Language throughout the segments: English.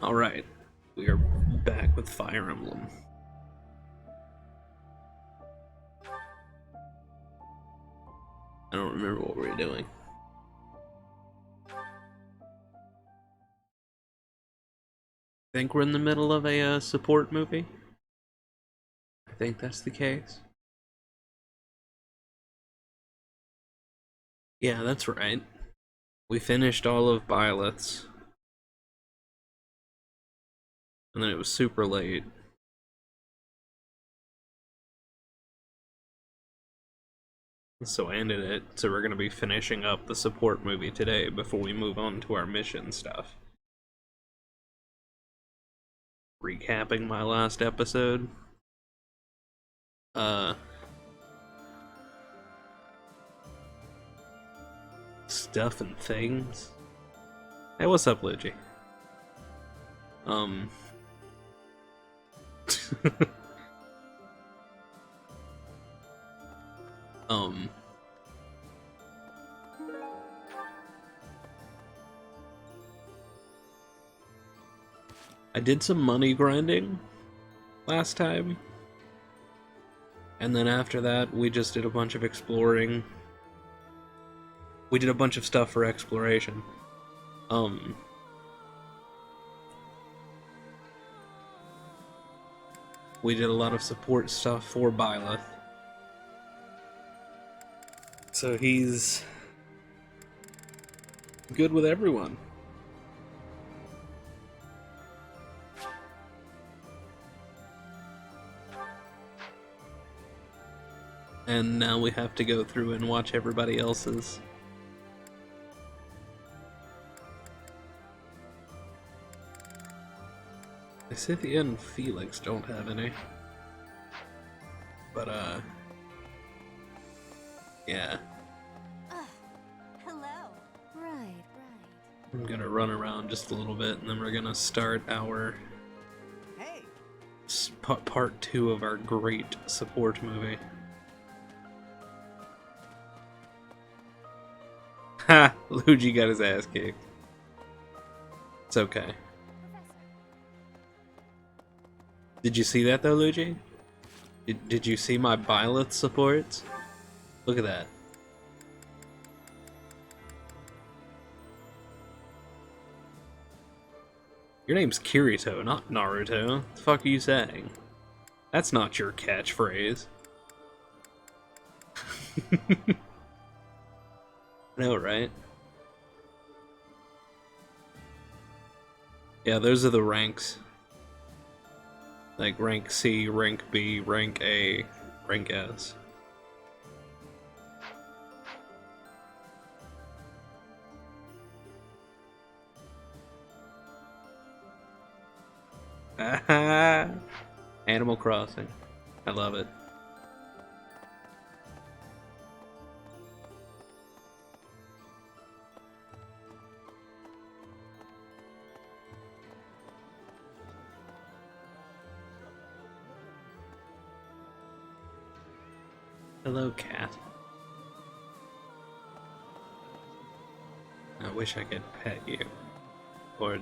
Alright, we are back with Fire Emblem. I don't remember what we were doing. I think we're in the middle of a support movie. I think that's the case. Yeah, that's right. We finished all of Violet's. And then it was super late. So I ended it, so we're gonna be finishing up the support movie today before we move on to our mission stuff. Recapping my last episode. Stuff and things. Hey, what's up, Luigi? um, I did some money grinding last time. And then after that, we just did a bunch of exploring. We did a bunch of stuff for exploration. We did a lot of support stuff for Byleth. So he's good with everyone. And now we have to go through and watch everybody else's. I say the end Felix don't have any. But yeah. Hello. Right. I'm gonna run around just a little bit and then we're gonna start our part 2 of our great support movie. Ha! Luigi got his ass kicked. It's okay. Did you see that though, Luigi? Did you see my Byleth supports? Look at that. Your name's Kirito, not Naruto. What the fuck are you saying? That's not your catchphrase. I know, right? Yeah, those are the ranks. Like rank C, rank B, rank A, rank S. Animal Crossing. I love it. Hello, cat. I wish I could pet you. Or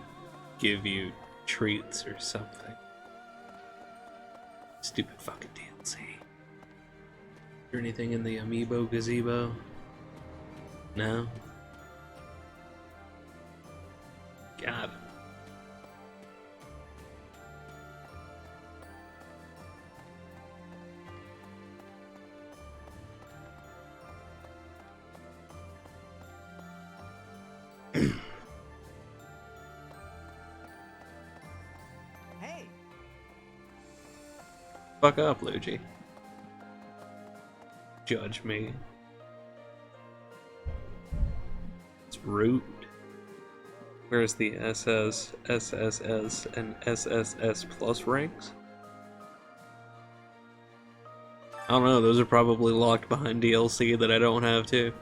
give you treats or something. Stupid fucking DLC. Is there anything in the amiibo gazebo? No? God. Fuck up, Luigi. Judge me. It's rude. Where's the SS, SSS, and SSS plus ranks? I don't know, those are probably locked behind DLC that I don't have too.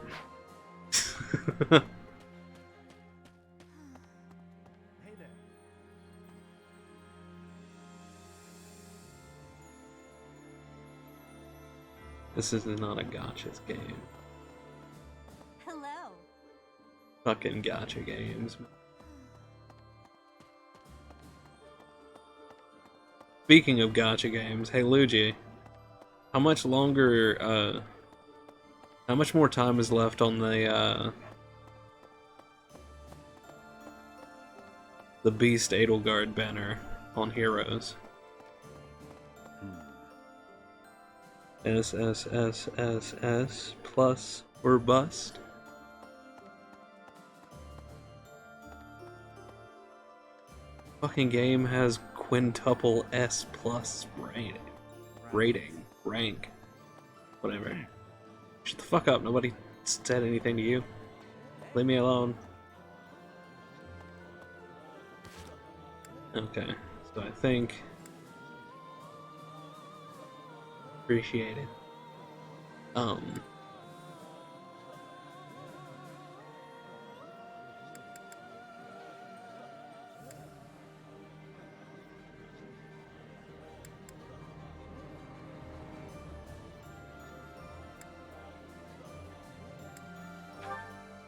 This is not a gotcha game. Hello. Fucking gotcha games. Speaking of gacha games, hey Luigi, how much longer, how much more time is left on the Beast Edelgard banner on Heroes? S plus or bust? Fucking game has quintuple S plus rank, whatever. Shut the fuck up, nobody said anything to you. Leave me alone. Okay, so I think... Appreciate it.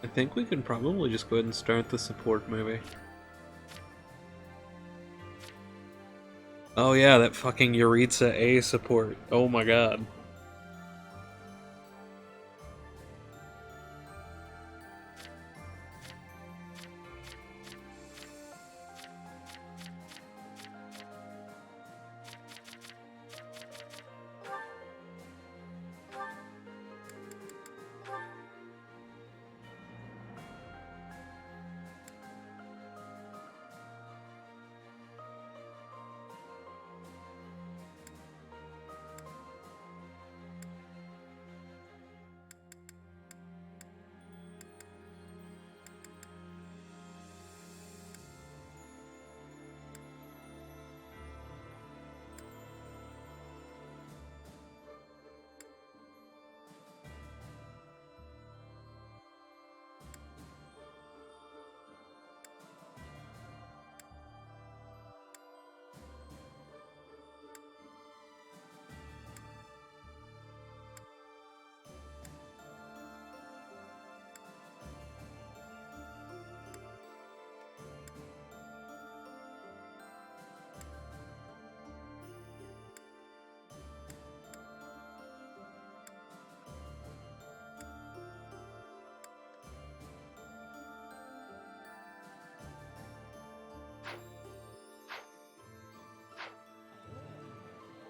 I think we can probably just go ahead and start the support movie. Oh yeah, that fucking Yuritsa A support. Oh my god.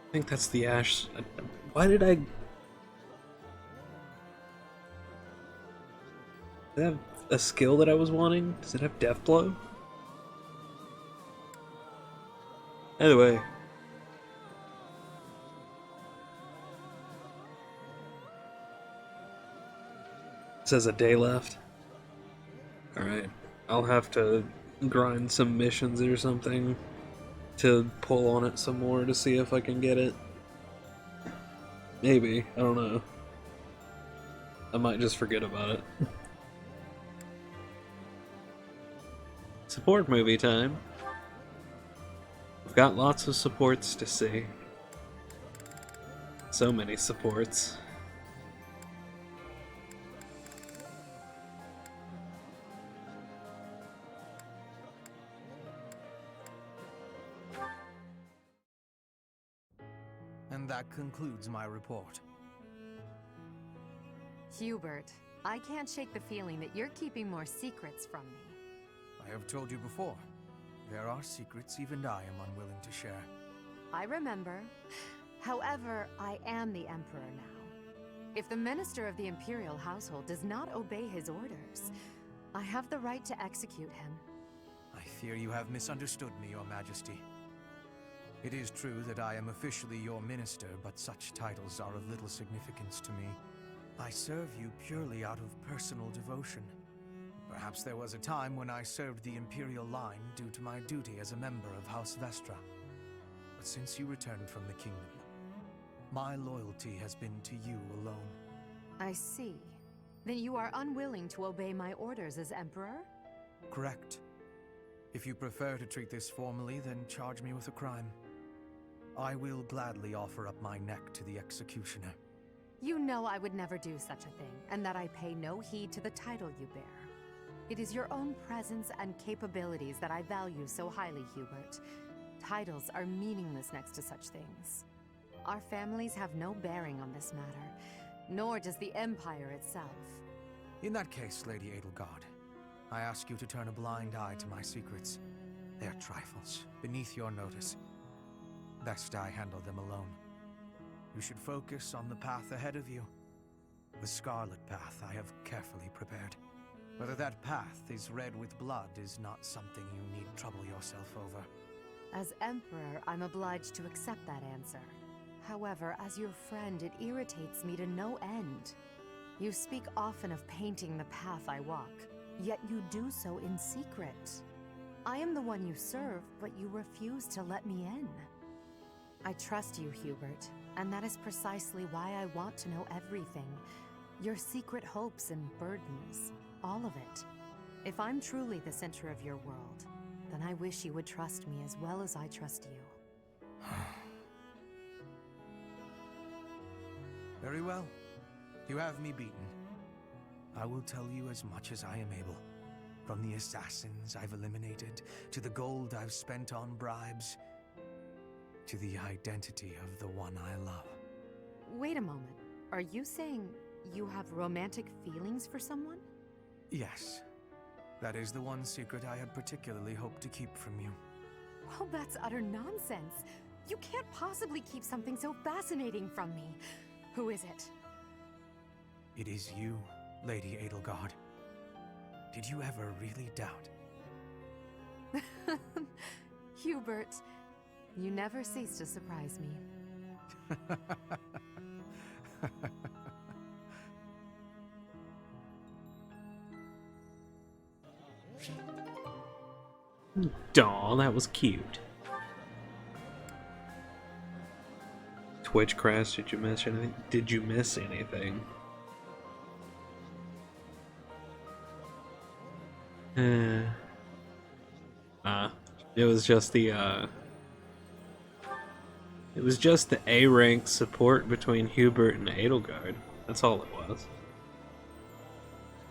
I think that's the Ash. Why did I... Did it have a skill that I was wanting? Does it have Death Blow? Anyway. It says a day left. Alright. I'll have to grind some missions or something to pull on it some more to see if I can get it. Maybe. I don't know. I might just forget about it. Support movie time. We've got lots of supports to see. So many supports. And that concludes my report. Hubert, I can't shake the feeling that you're keeping more secrets from me. I have told you before, there are secrets even I am unwilling to share. I remember. However, I am the Emperor now. If the Minister of the Imperial Household does not obey his orders, I have the right to execute him. I fear you have misunderstood me, Your Majesty. It is true that I am officially your minister, but such titles are of little significance to me. I serve you purely out of personal devotion. Perhaps there was a time when I served the Imperial line due to my duty as a member of House Vestra. But since you returned from the kingdom, my loyalty has been to you alone. I see. Then you are unwilling to obey my orders as Emperor? Correct. If you prefer to treat this formally, then charge me with a crime. I will gladly offer up my neck to the executioner. You know I would never do such a thing, and that I pay no heed to the title you bear. It is your own presence and capabilities that I value so highly, Hubert. Titles are meaningless next to such things. Our families have no bearing on this matter, nor does the Empire itself. In that case, Lady Edelgard, I ask you to turn a blind eye to my secrets. They are trifles, beneath your notice. Best I handle them alone. You should focus on the path ahead of you. The Scarlet Path I have carefully prepared. Whether that path is red with blood is not something you need trouble yourself over. As Emperor, I'm obliged to accept that answer. However, as your friend, it irritates me to no end. You speak often of painting the path I walk, yet you do so in secret. I am the one you serve, but you refuse to let me in. I trust you, Hubert, and that is precisely why I want to know everything. Your secret hopes and burdens, all of it. If I'm truly the center of your world, then I wish you would trust me as well as I trust you. Very well. You have me beaten. I will tell you as much as I am able. From the assassins I've eliminated, to the gold I've spent on bribes, to the identity of the one I love. Wait a moment. Are you saying you have romantic feelings for someone? Yes. That is the one secret I had particularly hoped to keep from you. Well, that's utter nonsense. You can't possibly keep something so fascinating from me. Who is it? It is you, Lady Edelgard. Did you ever really doubt? Hubert, you never cease to surprise me. Aw, that was cute. Twitch crash, did you miss anything? Did you miss anything? It was just the A rank support between Hubert and Edelgard. That's all it was.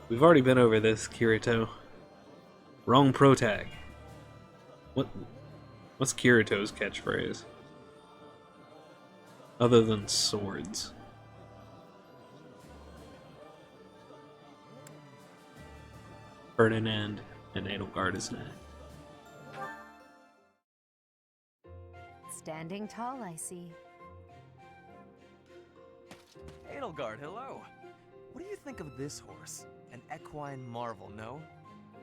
We've already been over this, Kirito. Wrong protag. What's Kirito's catchphrase? Other than swords. Ferdinand and Edelgard is next. Standing tall, I see. Edelgard, hello. What do you think of this horse? An equine marvel, no?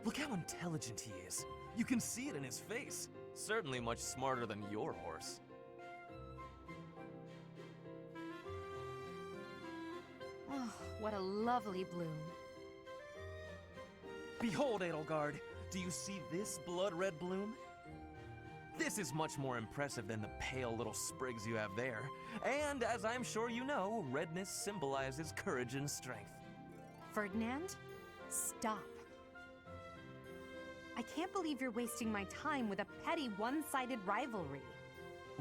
Look how intelligent he is. You can see it in his face. Certainly much smarter than your horse. Oh, what a lovely bloom. Behold, Edelgard. Do you see this blood-red bloom? This is much more impressive than the pale little sprigs you have there. And, as I'm sure you know, redness symbolizes courage and strength. Ferdinand, stop. I can't believe you're wasting my time with a petty one-sided rivalry.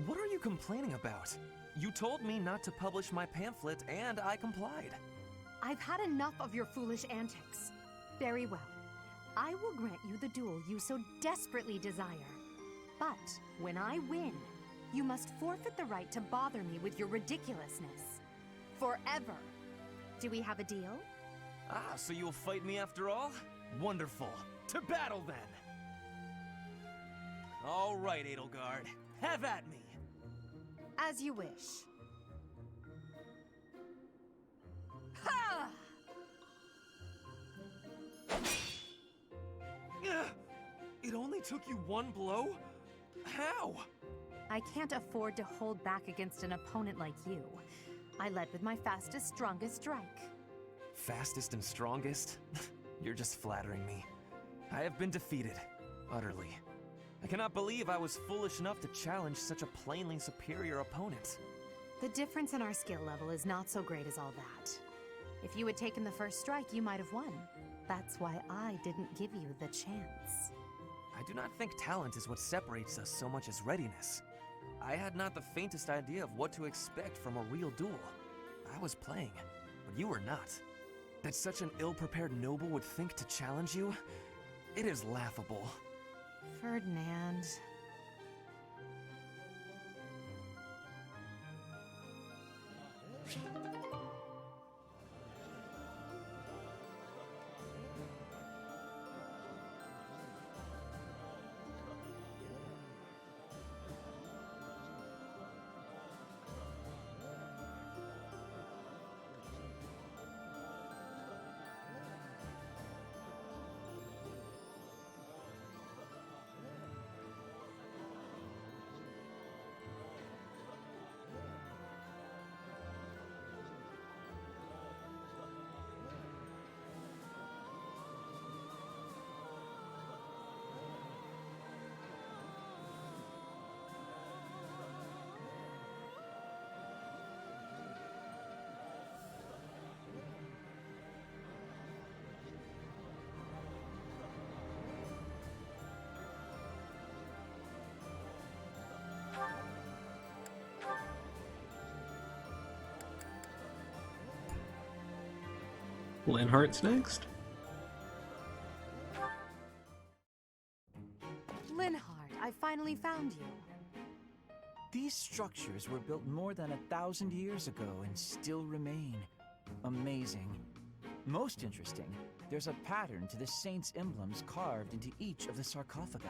What are you complaining about? You told me not to publish my pamphlet, and I complied. I've had enough of your foolish antics. Very well. I will grant you the duel you so desperately desire. But when I win, you must forfeit the right to bother me with your ridiculousness. Forever. Do we have a deal? Ah, so you'll fight me after all? Wonderful. To battle, then! All right, Edelgard. Have at me! As you wish. Ha! It only took you one blow? How? I can't afford to hold back against an opponent like you. I led with my fastest, strongest strike. Fastest and strongest? You're just flattering me. I have been defeated. Utterly. I cannot believe I was foolish enough to challenge such a plainly superior opponent. The difference in our skill level is not so great as all that. If you had taken the first strike, you might have won. That's why I didn't give you the chance. I do not think talent is what separates us so much as readiness. I had not the faintest idea of what to expect from a real duel. I was playing, but you were not. That such an ill-prepared noble would think to challenge you? It is laughable. Ferdinand. Linhart's next? Linhart, I finally found you. These structures were built more than 1,000 years ago and still remain. Amazing. Most interesting, there's a pattern to the saints' emblems carved into each of the sarcophagi.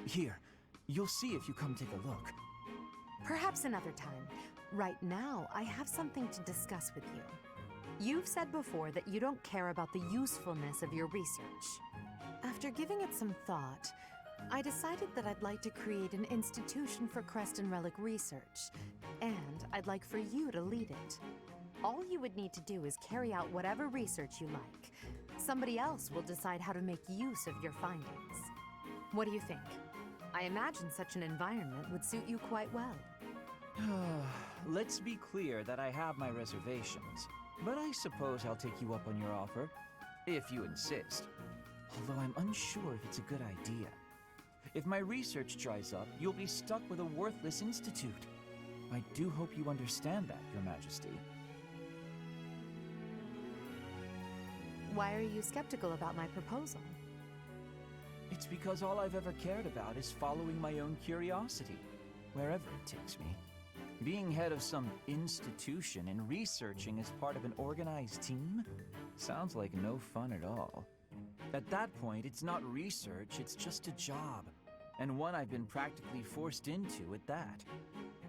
Here, you'll see if you come take a look. Perhaps another time. Right now, I have something to discuss with you. You've said before that you don't care about the usefulness of your research. After giving it some thought, I decided that I'd like to create an institution for crest and relic research, and I'd like for you to lead it. All you would need to do is carry out whatever research you like. Somebody else will decide how to make use of your findings. What do you think? I imagine such an environment would suit you quite well. Let's be clear that I have my reservations, but I suppose I'll take you up on your offer, if you insist. Although I'm unsure if it's a good idea. If my research dries up, you'll be stuck with a worthless institute. I do hope you understand that, Your Majesty. Why are you skeptical about my proposal? It's because all I've ever cared about is following my own curiosity, wherever it takes me. Being head of some institution and researching as part of an organized team sounds like no fun at all. At that point, it's not research, it's just a job, and one I've been practically forced into at that.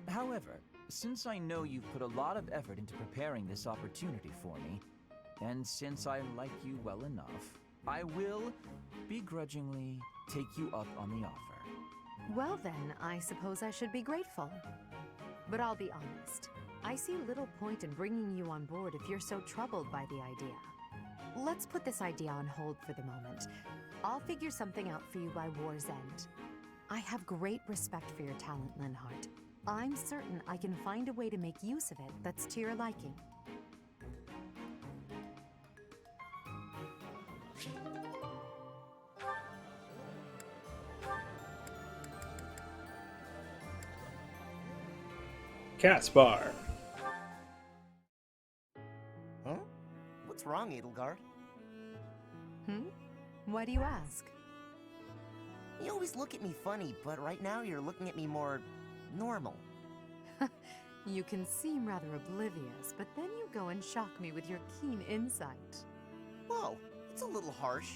However, since I know you've put a lot of effort into preparing this opportunity for me, and since I like you well enough, I will, begrudgingly, take you up on the offer. Well then, I suppose I should be grateful. But I'll be honest, I see little point in bringing you on board if you're so troubled by the idea. Let's put this idea on hold for the moment. I'll figure something out for you by war's end. I have great respect for your talent, Linhart. I'm certain I can find a way to make use of it that's to your liking. Caspar. Huh? What's wrong, Edelgard? Why do you ask? You always look at me funny, but right now you're looking at me more normal. You can seem rather oblivious, but then you go and shock me with your keen insight. Whoa, it's a little harsh.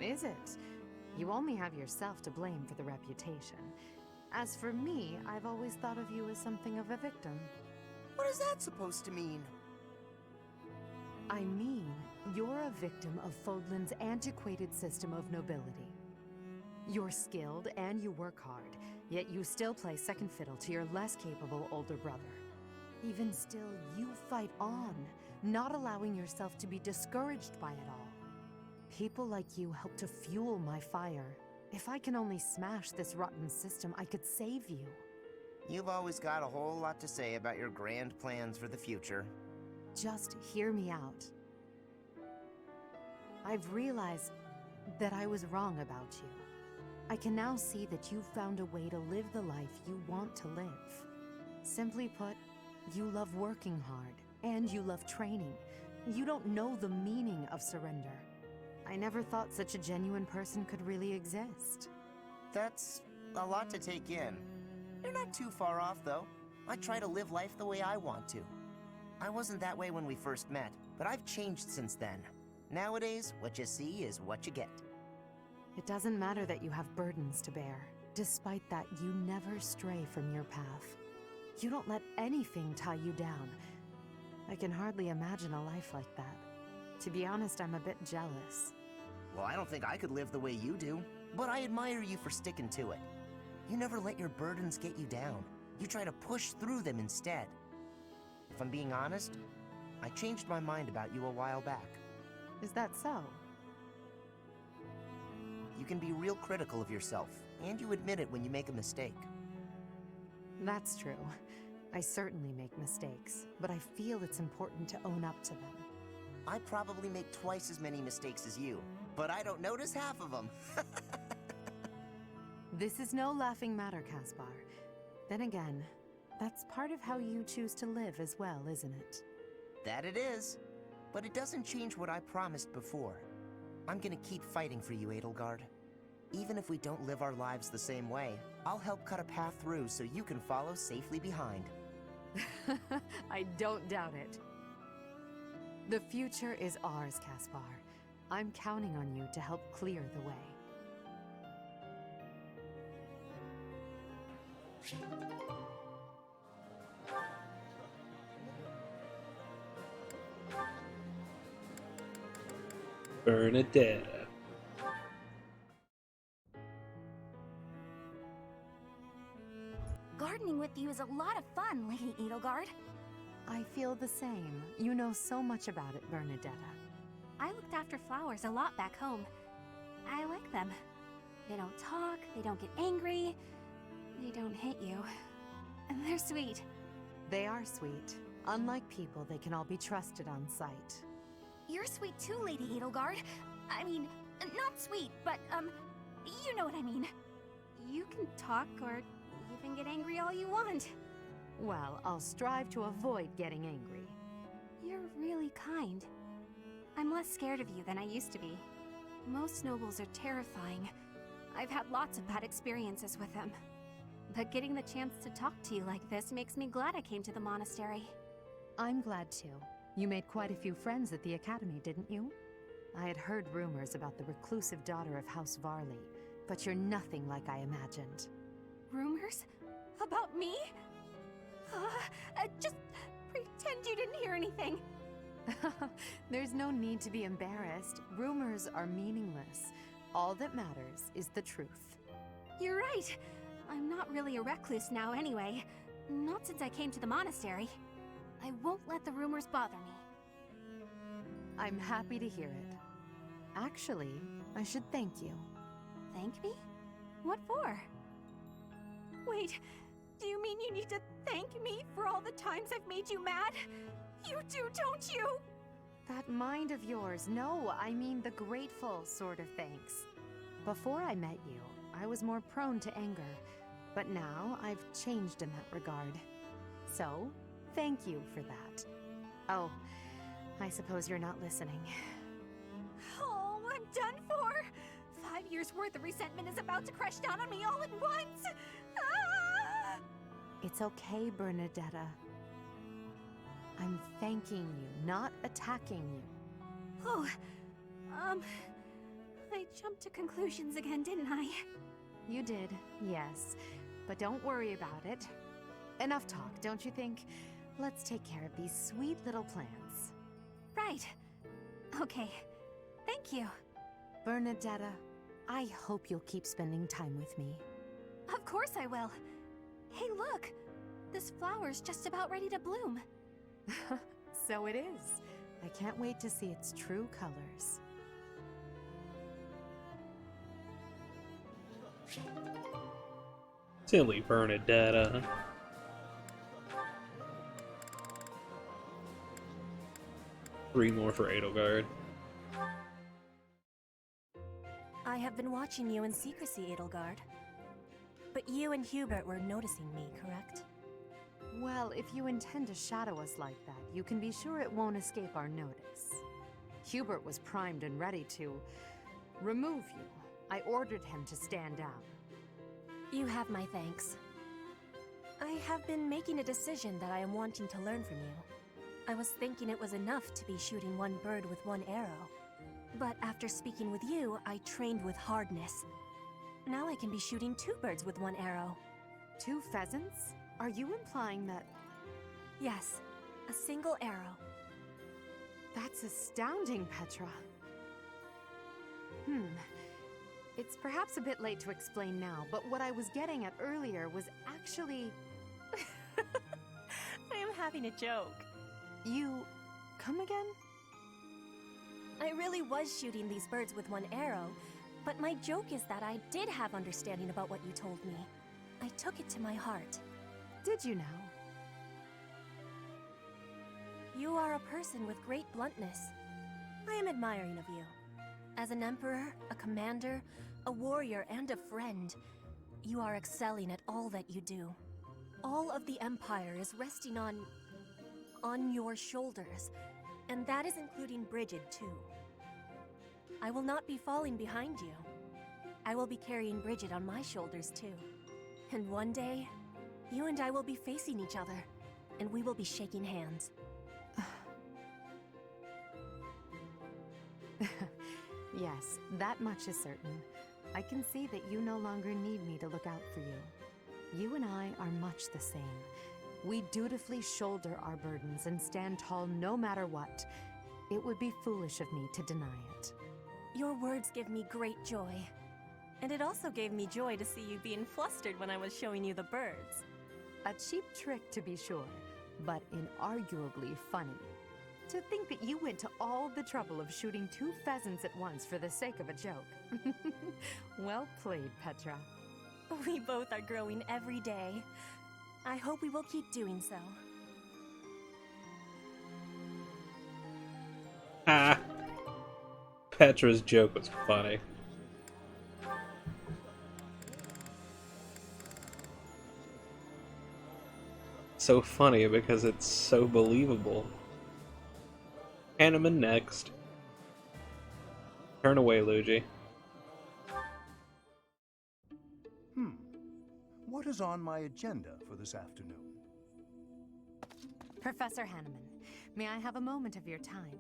Is it? You only have yourself to blame for the reputation. As for me, I've always thought of you as something of a victim. What is that supposed to mean? I mean, you're a victim of Fodlan's antiquated system of nobility. You're skilled and you work hard, yet you still play second fiddle to your less capable older brother. Even still, you fight on, not allowing yourself to be discouraged by it all. People like you help to fuel my fire. If I can only smash this rotten system, I could save you. You've always got a whole lot to say about your grand plans for the future. Just hear me out. I've realized that I was wrong about you. I can now see that you've found a way to live the life you want to live. Simply put, you love working hard, and you love training. You don't know the meaning of surrender. I never thought such a genuine person could really exist. That's a lot to take in. You're not too far off, though. I try to live life the way I want to. I wasn't that way when we first met, but I've changed since then. Nowadays, what you see is what you get. It doesn't matter that you have burdens to bear. Despite that, you never stray from your path. You don't let anything tie you down. I can hardly imagine a life like that. To be honest, I'm a bit jealous. Well, I don't think I could live the way you do, but I admire you for sticking to it. You never let your burdens get you down. You try to push through them instead. If I'm being honest, I changed my mind about you a while back. Is that so? You can be real critical of yourself, and you admit it when you make a mistake. That's true. I certainly make mistakes, but I feel it's important to own up to them. I probably make twice as many mistakes as you, but I don't notice half of them. This is no laughing matter, Caspar. Then again, that's part of how you choose to live as well, isn't it? That it is. But it doesn't change what I promised before. I'm gonna keep fighting for you, Edelgard. Even if we don't live our lives the same way, I'll help cut a path through so you can follow safely behind. I don't doubt it. The future is ours, Caspar. I'm counting on you to help clear the way. Bernadetta. Gardening with you is a lot of fun, Lady Edelgard. I feel the same. You know so much about it, Bernadetta. I looked after flowers a lot back home. I like them. They don't talk, they don't get angry, they don't hit you. And they're sweet. They are sweet. Unlike people, they can all be trusted on sight. You're sweet too, Lady Edelgard. I mean, not sweet, but, you know what I mean. You can talk or even get angry all you want. Well, I'll strive to avoid getting angry. You're really kind. I'm less scared of you than I used to be. Most nobles are terrifying. I've had lots of bad experiences with them. But getting the chance to talk to you like this makes me glad I came to the monastery. I'm glad too. You made quite a few friends at the academy, didn't you? I had heard rumors about the reclusive daughter of House Varley, but you're nothing like I imagined. Rumors? About me? Just pretend you didn't hear anything. There's no need to be embarrassed. Rumors are meaningless. All that matters is the truth. You're right. I'm not really a recluse now anyway. Not since I came to the monastery. I won't let the rumors bother me. I'm happy to hear it. Actually, I should thank you. Thank me? What for? Wait, do you mean you need to thank me for all the times I've made you mad? You do, don't you? That mind of yours, no, I mean the grateful sort of thanks. Before I met you, I was more prone to anger, but now I've changed in that regard. So, thank you for that. Oh, I suppose you're not listening. Oh, I'm done for! 5 years' worth of resentment is about to crash down on me all at once! Ah! It's okay, Bernadetta. I'm thanking you, not attacking you. Oh, I jumped to conclusions again, didn't I? You did, yes. But don't worry about it. Enough talk, don't you think? Let's take care of these sweet little plants. Right. Okay. Thank you. Bernadetta, I hope you'll keep spending time with me. Of course I will. Hey, look! This flower's just about ready to bloom. So it is. I can't wait to see its true colors. Silly Bernadetta. Three more for Edelgard. I have been watching you in secrecy, Edelgard. But you and Hubert were noticing me, correct? Well, if you intend to shadow us like that, you can be sure it won't escape our notice. Hubert was primed and ready to remove you. I ordered him to stand down. You have my thanks. I have been making a decision that I am wanting to learn from you. I was thinking it was enough to be shooting one bird with one arrow. But after speaking with you, I trained with hardness. Now I can be shooting 2 birds with 1 arrow. 2 pheasants? Are you implying that... Yes, a single arrow. That's astounding, Petra. It's perhaps a bit late to explain now, but what I was getting at earlier was actually... I am having a joke. You... come again? I really was shooting these birds with 1 arrow, but my joke is that I did have understanding about what you told me. I took it to my heart. Did you now? You are a person with great bluntness. I am admiring of you. As an emperor, a commander, a warrior, and a friend, you are excelling at all that you do. All of the Empire is resting on your shoulders, and that is including Brigid, too. I will not be falling behind you. I will be carrying Brigid on my shoulders, too. And one day, you and I will be facing each other, and we will be shaking hands. Yes, that much is certain. I can see that you no longer need me to look out for you. You and I are much the same. We dutifully shoulder our burdens and stand tall no matter what. It would be foolish of me to deny it. Your words give me great joy. And it also gave me joy to see you being flustered when I was showing you the birds. A cheap trick, to be sure, but inarguably funny. To think that you went to all the trouble of shooting 2 pheasants at once for the sake of a joke. Well played, Petra. We both are growing every day. I hope we will keep doing so. Ah! Petra's joke was funny. So funny because it's so believable. Hanneman next. Turn away, Luigi. What is on my agenda for this afternoon? Professor Hanneman, may I have a moment of your time?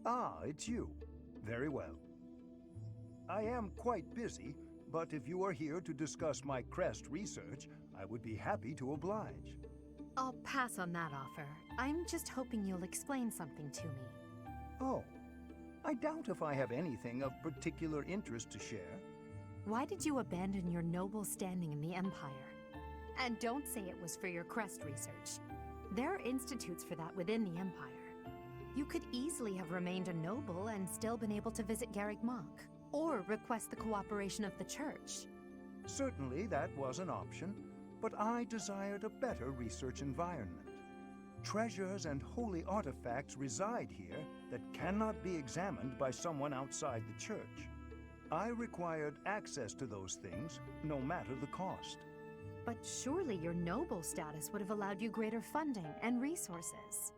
Ah, it's you. Very well. I am quite busy, but if you are here to discuss my crest research, I would be happy to oblige. I'll pass on that offer. I'm just hoping you'll explain something to me. Oh, I doubt if I have anything of particular interest to share. Why did you abandon your noble standing in the Empire? And don't say it was for your crest research. There are institutes for that within the Empire. You could easily have remained a noble and still been able to visit Garreg Mach, or request the cooperation of the Church. Certainly that was an option, but I desired a better research environment. Treasures and holy artifacts reside here that cannot be examined by someone outside the Church. I required access to those things, no matter the cost. But surely your noble status would have allowed you greater funding and resources.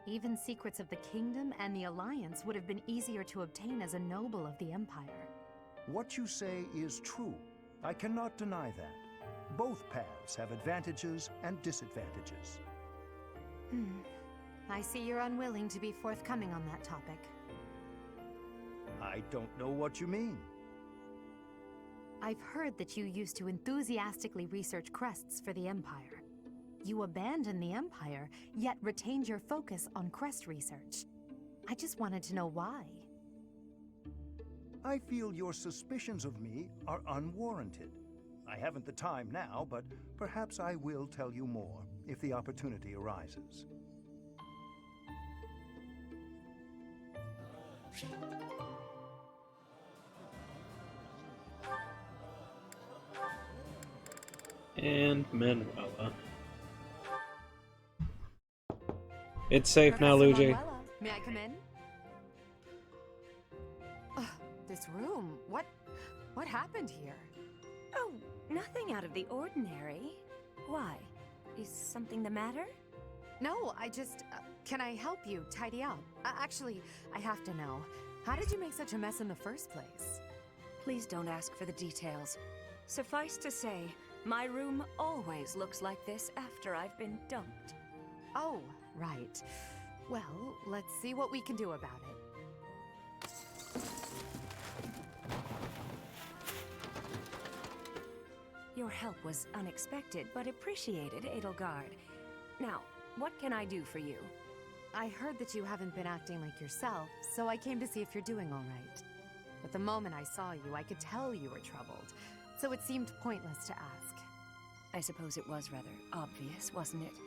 Even secrets of the Kingdom and the Alliance would have been easier to obtain as a noble of the Empire. What you say is true. I cannot deny that. Both paths have advantages and disadvantages. I see you're unwilling to be forthcoming on that topic. I don't know what you mean. I've heard that you used to enthusiastically research crests for the Empire. You abandoned the Empire, yet retained your focus on crest research. I just wanted to know why. I feel your suspicions of me are unwarranted. I haven't the time now, but perhaps I will tell you more if the opportunity arises. And Manuela. It's safe now, Luigi. Manuela, may I come in? This room, what happened here? Oh, nothing out of the ordinary. Why? Is something the matter? No, I just... can I help you tidy up? Actually, I have to know. How did you make such a mess in the first place? Please don't ask for the details. Suffice to say, My room always looks like this after I've been dumped. Oh, right. Well, let's see what we can do about it. Your help was unexpected, but appreciated, Edelgard. Now, what can I do for you? I heard that you haven't been acting like yourself, so I came to see if you're doing all right. But the moment I saw you, I could tell you were troubled, so it seemed pointless to ask. I suppose it was rather obvious, wasn't it?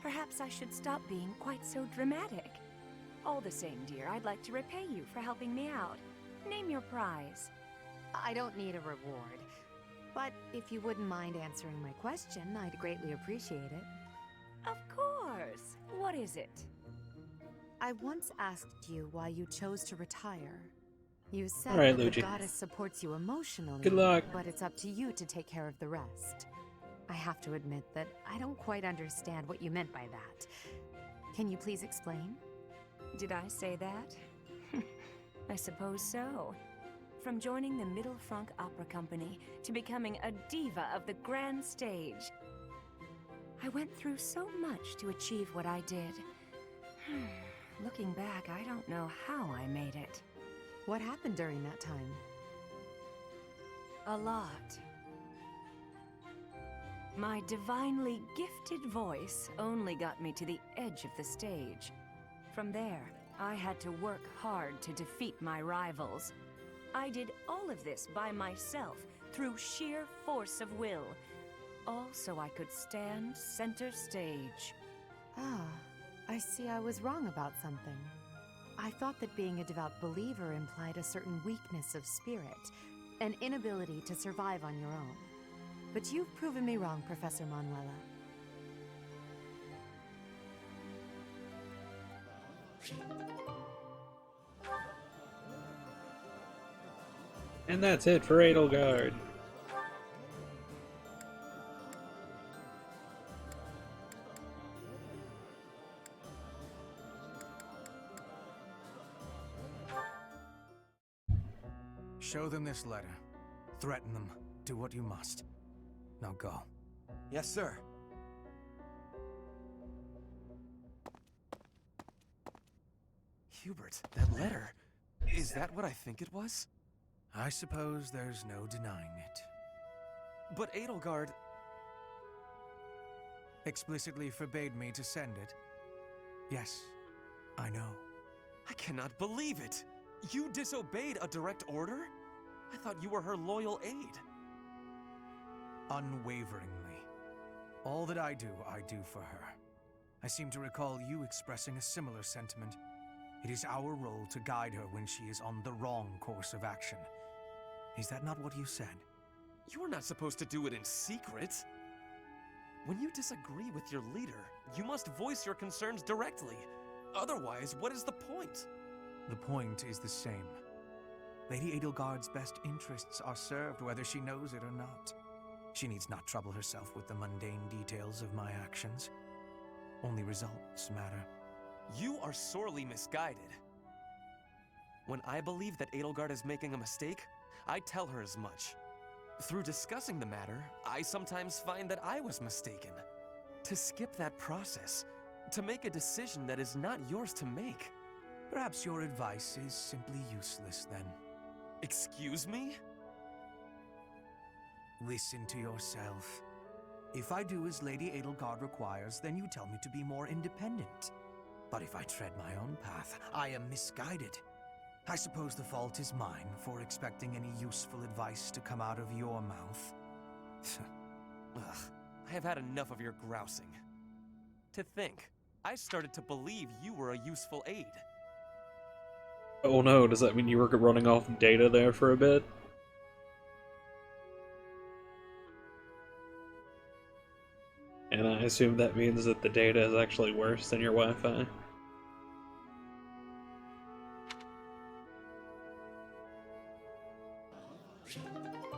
Perhaps I should stop being quite so dramatic. All the same, dear, I'd like to repay you for helping me out. Name your prize. I don't need a reward, but if you wouldn't mind answering my question, I'd greatly appreciate it. Of course. What is it? I once asked you why you chose to retire. You said All right, that the Luigi. goddess supports you emotionally, Good luck. but it's up to you to take care of the rest. I have to admit that I don't quite understand what you meant by that. Can you please explain? Did I say that? I suppose so. From joining the Mittelfrank Opera Company to becoming a diva of the grand stage. I went through so much to achieve what I did. Looking back, I don't know how I made it. What happened during that time? A lot. My divinely gifted voice only got me to the edge of the stage. From there, I had to work hard to defeat my rivals. I did all of this by myself, through sheer force of will. All so I could stand center stage. Ah, I see I was wrong about something. I thought that being a devout believer implied a certain weakness of spirit, an inability to survive on your own. But you've proven me wrong, Professor Manuela. And that's it for Edelgard. Show them this letter. Threaten them. Do what you must. Now go. Yes, sir. Hubert, that letter. Is that what I think it was? I suppose there's no denying it. But Edelgard... Explicitly forbade me to send it. Yes, I know. I cannot believe it! You disobeyed a direct order? I thought you were her loyal aide. Unwaveringly. All that I do for her. I seem to recall you expressing a similar sentiment. It is our role to guide her when she is on the wrong course of action. Is that not what you said? You're not supposed to do it in secret. When you disagree with your leader, you must voice your concerns directly. Otherwise, what is the point? The point is the same. Lady Edelgard's best interests are served whether she knows it or not. She needs not trouble herself with the mundane details of my actions. Only results matter. You are sorely misguided. When I believe that Edelgard is making a mistake, I tell her as much. Through discussing the matter, I sometimes find that I was mistaken. To skip that process, to make a decision that is not yours to make. Perhaps your advice is simply useless then. Excuse me? Listen to yourself. If I do as Lady Edelgard requires, then you tell me to be more independent. But if I tread my own path, I am misguided. I suppose the fault is mine for expecting any useful advice to come out of your mouth. Ugh, I have had enough of your grousing. To think, I started to believe you were a useful aide. Oh no, does that mean you were running off data there for a bit? And I assume that means that the data is actually worse than your Wi-Fi.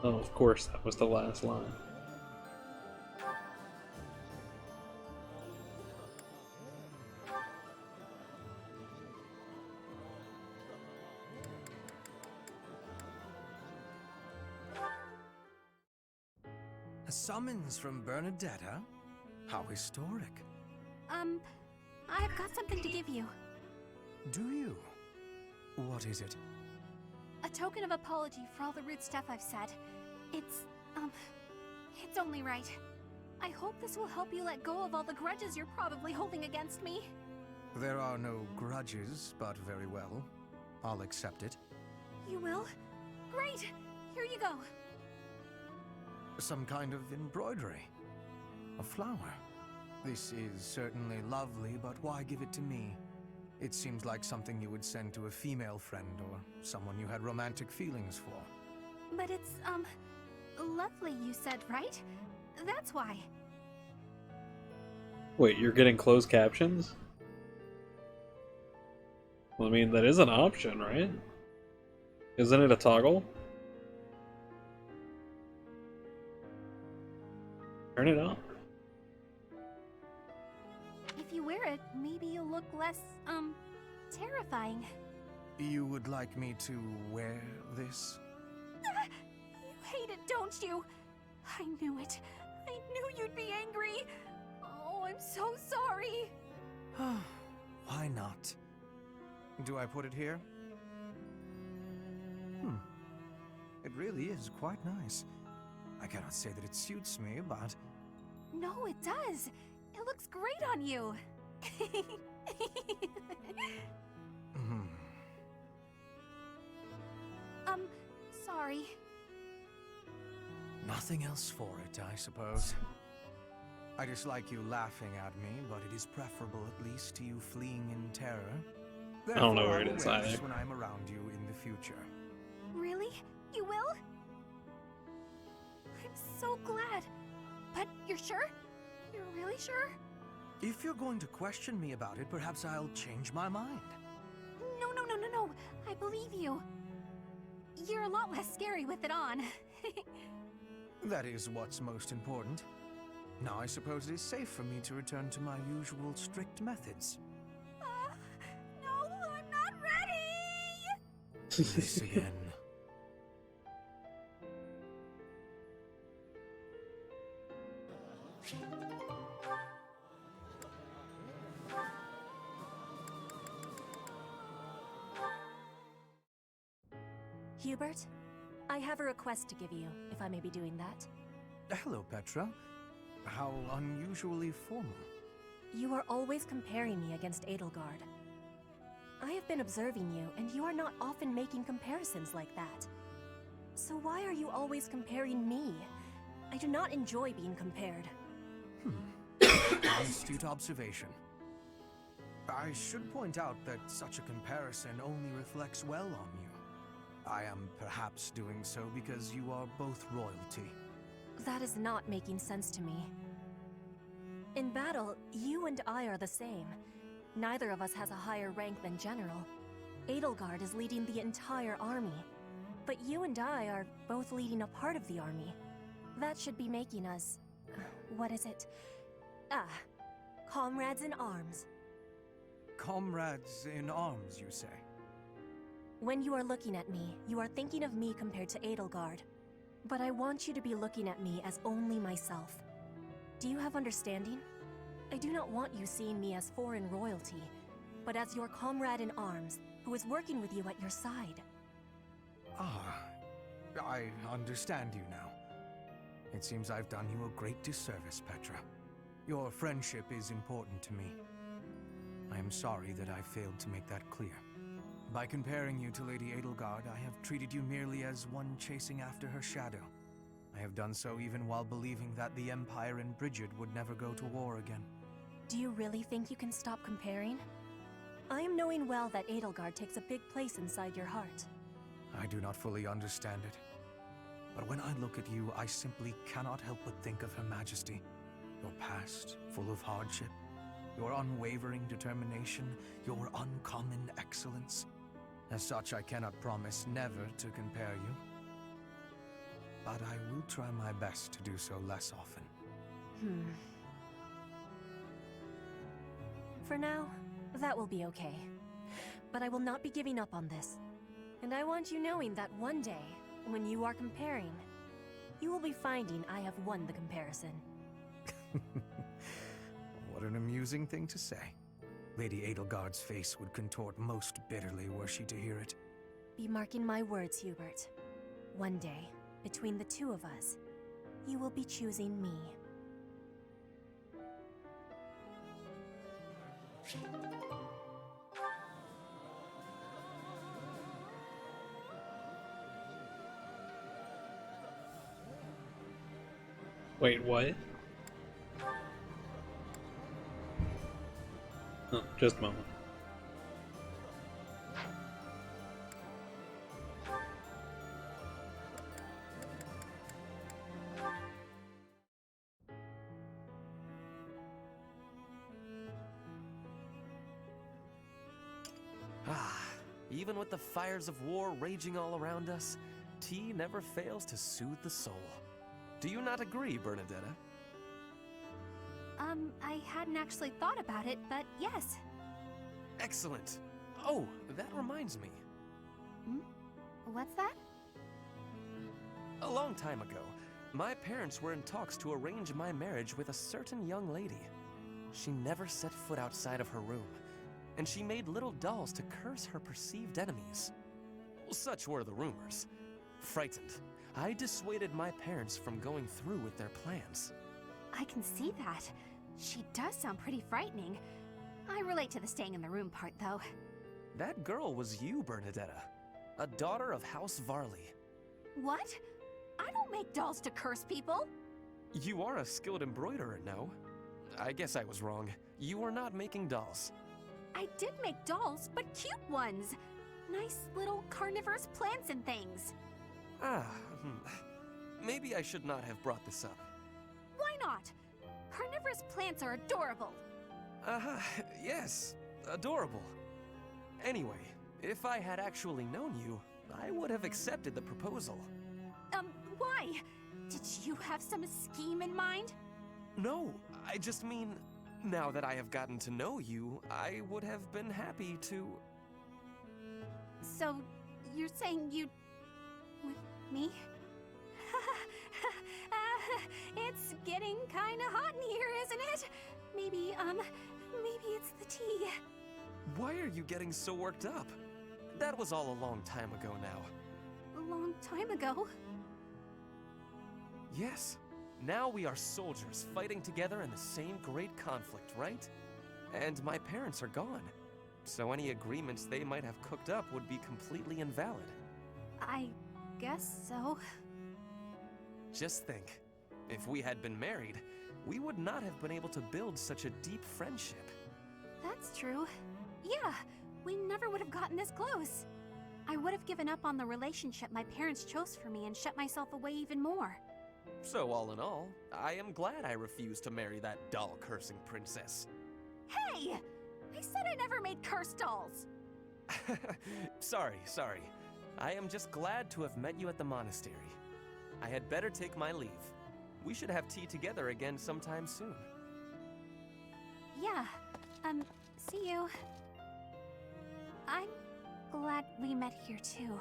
Oh, of course, that was the last line. A summons from Bernadetta? How historic. I've got something to give you. Do you? What is it? A token of apology for all the rude stuff I've said. It's only right. I hope this will help you let go of all the grudges you're probably holding against me. There are no grudges, but very well. I'll accept it. You will? Great! Here you go. Some kind of embroidery. A flower. This is certainly lovely, but why give it to me? It seems like something you would send to a female friend or someone you had romantic feelings for. But it's, lovely you said, right? That's why. Wait, you're getting closed captions? Well, I mean, that is an option, right? Isn't it a toggle? Turn it on. If you wear it, maybe you'll look less, terrifying. You would like me to wear this? You hate it, don't you? I knew it. I knew you'd be angry. Oh, I'm so sorry. Why not? Do I put it here? It really is quite nice. I cannot say that it suits me, but... No, it does. It looks great on you. Sorry. Nothing else for it, I suppose. I dislike you laughing at me, but it is preferable at least to you fleeing in terror. I don't know Therefore, where it will is wear this either. when I'm around you in the future. Really? You will? I'm so glad. But you're sure? You're really sure? If you're going to question me about it, perhaps I'll change my mind. No. I believe you. You're a lot less scary with it on. That is what's most important. Now I suppose it is safe for me to return to my usual strict methods. No, I'm not ready! This again. Hubert, I have a request to give you, if I may be doing that. Hello, Petra. How unusually formal. You are always comparing me against Edelgard. I have been observing you, and you are not often making comparisons like that. So why are you always comparing me? I do not enjoy being compared. Astute observation. I should point out that such a comparison only reflects well on you. I am perhaps doing so because you are both royalty. That is not making sense to me. In battle, you and I are the same. Neither of us has a higher rank than general. Edelgard is leading the entire army. But you and I are both leading a part of the army. That should be making us... what is it? Comrades in arms. Comrades in arms, you say? When you are looking at me, you are thinking of me compared to Edelgard. But I want you to be looking at me as only myself. Do you have understanding? I do not want you seeing me as foreign royalty, but as your comrade in arms, who is working with you at your side. I understand you now. It seems I've done you a great disservice, Petra. Your friendship is important to me. I am sorry that I failed to make that clear. By comparing you to Lady Edelgard, I have treated you merely as one chasing after her shadow. I have done so even while believing that the Empire and Bridget would never go to war again. Do you really think you can stop comparing? I am knowing well that Edelgard takes a big place inside your heart. I do not fully understand it. But when I look at you, I simply cannot help but think of Her Majesty. Your past, full of hardship. Your unwavering determination. Your uncommon excellence. As such, I cannot promise never to compare you. But I will try my best to do so less often. For now, that will be okay. But I will not be giving up on this. And I want you knowing that one day, when you are comparing, You will be finding I have won the comparison. What an amusing thing to say. Lady Edelgard's face would contort most bitterly were she to hear it. Be marking my words, Hubert. One day, between the two of us, you will be choosing me. Wait, what? Oh, just a moment. Even with the fires of war raging all around us, tea never fails to soothe the soul. Do you not agree, Bernadetta? I hadn't actually thought about it, but yes. Excellent. Oh, that reminds me. What's that? A long time ago, my parents were in talks to arrange my marriage with a certain young lady. She never set foot outside of her room, and she made little dolls to curse her perceived enemies. Such were the rumors. Frightened, I dissuaded my parents from going through with their plans. I can see that. She does sound pretty frightening. I relate to the staying in the room part, though. That girl was you, Bernadetta, a daughter of House Varley. What? I don't make dolls to curse people. You are a skilled embroiderer, no? I guess I was wrong. You are not making dolls. I did make dolls, but cute ones. Nice little carnivorous plants and things. Maybe I should not have brought this up. Why not? Carnivorous plants are adorable. Yes, adorable. Anyway, if I had actually known you, I would have accepted the proposal. Why? Did you have some scheme in mind? No, I just mean, now that I have gotten to know you, I would have been happy to... So, you're saying you'd... with me? It's getting kinda hot in here, isn't it? Maybe it's the tea. Why are you getting so worked up? That was all a long time ago now. A long time ago? Yes. Now we are soldiers fighting together in the same great conflict, right? And my parents are gone. So any agreements they might have cooked up would be completely invalid. I guess so. Just think, if we had been married, we would not have been able to build such a deep friendship. That's true. Yeah, we never would have gotten this close. I would have given up on the relationship my parents chose for me and shut myself away even more. So all in all, I am glad I refused to marry that doll-cursing princess. Hey! I said I never made cursed dolls! Sorry. I am just glad to have met you at the monastery. I had better take my leave. We should have tea together again sometime soon. Yeah, see you. I'm glad we met here too.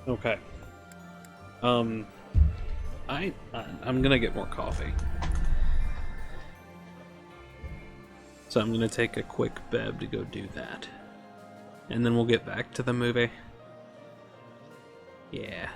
Okay. I'm gonna get more coffee. So I'm gonna take a quick beb to go do that. And then we'll get back to the movie. Yeah.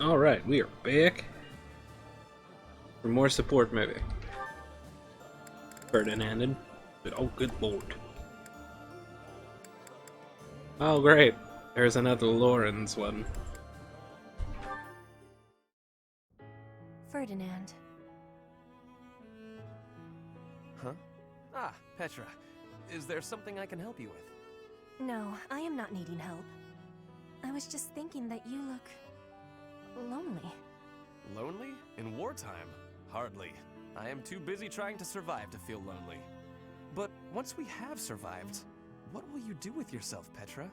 Alright, we are back. For more support, maybe. Ferdinanded. But oh, good lord. Oh, great. There's another Lawrence one. Ferdinand. Huh? Ah, Petra. Is there something I can help you with? No, I am not needing help. I was just thinking that you look... lonely. Lonely? In wartime? Hardly. I am too busy trying to survive to feel lonely. But once we have survived, what will you do with yourself, Petra?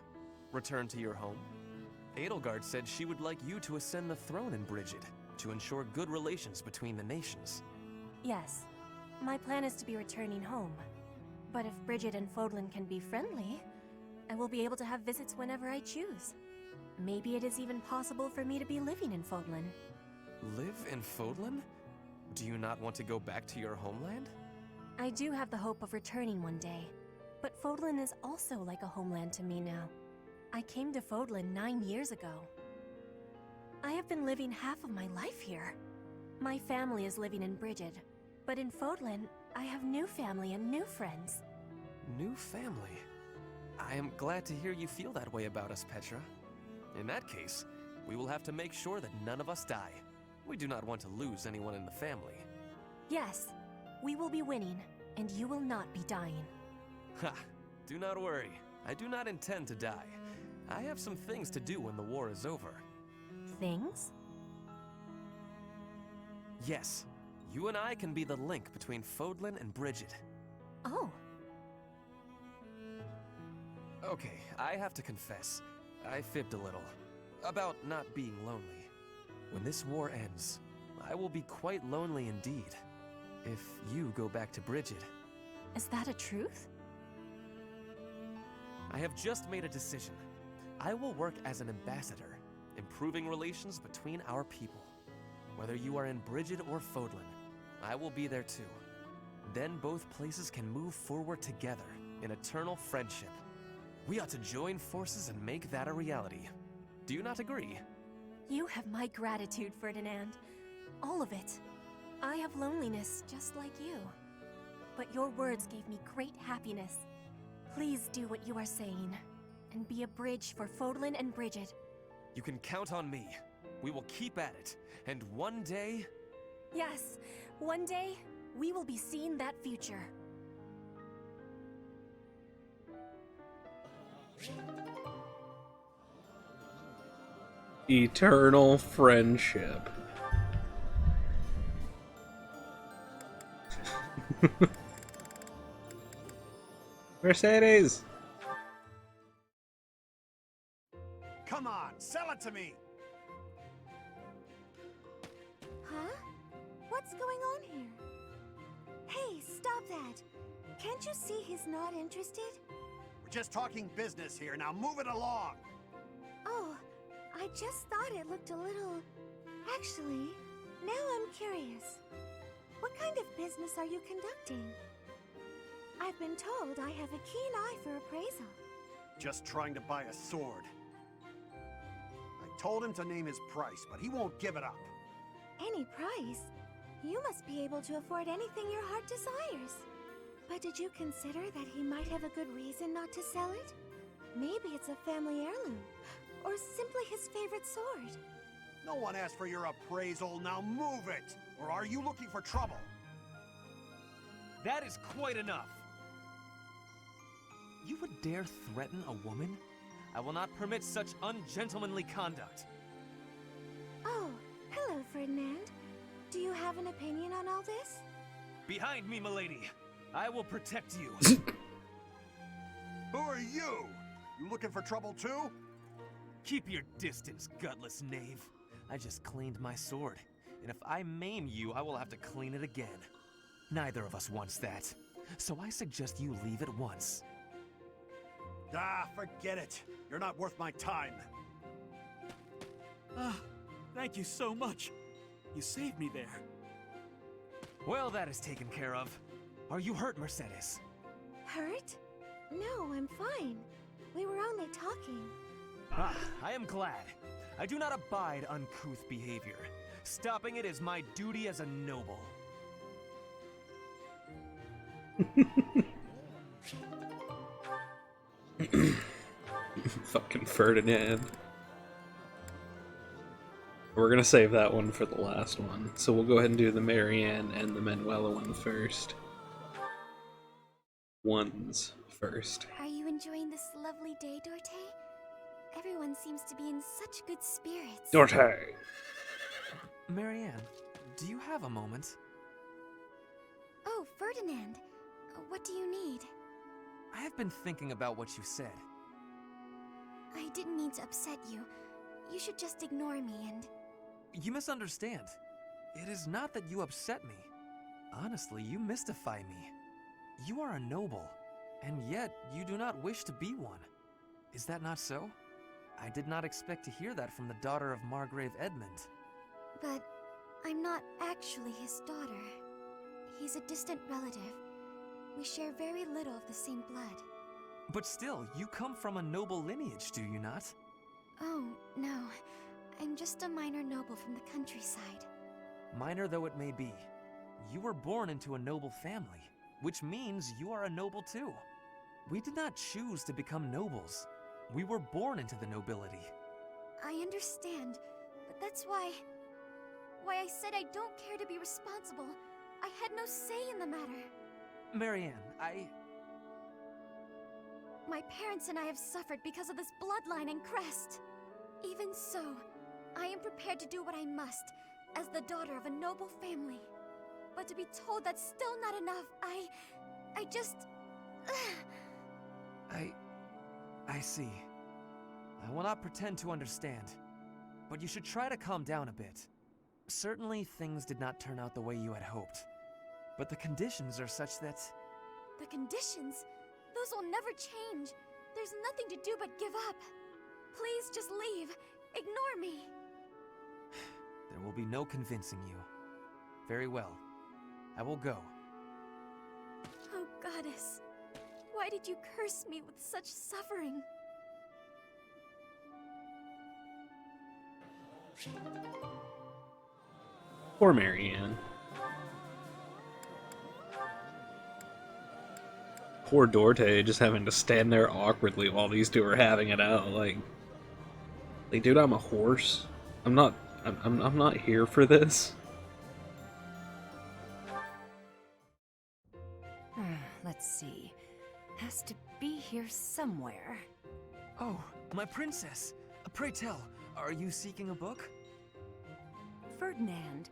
Return to your home? Edelgard said she would like you to ascend the throne in Brigid, to ensure good relations between the nations. Yes. My plan is to be returning home. But if Brigid and Fodlan can be friendly, I will be able to have visits whenever I choose. Maybe it is even possible for me to be living in Fodlan. Live in Fodlan? Do you not want to go back to your homeland? I do have the hope of returning one day, but Fodlan is also like a homeland to me now. I came to Fodlan 9 years ago. I have been living half of my life here. My family is living in Brigid, but in Fodlan, I have new family and new friends. New family? I am glad to hear you feel that way about us, Petra. In that case, we will have to make sure that none of us die. We do not want to lose anyone in the family. Yes, we will be winning, and you will not be dying. Ha! Do not worry. I do not intend to die. I have some things to do when the war is over. Things? Yes. You and I can be the link between Fodlan and Brigid. Oh. Okay, I have to confess. I fibbed a little. About not being lonely. When this war ends, I will be quite lonely indeed. If you go back to Brigid. Is that a truth? I have just made a decision. I will work as an ambassador, improving relations between our people. Whether you are in Brigid or Fodlan, I will be there too. Then both places can move forward together in eternal friendship. We ought to join forces and make that a reality. Do you not agree? You have my gratitude, Ferdinand. All of it. I have loneliness just like you. But your words gave me great happiness. Please do what you are saying, and be a bridge for Fodlan and Brigid. You can count on me. We will keep at it, and one day... Yes, one day, we will be seeing that future. Eternal friendship. Mercedes! Come on, sell it to me! Huh? What's going on here? Hey, stop that! Can't you see he's not interested? We're just talking business here, now move it along! Oh, I just thought it looked a little... Actually, now I'm curious. What kind of business are you conducting? I've been told I have a keen eye for appraisal. Just trying to buy a sword. I told him to name his price, but he won't give it up. Any price? You must be able to afford anything your heart desires. But did you consider that he might have a good reason not to sell it? Maybe it's a family heirloom, or simply his favorite sword. No one asked for your appraisal, now move it! Or are you looking for trouble? That is quite enough! You would dare threaten a woman? I will not permit such ungentlemanly conduct. Oh, hello, Ferdinand. Do you have an opinion on all this? Behind me, milady! I will protect you! Who are you? You looking for trouble too? Keep your distance, gutless knave. I just cleaned my sword, and if I maim you, I will have to clean it again. Neither of us wants that, so I suggest you leave at once. Ah, forget it. You're not worth my time. Thank you so much. You saved me there. Well, that is taken care of. Are you hurt, Mercedes? Hurt? No, I'm fine. We were only talking. Ah, I am glad. I do not abide uncouth behavior. Stopping it is my duty as a noble. Fucking Ferdinand. We're gonna save that one for the last one, so we'll go ahead and do the Marianne and the Manuela one first. Ones first. Are you enjoying this lovely day, Dorte? Everyone seems to be in such good spirits. Dorte! Marianne, do you have a moment? Oh, Ferdinand. What do you need? I have been thinking about what you said. I didn't mean to upset you. You should just ignore me and... You misunderstand. It is not that you upset me. Honestly, you mystify me. You are a noble, and yet you do not wish to be one. Is that not so? I did not expect to hear that from the daughter of Margrave Edmund. But I'm not actually his daughter. He's a distant relative. We share very little of the same blood. But still, you come from a noble lineage, do you not? Oh, no. I'm just a minor noble from the countryside. Minor though it may be, you were born into a noble family, which means you are a noble too. We did not choose to become nobles. We were born into the nobility. I understand, but that's why I said I don't care to be responsible. I had no say in the matter. Marianne, My parents and I have suffered because of this bloodline and crest. Even so, I am prepared to do what I must, as the daughter of a noble family. But to be told that's still not enough, I just... I see. I will not pretend to understand, but you should try to calm down a bit. Certainly, things did not turn out the way you had hoped, but the conditions are such that... The conditions? Those will never change. There's nothing to do but give up. Please just leave. Ignore me. There will be no convincing you. Very well. I will go. Oh, Goddess. Why did you curse me with such suffering? Poor Marianne. Poor Dorte just having to stand there awkwardly while these two are having it out. Like, dude, I'm a horse. I'm not here for this. Let's see. Has to be here somewhere. Oh, my princess! Pray tell, are you seeking a book? Ferdinand,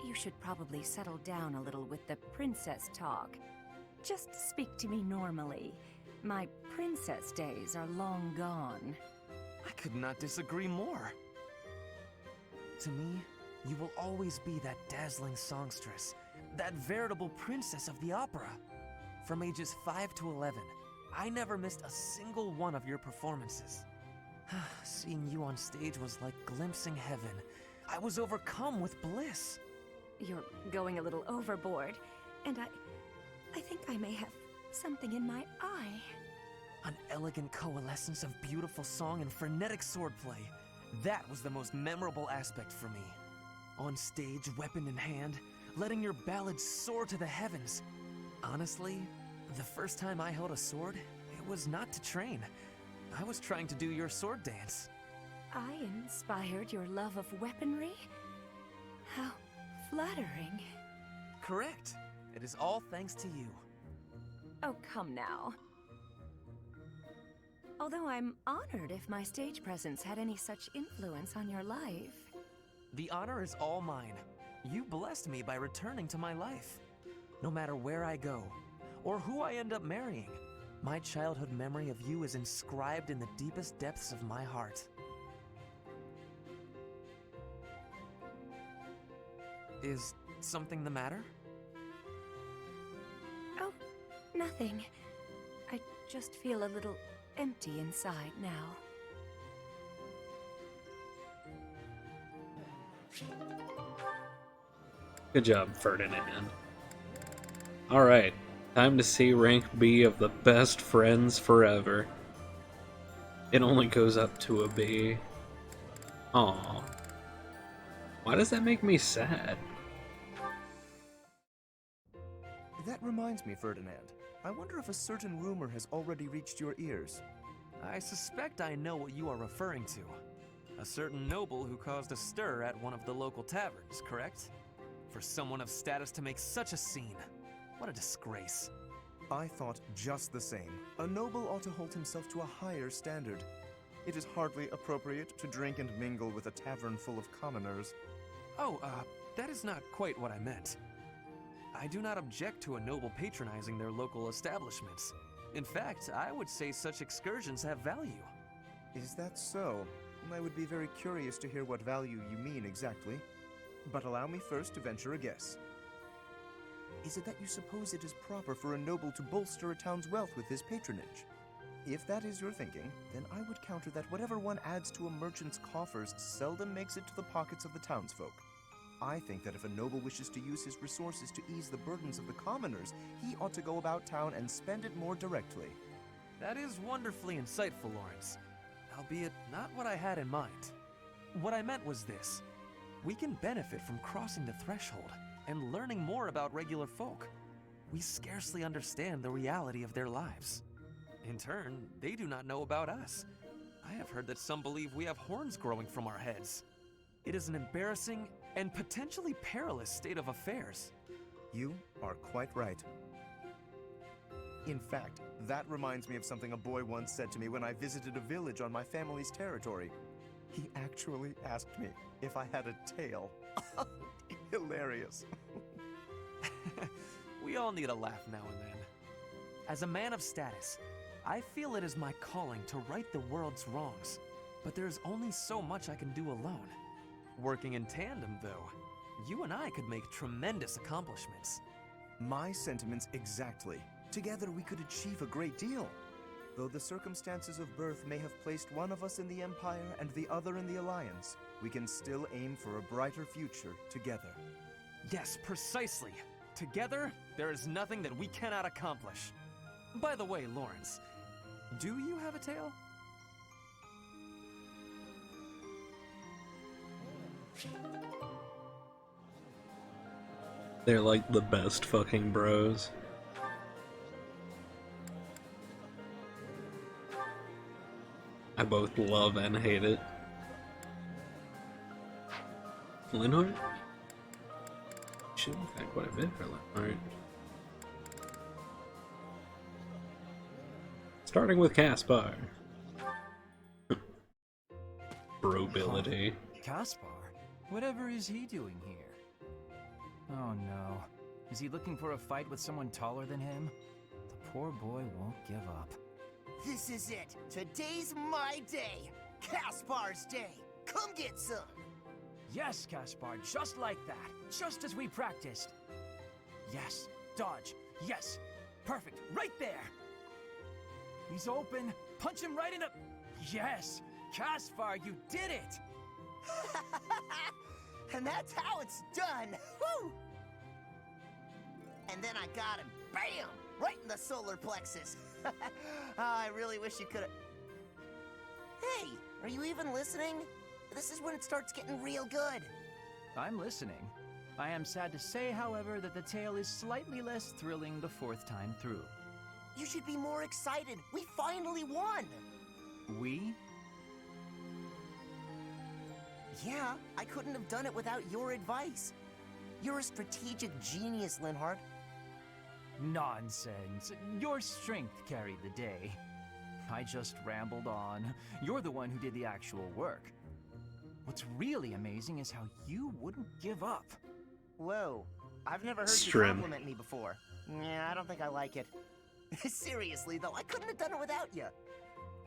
you should probably settle down a little with the princess talk. Just speak to me normally. My princess days are long gone. I could not disagree more. To me, you will always be that dazzling songstress, that veritable princess of the opera. From ages 5 to 11, I never missed a single one of your performances. Seeing you on stage was like glimpsing heaven. I was overcome with bliss. You're going a little overboard, and I think I may have something in my eye. An elegant coalescence of beautiful song and frenetic swordplay. That was the most memorable aspect for me. On stage, weapon in hand, letting your ballads soar to the heavens. Honestly, the first time I held a sword, it was not to train. I was trying to do your sword dance. I inspired your love of weaponry? How flattering. Correct. It is all thanks to you. Oh, come now. Although I'm honored if my stage presence had any such influence on your life. The honor is all mine. You blessed me by returning to my life. No matter where I go, or who I end up marrying, my childhood memory of you is inscribed in the deepest depths of my heart. Is something the matter? Oh, nothing. I just feel a little empty inside now. Good job, Ferdinand. Alright, time to see rank B of the best friends forever. It only goes up to a B. Aw. Why does that make me sad? That reminds me, Ferdinand. I wonder if a certain rumor has already reached your ears. I suspect I know what you are referring to. A certain noble who caused a stir at one of the local taverns, correct? For someone of status to make such a scene. What a disgrace. I thought just the same. A noble ought to hold himself to a higher standard. It is hardly appropriate to drink and mingle with a tavern full of commoners. Oh, that is not quite what I meant. I do not object to a noble patronizing their local establishments. In fact, I would say such excursions have value. Is that so? I would be very curious to hear what value you mean exactly. But allow me first to venture a guess. Is it that you suppose it is proper for a noble to bolster a town's wealth with his patronage? If that is your thinking, then I would counter that whatever one adds to a merchant's coffers seldom makes it to the pockets of the townsfolk. I think that if a noble wishes to use his resources to ease the burdens of the commoners, he ought to go about town and spend it more directly. That is wonderfully insightful, Lawrence. Albeit not what I had in mind. What I meant was this. We can benefit from crossing the threshold and learning more about regular folk. We scarcely understand the reality of their lives. In turn, they do not know about us. I have heard that some believe we have horns growing from our heads. It is an embarrassing and potentially perilous state of affairs. You are quite right. In fact, that reminds me of something a boy once said to me when I visited a village on my family's territory. He actually asked me if I had a tail. Hilarious. We all need a laugh now and then. As a man of status, I feel it is my calling to right the world's wrongs. But there's only so much I can do alone. Working in tandem, though, you and I could make tremendous accomplishments. My sentiments exactly. Together we could achieve a great deal. Though the circumstances of birth may have placed one of us in the Empire and the other in the Alliance, we can still aim for a brighter future together. Yes, precisely. Together, there is nothing that we cannot accomplish. By the way, Lawrence, do you have a tail? They're like the best fucking bros. I both love and hate it. Linhardt? Should have had quite a bit for Linhardt. Starting with Caspar. Brobility. Caspar? Whatever is he doing here? Oh no. Is he looking for a fight with someone taller than him? The poor boy won't give up. This is it. Today's my day. Caspar's day. Come get some. Yes, Caspar, just like that. Just as we practiced. Yes, dodge. Yes, perfect. Right there. He's open. Punch him right in the... Yes, Caspar, you did it. And that's how it's done. Woo! And then I got him. Bam! Right in the solar plexus. Oh, I really wish you could've... Hey, are you even listening? This is when it starts getting real good. I'm listening. I am sad to say, however, that the tale is slightly less thrilling the fourth time through. You should be more excited. We finally won. We? Yeah, I couldn't have done it without your advice. You're a strategic genius, Linhardt. Nonsense. Your strength carried the day. I just rambled on. You're the one who did the actual work. What's really amazing is how you wouldn't give up. Whoa, I've never heard you Strim. compliment me before. Yeah, I don't think I like it. Seriously, though, I couldn't have done it without you.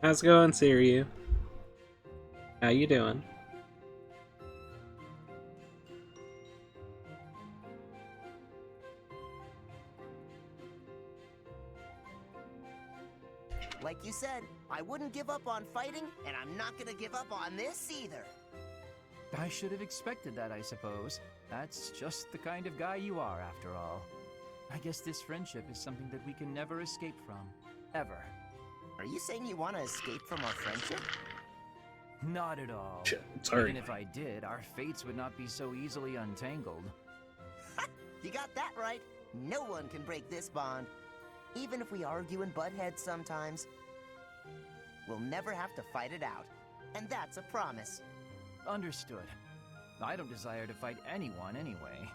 How's it going, Siryu? How you doing? Like you said, I wouldn't give up on fighting, and I'm not gonna give up on this either. I should have expected that, I suppose. That's just the kind of guy you are, after all. I guess this friendship is something that we can never escape from. Ever. Are you saying you want to escape from our friendship? Not at all. Shit, sorry. Even if I did, our fates would not be so easily untangled. You got that right. No one can break this bond. Even if we argue and butt heads sometimes, we'll never have to fight it out. And that's a promise. Understood. I don't desire to fight anyone anyway.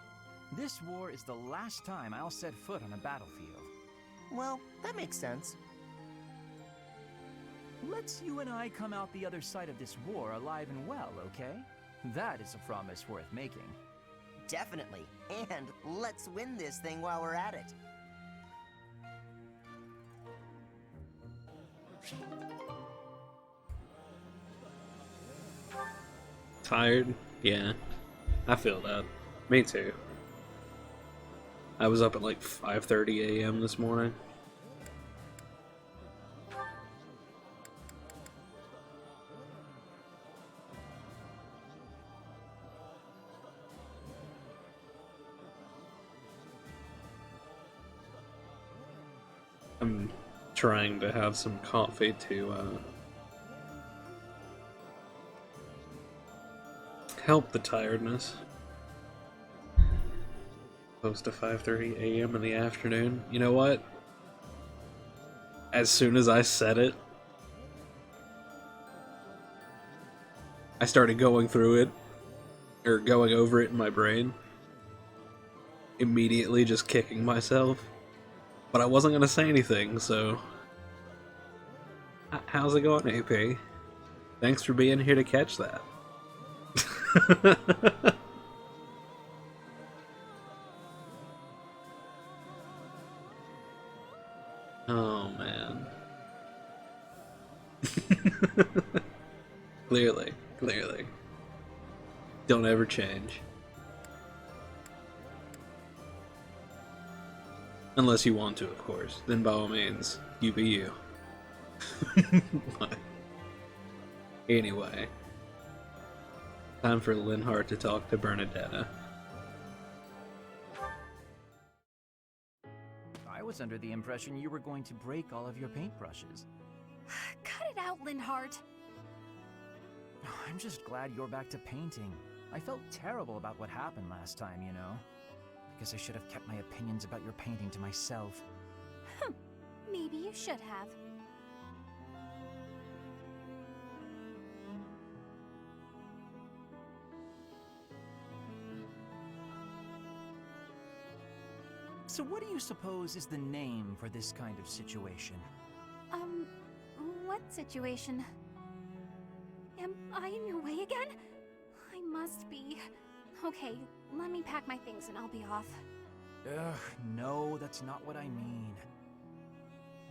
This war is the last time I'll set foot on a battlefield. Well, that makes sense. Let's you and I come out the other side of this war alive and well, okay? That is a promise worth making. Definitely. And let's win this thing while we're at it. Tired? Yeah. I feel that. Me too. I was up at like 5:30 a.m. this morning. I'm trying to have some coffee to help the tiredness. Close to 5:30 a.m. in the afternoon. You know what? As soon as I said it, I started going through it, or going over it in my brain. Immediately just kicking myself. But I wasn't gonna say anything, so... How's it going, AP? Thanks for being here to catch that. Oh, man. Clearly. Don't ever change. Unless you want to, of course. Then by all means, you be you. But anyway. Time for Linhardt to talk to Bernadetta. I was under the impression you were going to break all of your paintbrushes. Cut it out, Linhardt. I'm just glad you're back to painting. I felt terrible about what happened last time, you know. Guess I should have kept my opinions about your painting to myself. Maybe you should have. So what do you suppose is the name for this kind of situation? What situation? Am I in your way again? I must be. Okay, let me pack my things and I'll be off. Ugh, no, that's not what I mean.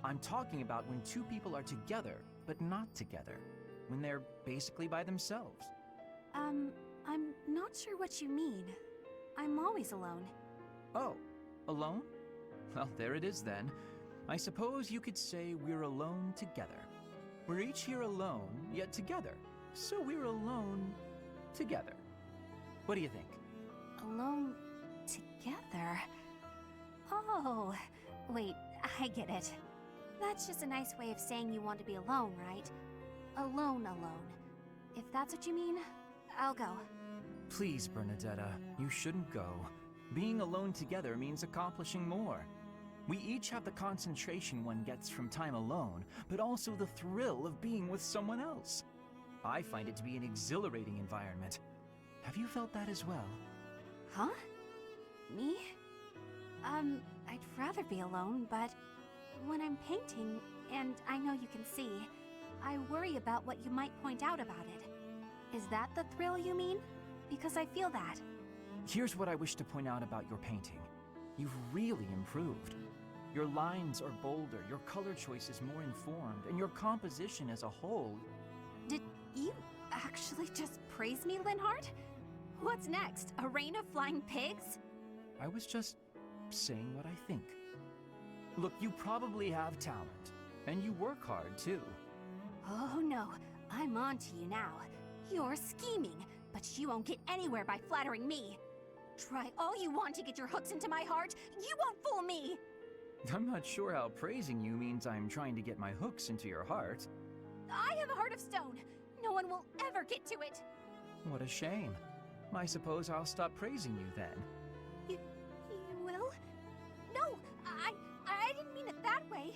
I'm talking about when two people are together, but not together. When they're basically by themselves. I'm not sure what you mean. I'm always alone. Oh, alone? Well, there it is then. I suppose you could say we're alone together. We're each here alone, yet together. So we're alone together. What do you think? Alone together? Oh, wait, I get it. That's just a nice way of saying you want to be alone, right? Alone. If that's what you mean, I'll go. Please, Bernadetta, you shouldn't go. Being alone together means accomplishing more. We each have the concentration one gets from time alone, but also the thrill of being with someone else. I find it to be an exhilarating environment. Have you felt that as well? Huh? Me? I'd rather be alone, but when I'm painting, and I know you can see, I worry about what you might point out about it. Is that the thrill you mean? Because I feel that. Here's what I wish to point out about your painting. You've really improved. Your lines are bolder, your color choice is more informed, and your composition as a whole... Did you actually just praise me, Linhardt? What's next? A rain of flying pigs? I was just saying what I think. Look, you probably have talent, and you work hard, too. Oh no, I'm on to you now. You're scheming, but you won't get anywhere by flattering me. Try all you want to get your hooks into my heart, you won't fool me! I'm not sure how praising you means I'm trying to get my hooks into your heart. I have a heart of stone. No one will ever get to it. What a shame. I suppose I'll stop praising you then. You will? No, I didn't mean it that way.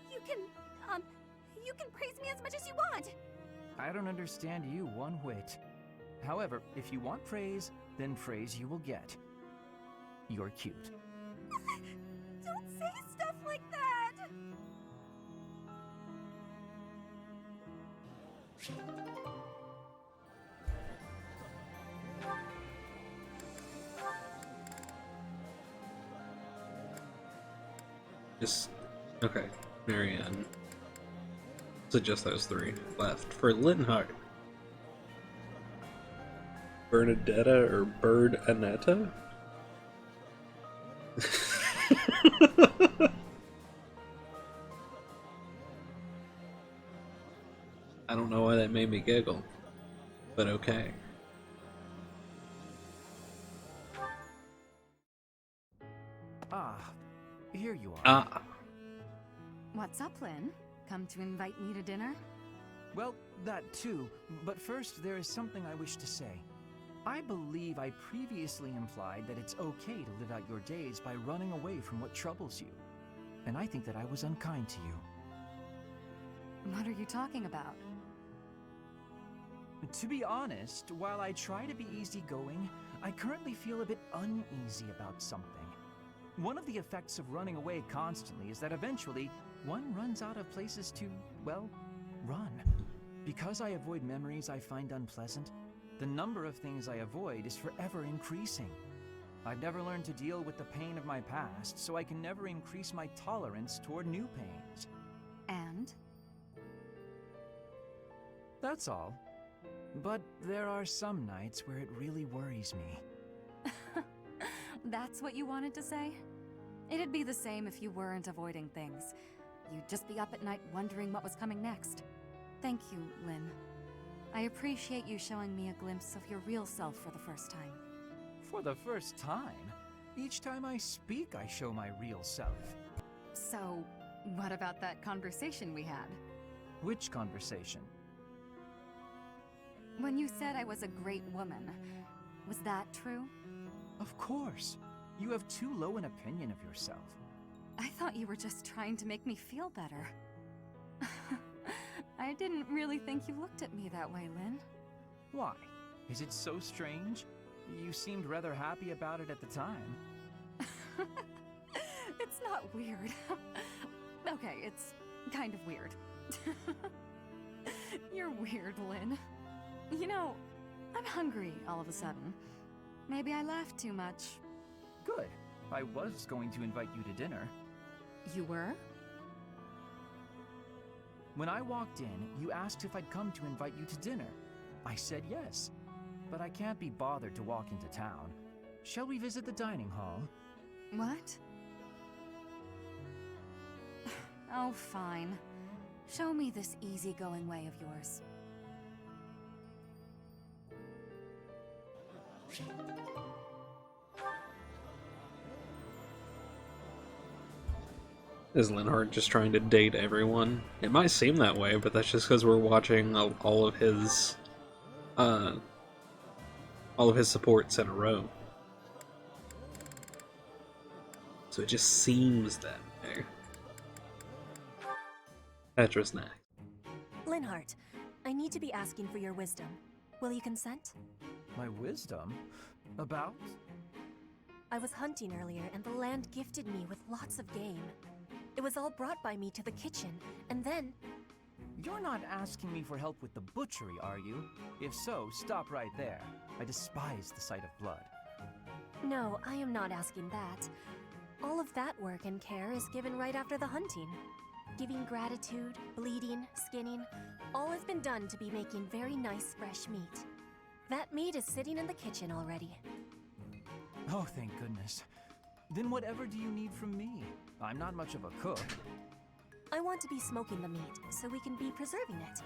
You can praise me as much as you want. I don't understand you one whit. However, if you want praise, then praise you will get. You're cute. Don't say stuff like that. Just okay, Marianne. So just those three left for Linhardt. Bernadetta or Bird Anetta? I don't know why that made me giggle, but okay. Ah, here you are. Ah. What's up, Lynn? Come to invite me to dinner? Well, that too, but first there is something I wish to say. I believe I previously implied that it's okay to live out your days by running away from what troubles you. And I think that I was unkind to you. What are you talking about? To be honest, while I try to be easygoing, I currently feel a bit uneasy about something. One of the effects of running away constantly is that eventually one runs out of places to, well, run. Because I avoid memories I find unpleasant, the number of things I avoid is forever increasing. I've never learned to deal with the pain of my past, so I can never increase my tolerance toward new pains. And? That's all. But there are some nights where it really worries me. That's what you wanted to say? It'd be the same if you weren't avoiding things. You'd just be up at night wondering what was coming next. Thank you, Lynn. I appreciate you showing me a glimpse of your real self for the first time. For the first time? Each time I speak, I show my real self. So, what about that conversation we had? Which conversation? When you said I was a great woman, was that true? Of course. You have too low an opinion of yourself. I thought you were just trying to make me feel better. I didn't really think you looked at me that way, Lynn. Why? Is it so strange? You seemed rather happy about it at the time. It's not weird. Okay, it's kind of weird. You're weird, Lynn. You know, I'm hungry all of a sudden. Maybe I laughed too much. Good. I was going to invite you to dinner. You were? When I walked in, you asked if I'd come to invite you to dinner. I said yes, but I can't be bothered to walk into town. Shall we visit the dining hall? What? Oh, fine. Show me this easygoing way of yours. Is Linhardt just trying to date everyone? It might seem that way, but that's just because we're watching all of his supports in a row. So it just seems that way. Petra's next. Linhardt, I need to be asking for your wisdom. Will you consent? My wisdom? About? I was hunting earlier, and the land gifted me with lots of game. It was all brought by me to the kitchen, and then... You're not asking me for help with the butchery, are you? If so, stop right there. I despise the sight of blood. No, I am not asking that. All of that work and care is given right after the hunting. Giving gratitude, bleeding, skinning, all has been done to be making very nice fresh meat. That meat is sitting in the kitchen already. Oh, thank goodness. Then whatever do you need from me? I'm not much of a cook. I want to be smoking the meat, so we can be preserving it.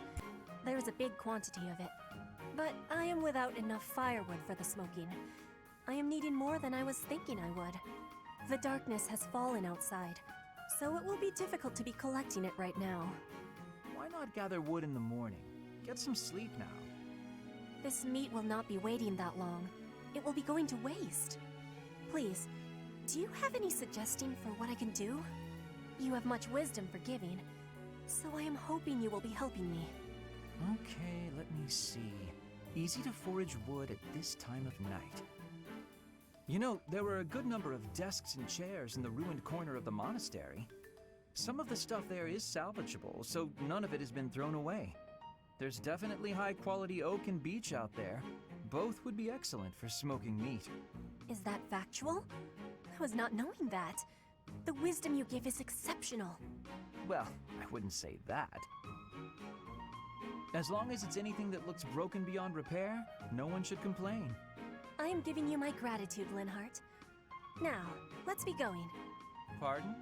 There is a big quantity of it. But I am without enough firewood for the smoking. I am needing more than I was thinking I would. The darkness has fallen outside. so it will be difficult to be collecting it right now. Why not gather wood in the morning? Get some sleep now. This meat will not be waiting that long. It will be going to waste. Please, do you have any suggestion for what I can do? You have much wisdom for giving, so I am hoping you will be helping me. Okay, let me see. Easy to forage wood at this time of night. You know, there were a good number of desks and chairs in the ruined corner of the monastery. Some of the stuff there is salvageable, so none of it has been thrown away. There's definitely high-quality oak and beech out there. Both would be excellent for smoking meat. Is that factual? I was not knowing that. The wisdom you give is exceptional. Well, I wouldn't say that. As long as it's anything that looks broken beyond repair, no one should complain. I am giving you my gratitude, Linhardt. Now, let's be going. Pardon?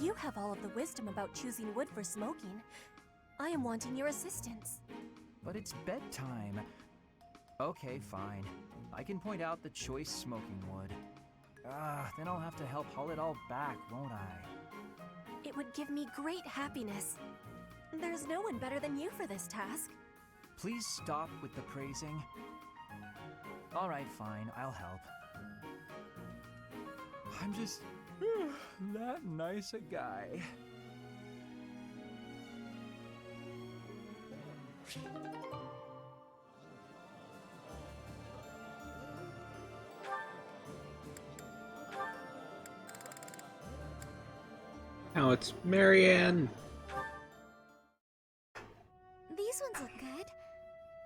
You have all of the wisdom about choosing wood for smoking. I am wanting your assistance. But it's bedtime. Okay, fine. I can point out the choice smoking wood. Then I'll have to help haul it all back, won't I? It would give me great happiness. There's no one better than you for this task. Please stop with the praising. All right, fine, I'll help. I'm just that nice a guy. Now it's Marianne. These ones look good.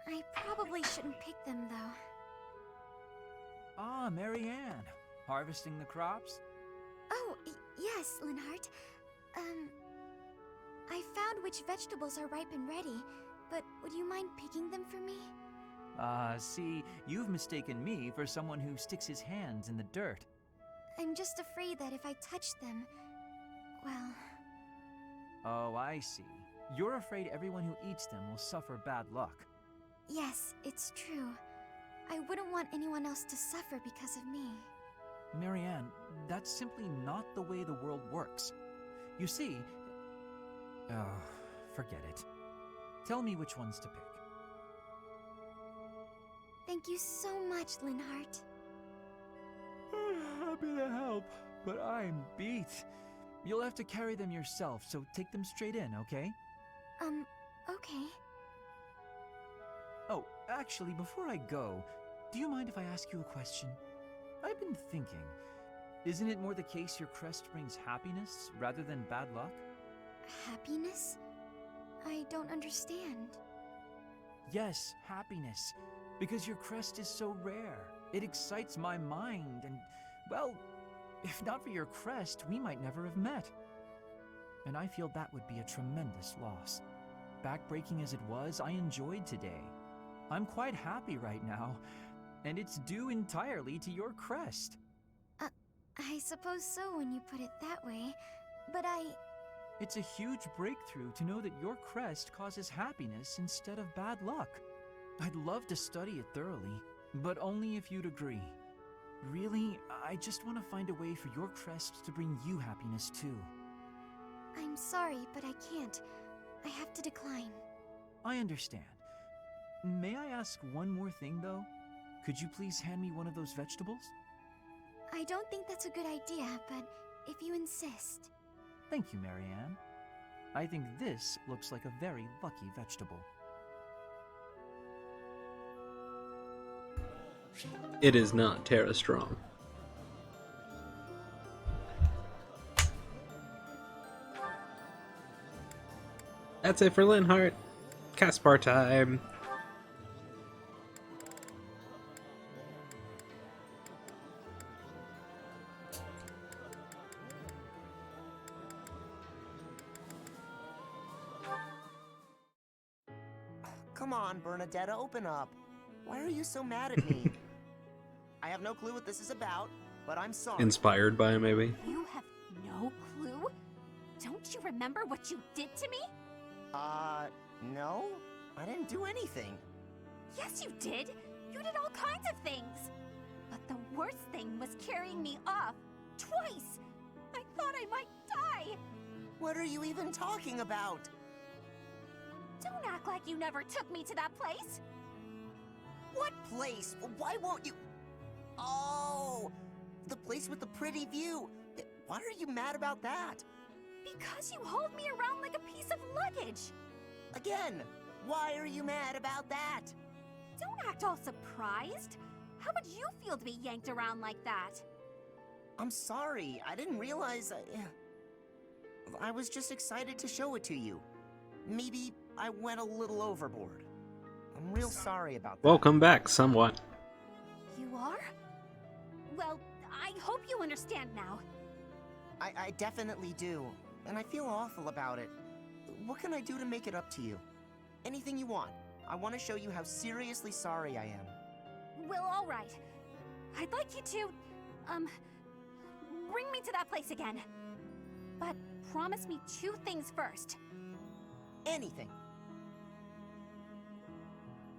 I probably shouldn't pick them, though. Ah, Marianne. Harvesting the crops? Oh, yes, Linhardt. I found which vegetables are ripe and ready, but would you mind picking them for me? See, you've mistaken me for someone who sticks his hands in the dirt. I'm just afraid that if I touch them, well... Oh, I see. You're afraid everyone who eats them will suffer bad luck. Yes, it's true. I wouldn't want anyone else to suffer because of me. Marianne, that's simply not the way the world works. You see... Oh, forget it. Tell me which ones to pick. Thank you so much, Linhardt. Happy to help, but I'm beat. You'll have to carry them yourself, so take them straight in, okay? Okay. Oh, actually, before I go, do you mind if I ask you a question? I've been thinking, isn't it more the case your crest brings happiness rather than bad luck? Happiness? I don't understand. Yes, happiness. Because your crest is so rare. It excites my mind and, well, if not for your crest, we might never have met. And I feel that would be a tremendous loss. Backbreaking as it was, I enjoyed today. I'm quite happy right now, and it's due entirely to your crest. I suppose so when you put it that way, but It's a huge breakthrough to know that your crest causes happiness instead of bad luck. I'd love to study it thoroughly, but only if you'd agree. Really, I just want to find a way for your crest to bring you happiness too. I'm sorry, but I can't. I have to decline. I understand. May I ask one more thing, though? Could you please hand me one of those vegetables? I don't think that's a good idea, but if you insist. Thank you, Marianne. I think this looks like a very lucky vegetable. It is not Terra Strong. That's it for Linhardt. Caspar time. Come on, Bernadetta, open up. Why are you so mad at me? I have no clue what this is about, but I'm sorry. Inspired by him, maybe? You have no clue? Don't you remember what you did to me? No. I didn't do anything. Yes, you did. You did all kinds of things. But the worst thing was carrying me off Twice! I thought I might die! What are you even talking about? Don't act like you never took me to that place! What place? Why won't you? Oh, the place with the pretty view. Why are you mad about that? Because you hold me around like a piece of luggage! Again, why are you mad about that? Don't act all surprised! How would you feel to be yanked around like that? I'm sorry, I didn't realize I was just excited to show it to you. Maybe I went a little overboard. I'm real sorry about that. Welcome back, somewhat. You are? Well, I hope you understand now. I definitely do, and I feel awful about it. What can I do to make it up to you? Anything you want. I want to show you how seriously sorry I am. Well, alright. I'd like you to, bring me to that place again. But promise me 2 things first. Anything.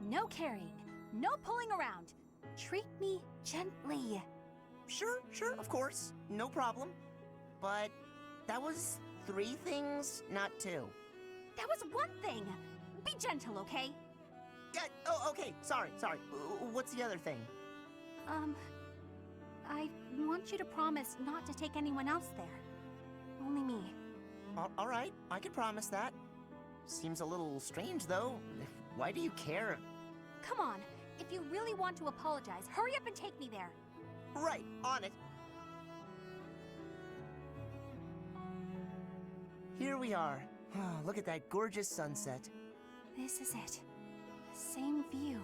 No carrying, no pulling around. Treat me gently. Sure, of course. No problem. But that was 3 things, not 2. That was 1 thing. Be gentle, okay? Oh, okay. Sorry. What's the other thing? I want you to promise not to take anyone else there. Only me. All right, I can promise that. Seems a little strange, though. Why do you care? Come on. If you really want to apologize, hurry up and take me there. Right, on it. Here we are. Look at that gorgeous sunset. This is it. The same view.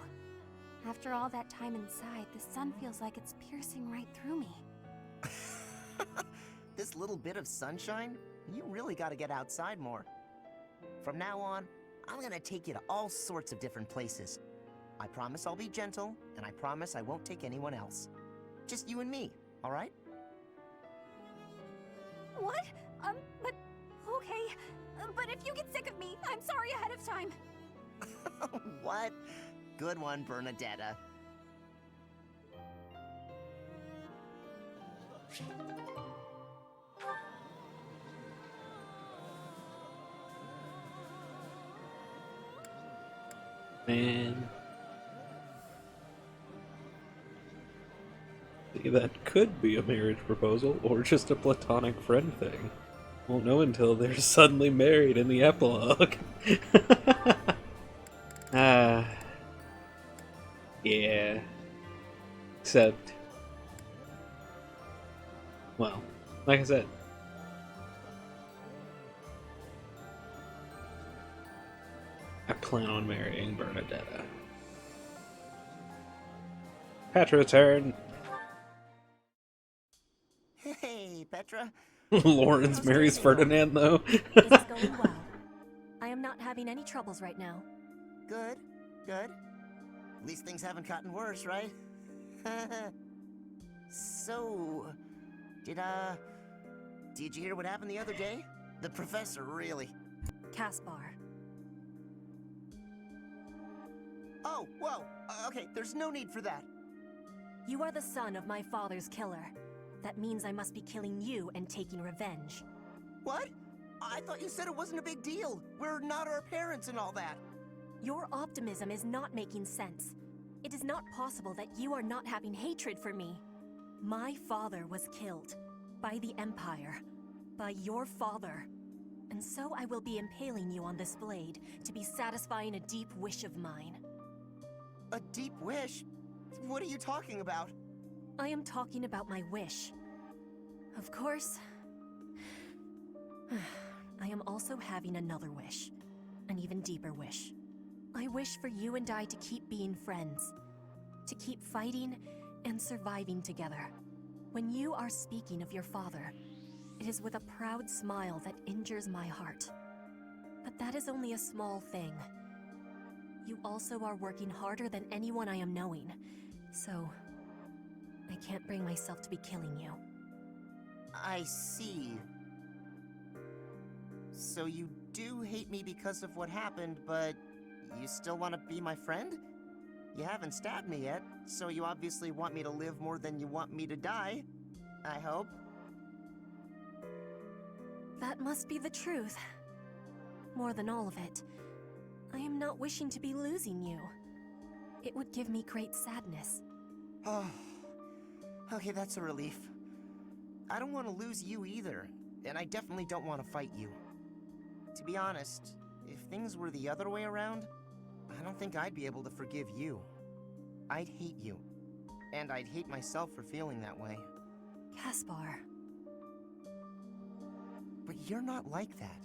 After all that time inside, the sun feels like it's piercing right through me. This little bit of sunshine? You really gotta get outside more. From now on, I'm gonna take you to all sorts of different places. I promise I'll be gentle, and I promise I won't take anyone else. Just you and me, all right? What? But... okay. But if you get sick of me, I'm sorry ahead of time. What? Good one, Bernadetta. Man. See, that could be a marriage proposal, or just a platonic friend thing. Won't know until they're suddenly married in the epilogue. Yeah. Except... well, like I said, I plan on marrying Bernadetta. Petra's turn. Hey, Petra. Lawrence marries Ferdinand, though. This is going well. I am not having any troubles right now. Good. At least things haven't gotten worse, right? So, did you hear what happened the other day? The professor really... Caspar. Oh, whoa! Okay, there's no need for that. You are the son of my father's killer. That means I must be killing you and taking revenge. What? I thought you said it wasn't a big deal. We're not our parents and all that. Your optimism is not making sense. It is not possible that you are not having hatred for me. My father was killed. By the Empire. By your father. And so I will be impaling you on this blade to be satisfying a deep wish of mine. A deep wish? What are you talking about? I am talking about my wish. Of course, I am also having another wish. An even deeper wish. I wish for you and I to keep being friends. To keep fighting and surviving together. When you are speaking of your father, it is with a proud smile that injures my heart. But that is only a small thing. You also are working harder than anyone I am knowing, so I can't bring myself to be killing you. I see. So you do hate me because of what happened, but you still want to be my friend? You haven't stabbed me yet, so you obviously want me to live more than you want me to die. I hope. That must be the truth. More than all of it, I am not wishing to be losing you. It would give me great sadness. Oh, okay, that's a relief. I don't want to lose you either, and I definitely don't want to fight you. To be honest, if things were the other way around, I don't think I'd be able to forgive you. I'd hate you, and I'd hate myself for feeling that way. Caspar. But you're not like that.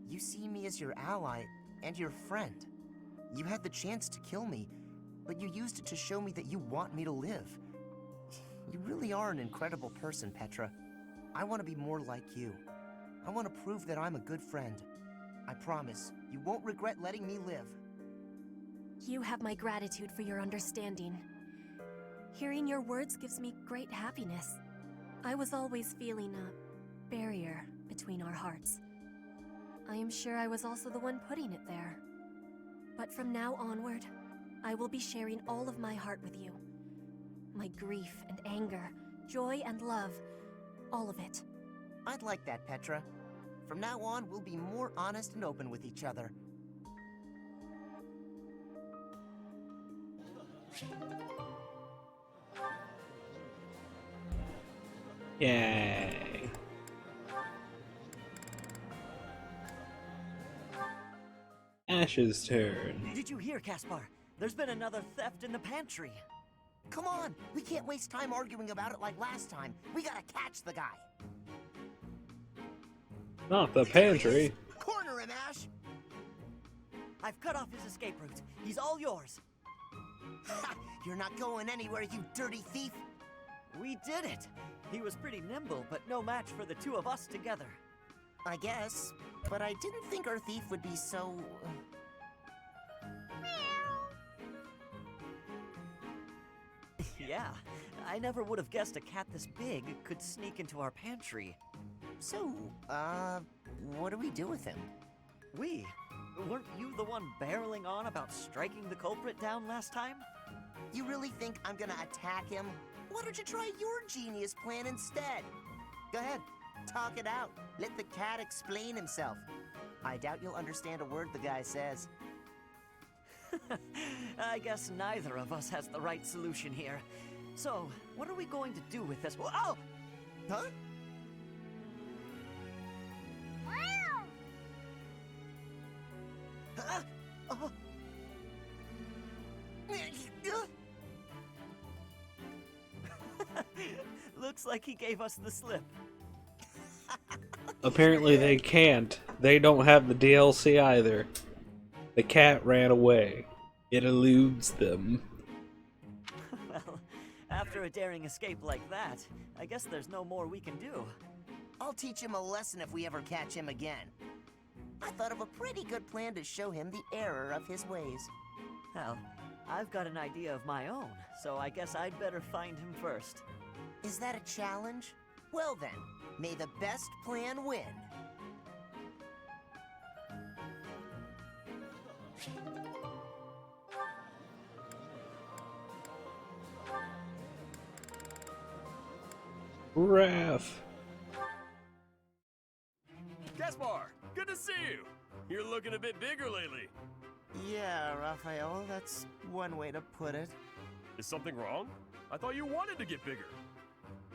You see me as your ally and your friend. You had the chance to kill me, but you used it to show me that you want me to live. You really are an incredible person, Petra. I want to be more like you. I want to prove that I'm a good friend. I promise, you won't regret letting me live. You have my gratitude for your understanding. Hearing your words gives me great happiness. I was always feeling a barrier between our hearts. I am sure I was also the one putting it there. But from now onward, I will be sharing all of my heart with you. My grief and anger, joy and love, all of it. I'd like that, Petra. From now on, we'll be more honest and open with each other. Yay. Ash's turn. Did you hear, Caspar? There's been another theft in the pantry. Come on, we can't waste time arguing about it like last time. We gotta catch the guy. Not the pantry. Corner him, Ash! I've cut off his escape route. He's all yours. You're not going anywhere, you dirty thief! We did it! He was pretty nimble, but no match for the two of us together. I guess, but I didn't think our thief would be so... Yeah, I never would have guessed a cat this big could sneak into our pantry. So, what do we do with him? We? Weren't you the one barreling on about striking the culprit down last time? You really think I'm gonna attack him? Why don't you try your genius plan instead? Go ahead, talk it out. Let the cat explain himself. I doubt you'll understand a word the guy says. I guess neither of us has the right solution here. So, what are we going to do with this? Oh! Huh? Oh. Looks like he gave us the slip. Apparently they can't. They don't have the DLC either. The cat ran away. It eludes them. Well, after a daring escape like that, I guess there's no more we can do. I'll teach him a lesson if we ever catch him again. I thought of a pretty good plan to show him the error of his ways. Well, I've got an idea of my own, so I guess I'd better find him first. Is that a challenge? Well then, may the best plan win. Raph. Caspar, good to see you. You're looking a bit bigger lately. Yeah, Raphael, that's one way to put it. Is something wrong? I thought you wanted to get bigger.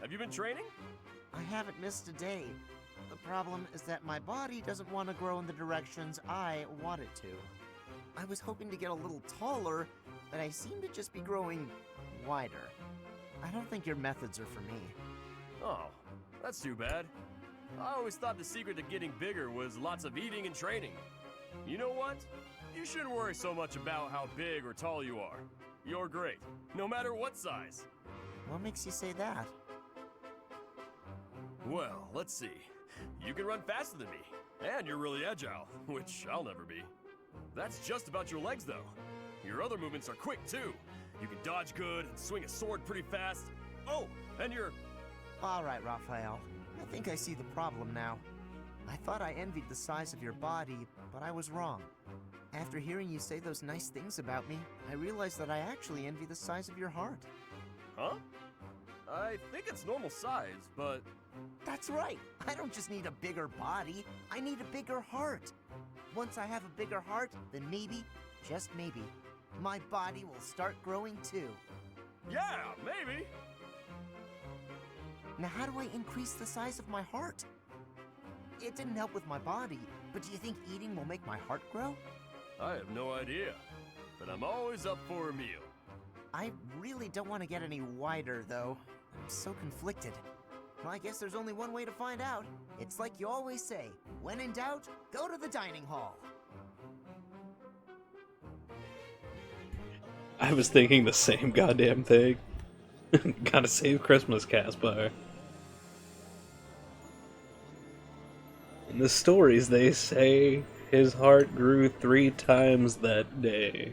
Have you been training? I haven't missed a day. The problem is that my body doesn't want to grow in the directions I want it to. I was hoping to get a little taller, but I seem to just be growing wider. I don't think your methods are for me. Oh, that's too bad. I always thought the secret to getting bigger was lots of eating and training. You know what? You shouldn't worry so much about how big or tall you are. You're great, no matter what size. What makes you say that? Well, let's see. You can run faster than me, and you're really agile, which I'll never be. That's just about your legs, though. Your other movements are quick, too. You can dodge good and swing a sword pretty fast. Oh, and you're... All right, Raphael. I think I see the problem now. I thought I envied the size of your body, but I was wrong. After hearing you say those nice things about me, I realized that I actually envy the size of your heart. Huh? I think it's normal size, but That's right. I don't just need a bigger body. I need a bigger heart. Once I have a bigger heart, then maybe, just maybe, my body will start growing too. Yeah, maybe. Now, how do I increase the size of my heart? It didn't help with my body, but do you think eating will make my heart grow? I have no idea, but I'm always up for a meal. I really don't want to get any wider, though. I'm so conflicted. Well, I guess there's only one way to find out. It's like you always say, when in doubt, go to the dining hall. I was thinking the same goddamn thing. Gotta save Christmas, Caspar. In the stories, they say his heart grew 3 times that day.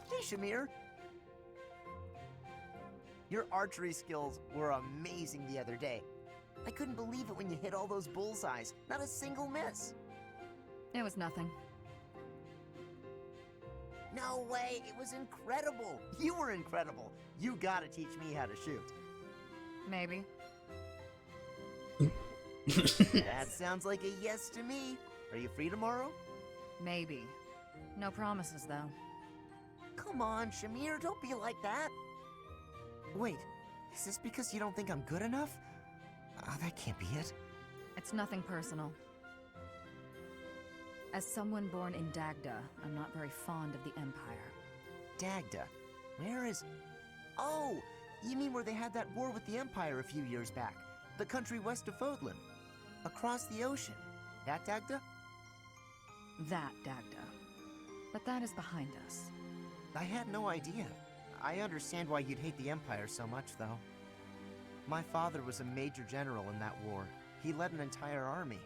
Hey, Shamir. Your archery skills were amazing the other day. I couldn't believe it when you hit all those bullseyes. Not a single miss. It was nothing. No way, it was incredible. You were incredible. You gotta teach me how to shoot. Maybe. That sounds like a yes to me. Are you free tomorrow? Maybe. No promises, though. Come on, Shamir, don't be like that. Wait, is this because you don't think I'm good enough? That can't be it. It's nothing personal. As someone born in Dagda, I'm not very fond of the Empire. Dagda? Where is... Oh, you mean where they had that war with the Empire a few years back? The country west of Fodlan. Across the ocean. That Dagda? That Dagda. But that is behind us. I had no idea. I understand why you'd hate the Empire so much, though. My father was a major general in that war. He led an entire army.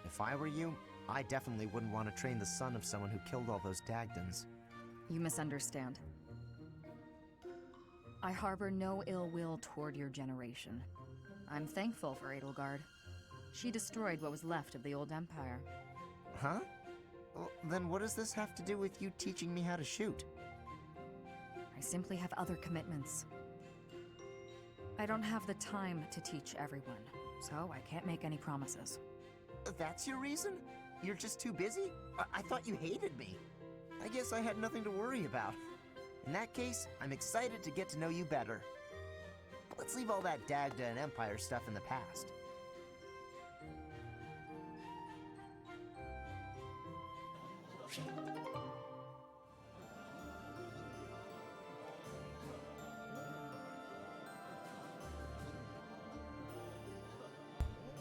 If I were you, I definitely wouldn't want to train the son of someone who killed all those Dagdans. You misunderstand. I harbor no ill will toward your generation. I'm thankful for Edelgard. She destroyed what was left of the old Empire. Huh? Well, then what does this have to do with you teaching me how to shoot? I simply have other commitments. I don't have the time to teach everyone, so I can't make any promises. That's your reason? You're just too busy? I thought you hated me. I guess I had nothing to worry about. In that case, I'm excited to get to know you better. Let's leave all that Dagda and Empire stuff in the past.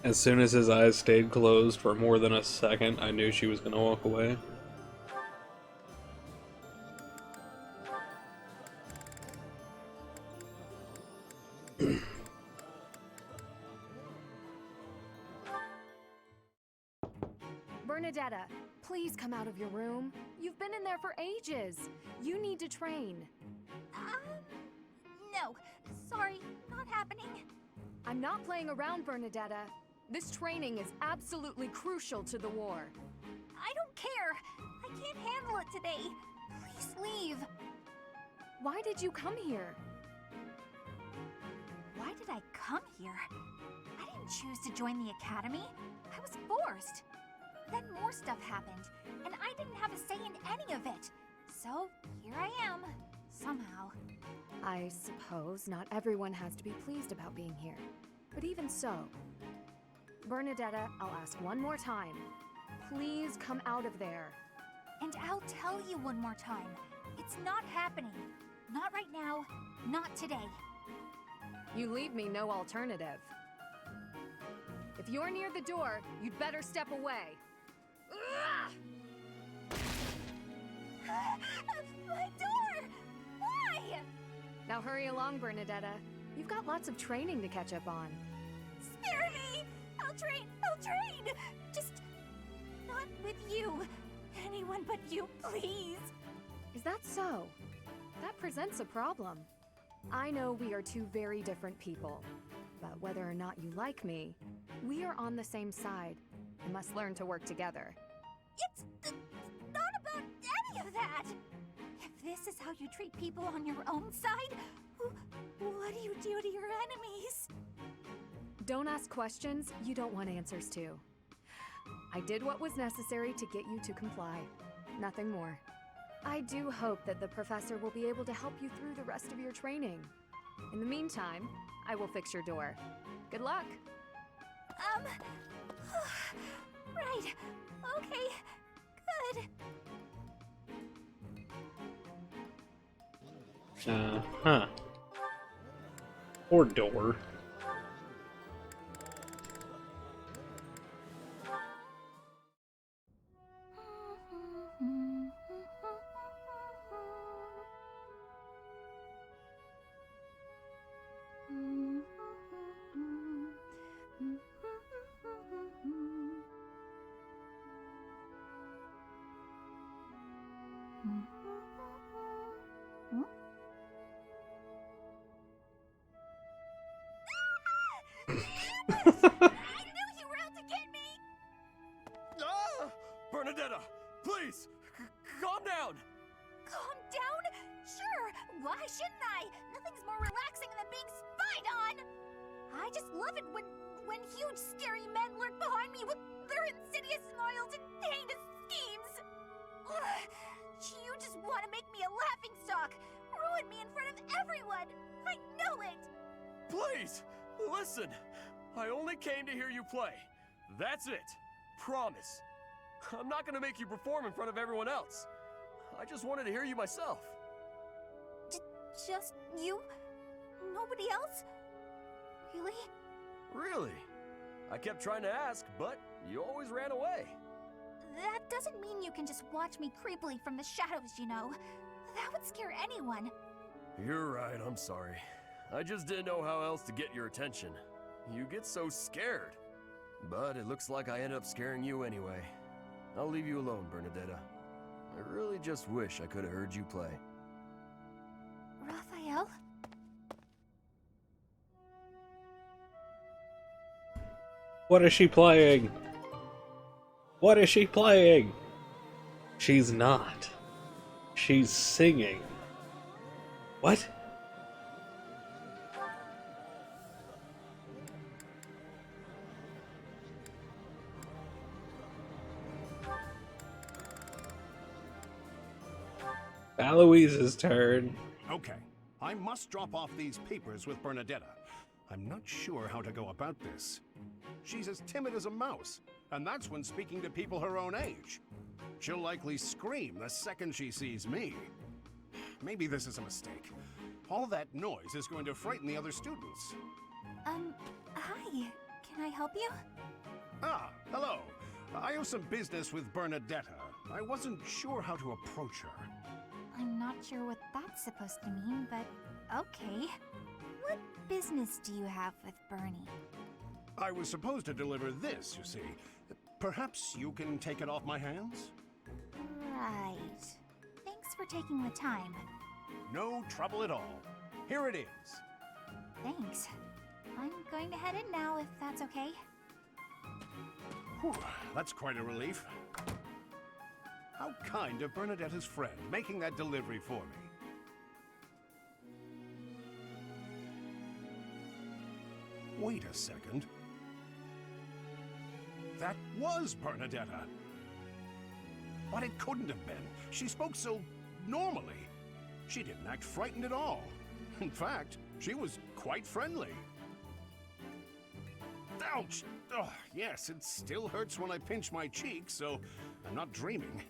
As soon as his eyes stayed closed for more than a second, I knew she was going to walk away. Bernadetta, please come out of your room. You've been in there for ages. You need to train. No. Sorry, not happening. I'm not playing around, Bernadetta. This training is absolutely crucial to the war. I don't care. I can't handle it today. Please leave. Why did you come here? Why did I come here? I didn't choose to join the academy. I was forced. Then more stuff happened, and I didn't have a say in any of it. So, here I am. Somehow. I suppose not everyone has to be pleased about being here. But even so, Bernadetta, I'll ask one more time. Please come out of there. And I'll tell you one more time. It's not happening. Not right now. Not today. You leave me no alternative. If you're near the door, you'd better step away. My door! Why? Now hurry along, Bernadetta. You've got lots of training to catch up on. Spare me! I'll train! Just not with you. Anyone but you, please. Is that so? That presents a problem. I know we are two very different people, but whether or not you like me, we are on the same side and must learn to work together. It's not about any of that! If this is how you treat people on your own side, what do you do to your enemies? Don't ask questions you don't want answers to. I did what was necessary to get you to comply. Nothing more. I do hope that the professor will be able to help you through the rest of your training. In the meantime, I will fix your door. Good luck! Right. Okay. Good. Huh. Or door. I knew you were out to get me! Ah! Bernadetta, please, calm down! Calm down? Sure, why shouldn't I? Nothing's more relaxing than being spied on! I just love it when huge, scary men lurk behind me with their insidious smiles and heinous schemes! Ugh, you just want to make me a laughingstock! Ruin me in front of everyone! I know it! Please, listen! I only came to hear you play. That's it. Promise. I'm not gonna make you perform in front of everyone else. I just wanted to hear you myself. Just you? Nobody else? Really? Really? I kept trying to ask, but you always ran away. That doesn't mean you can just watch me creepily from the shadows, you know. That would scare anyone. You're right, I'm sorry. I just didn't know how else to get your attention. You get so scared. But it looks like I ended up scaring you anyway. I'll leave you alone, Bernadetta. I really just wish I could have heard you play. Raphael? What is she playing? What is she playing? She's not. She's singing. What? Aloise's turn. Okay, I must drop off these papers with Bernadetta. I'm not sure how to go about this. She's as timid as a mouse, and that's when speaking to people her own age. She'll likely scream the second she sees me. Maybe this is a mistake. All that noise is going to frighten the other students. Hi. Can I help you? Ah, hello. I have some business with Bernadetta. I wasn't sure how to approach her. I'm not sure what that's supposed to mean, but okay. What business do you have with Bernie? I was supposed to deliver this, you see. Perhaps you can take it off my hands? Right. Thanks for taking the time. No trouble at all. Here it is. Thanks. I'm going to head in now, if that's okay. Whew, that's quite a relief. How kind of Bernadetta's friend, making that delivery for me. Wait a second. That was Bernadetta. But it couldn't have been. She spoke so normally. She didn't act frightened at all. In fact, she was quite friendly. Ouch! Oh, yes, it still hurts when I pinch my cheek, so I'm not dreaming.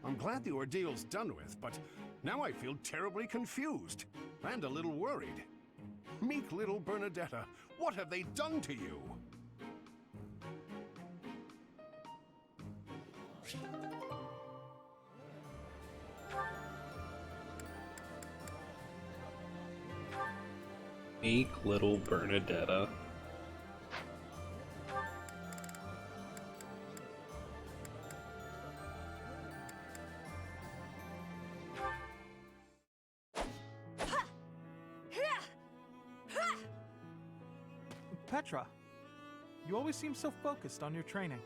I'm glad the ordeal's done with, but now I feel terribly confused and a little worried. Meek little Bernadetta, what have they done to you? Meek little Bernadetta. Petra. You always seem so focused on your training.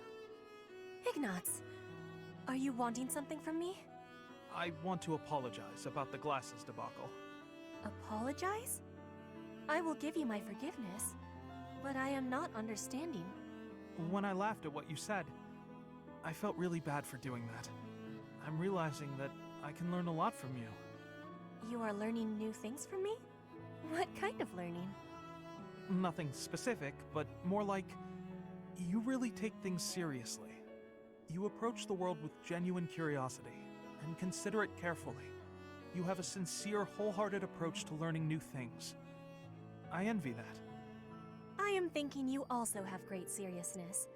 Ignatz, are you wanting something from me? I want to apologize about the glasses debacle. Apologize? I will give you my forgiveness, but I am not understanding. When I laughed at what you said, I felt really bad for doing that. I'm realizing that I can learn a lot from you. You are learning new things from me? What kind of learning? Nothing specific, but more like you really take things seriously. You approach the world with genuine curiosity and consider it carefully. You have a sincere, wholehearted approach to learning new things. I envy that. I am thinking you also have great seriousness.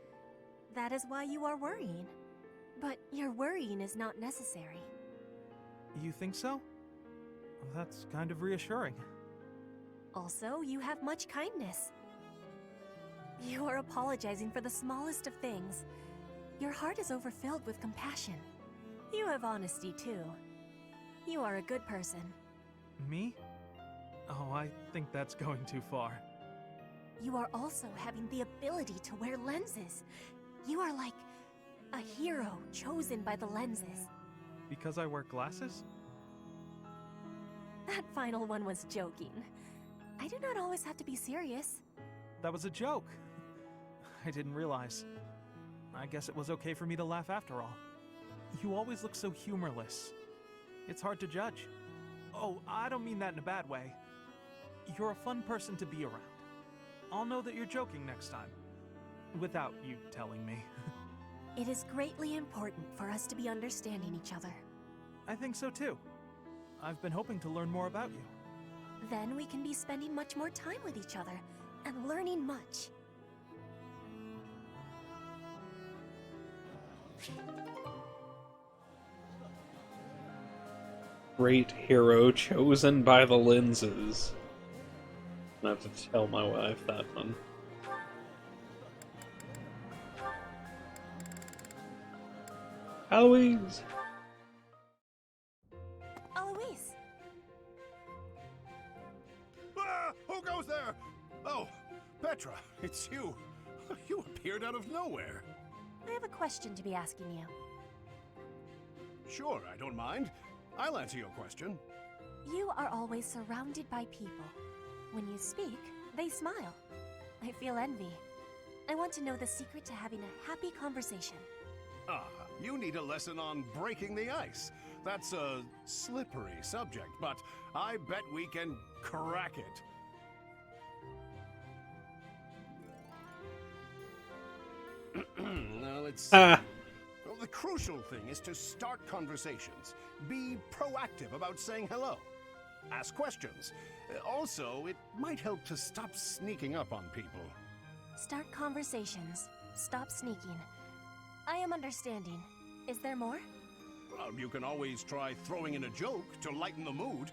That is why you are worrying. But your worrying is not necessary. You think so? That's kind of reassuring. Also, you have much kindness. You are apologizing for the smallest of things. Your heart is overfilled with compassion. You have honesty, too. You are a good person. Me? Oh, I think that's going too far. You are also having the ability to wear lenses. You are like a hero chosen by the lenses. Because I wear glasses? That final one was joking. I do not always have to be serious. That was a joke. I didn't realize. I guess it was okay for me to laugh after all. You always look so humorless. It's hard to judge. Oh, I don't mean that in a bad way. You're a fun person to be around. I'll know that you're joking next time. Without you telling me. It is greatly important for us to be understanding each other. I think so too. I've been hoping to learn more about you. Then we can be spending much more time with each other and learning much. Great hero chosen by the lenses. I have to tell my wife that one. Eloise! Eloise! Ah, who goes there? Oh, Petra, it's you. You appeared out of nowhere. I have a question to be asking you. Sure, I don't mind. I'll answer your question. You are always surrounded by people. When you speak, they smile. I feel envy. I want to know the secret to having a happy conversation. Ah, you need a lesson on breaking the ice. That's a slippery subject, but I bet we can crack it. Now let's see. Well, the crucial thing is to start conversations. Be proactive about saying hello. Ask questions. Also, it might help to stop sneaking up on people. Start conversations. Stop sneaking. I am understanding. Is there more? Well, you can always try throwing in a joke to lighten the mood.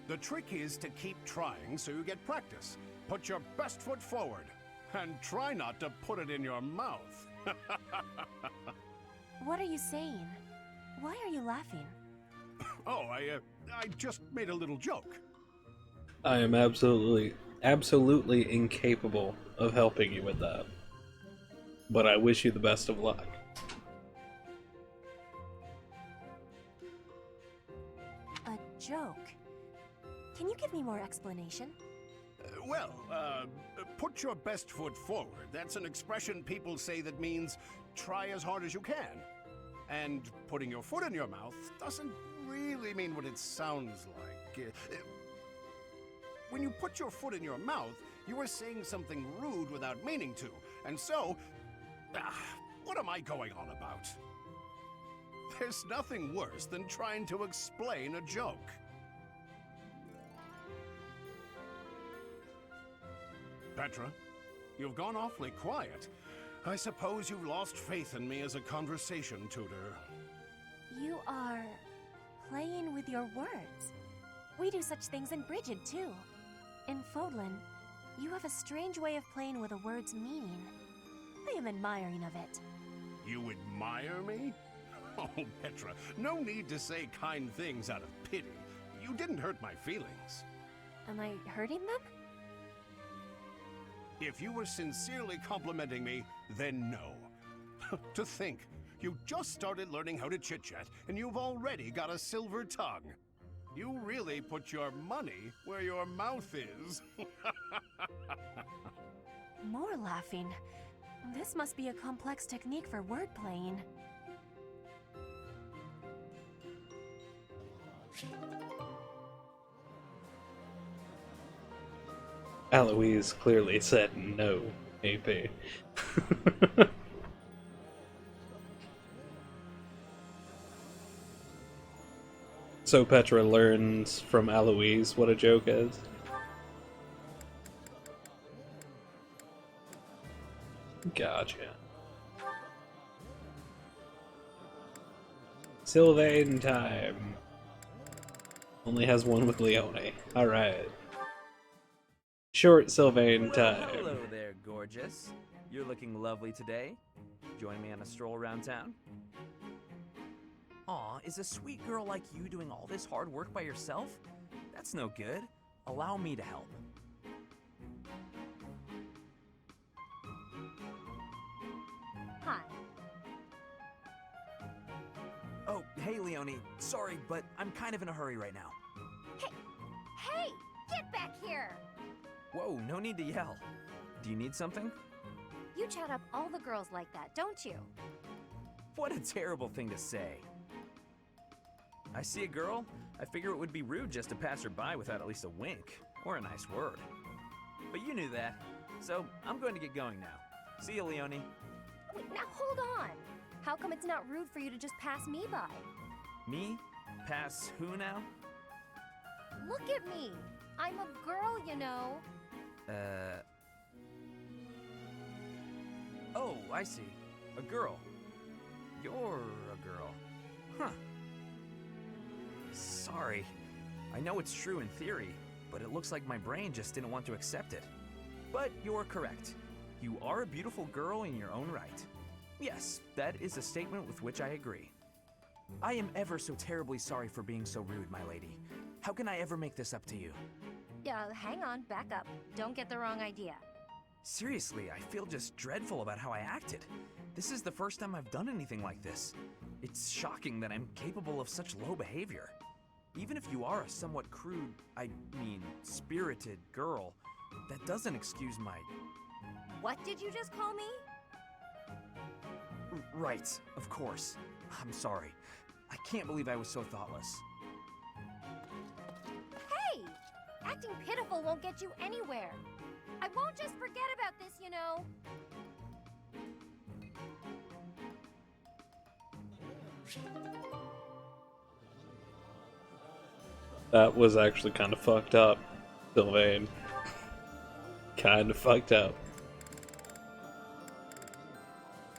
The trick is to keep trying so you get practice. Put your best foot forward. And try not to put it in your mouth. What are you saying? Why are you laughing? Oh, I just made a little joke. I am absolutely incapable of helping you with that. But I wish you the best of luck. A joke? Can you give me more explanation? Put your best foot forward. That's an expression people say that means try as hard as you can. And putting your foot in your mouth doesn't really mean what it sounds like. When you put your foot in your mouth, you are saying something rude without meaning to. And so, what am I going on about? There's nothing worse than trying to explain a joke. Petra, you've gone awfully quiet. I suppose you've lost faith in me as a conversation tutor. You are playing with your words. We do such things in Brigid, too. In Fodlan, you have a strange way of playing with a word's meaning. I am admiring of it. You admire me? Oh, Petra, no need to say kind things out of pity. You didn't hurt my feelings. Am I hurting them? If you were sincerely complimenting me, then no. To think, you just started learning how to chit-chat, and you've already got a silver tongue. You really put your money where your mouth is. More laughing. This must be a complex technique for wordplaying. Eloise clearly said no, AP. So Petra learns from Eloise what a joke is. Gotcha. Sylvain time. Only has one with Leone. Alright. Short Sylvain time. Hello there, gorgeous. You're looking lovely today. Join me on a stroll around town? Aw, is a sweet girl like you doing all this hard work by yourself? That's no good. Allow me to help. Hi. Oh, hey Leone. Sorry, but I'm kind of in a hurry right now. Hey! Get back here! Whoa, no need to yell. Do you need something? You chat up all the girls like that, don't you? What a terrible thing to say. I see a girl, I figure it would be rude just to pass her by without at least a wink, or a nice word. But you knew that, so I'm going to get going now. See you, Leone. Wait, now hold on. How come it's not rude for you to just pass me by? Me? Pass who now? Look at me. I'm a girl, you know. Oh, I see. A girl. You're a girl. Huh. Sorry. I know it's true in theory, but it looks like my brain just didn't want to accept it. But you're correct. You are a beautiful girl in your own right. Yes, that is a statement with which I agree. I am ever so terribly sorry for being so rude, my lady. How can I ever make this up to you? Yeah, hang on, back up. Don't get the wrong idea. Seriously, I feel just dreadful about how I acted. This is the first time I've done anything like this. It's shocking that I'm capable of such low behavior. Even if you are a somewhat crude, I mean, spirited girl, that doesn't excuse my... What did you just call me? Right, of course. I'm sorry. I can't believe I was so thoughtless. Hey! Acting pitiful won't get you anywhere. I won't just forget about this, you know. That was actually kind of fucked up, Sylvain. Kind of fucked up.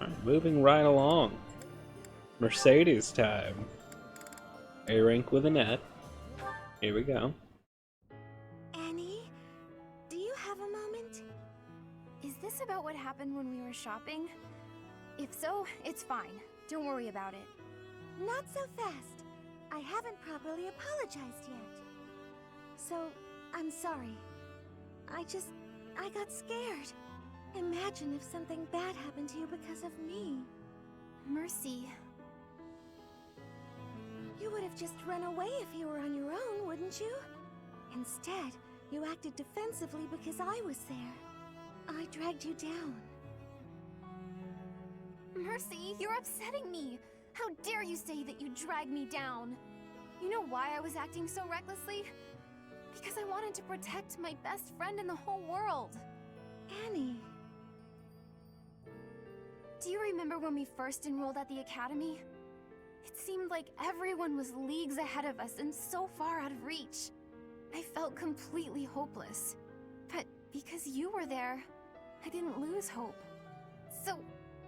Alright, moving right along. Mercedes time. A rank with a net. Here we go. Annie, do you have a moment? Is this about what happened when we were shopping? If so, it's fine. Don't worry about it. Not so fast. I haven't properly apologized yet. So, I'm sorry. I got scared. Imagine if something bad happened to you because of me. Mercy. You would have just run away if you were on your own, wouldn't you? Instead, you acted defensively because I was there. I dragged you down. Mercy, you're upsetting me. How dare you say that you dragged me down? You know why I was acting so recklessly? Because I wanted to protect my best friend in the whole world. Annie. Do you remember when we first enrolled at the academy? It seemed like everyone was leagues ahead of us and so far out of reach. I felt completely hopeless. But because you were there, I didn't lose hope. So,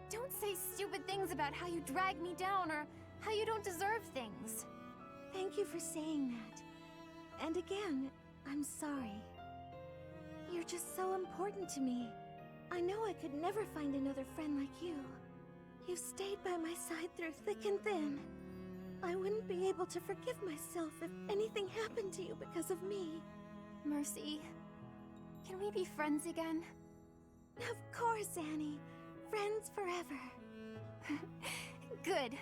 don't say stupid things about how you dragged me down or how you don't deserve things. Thank you for saying that. And again, I'm sorry. You're just so important to me. I know I could never find another friend like you. You've stayed by my side through thick and thin. I wouldn't be able to forgive myself if anything happened to you because of me. Mercy, can we be friends again? Of course, Annie. Friends forever. Good.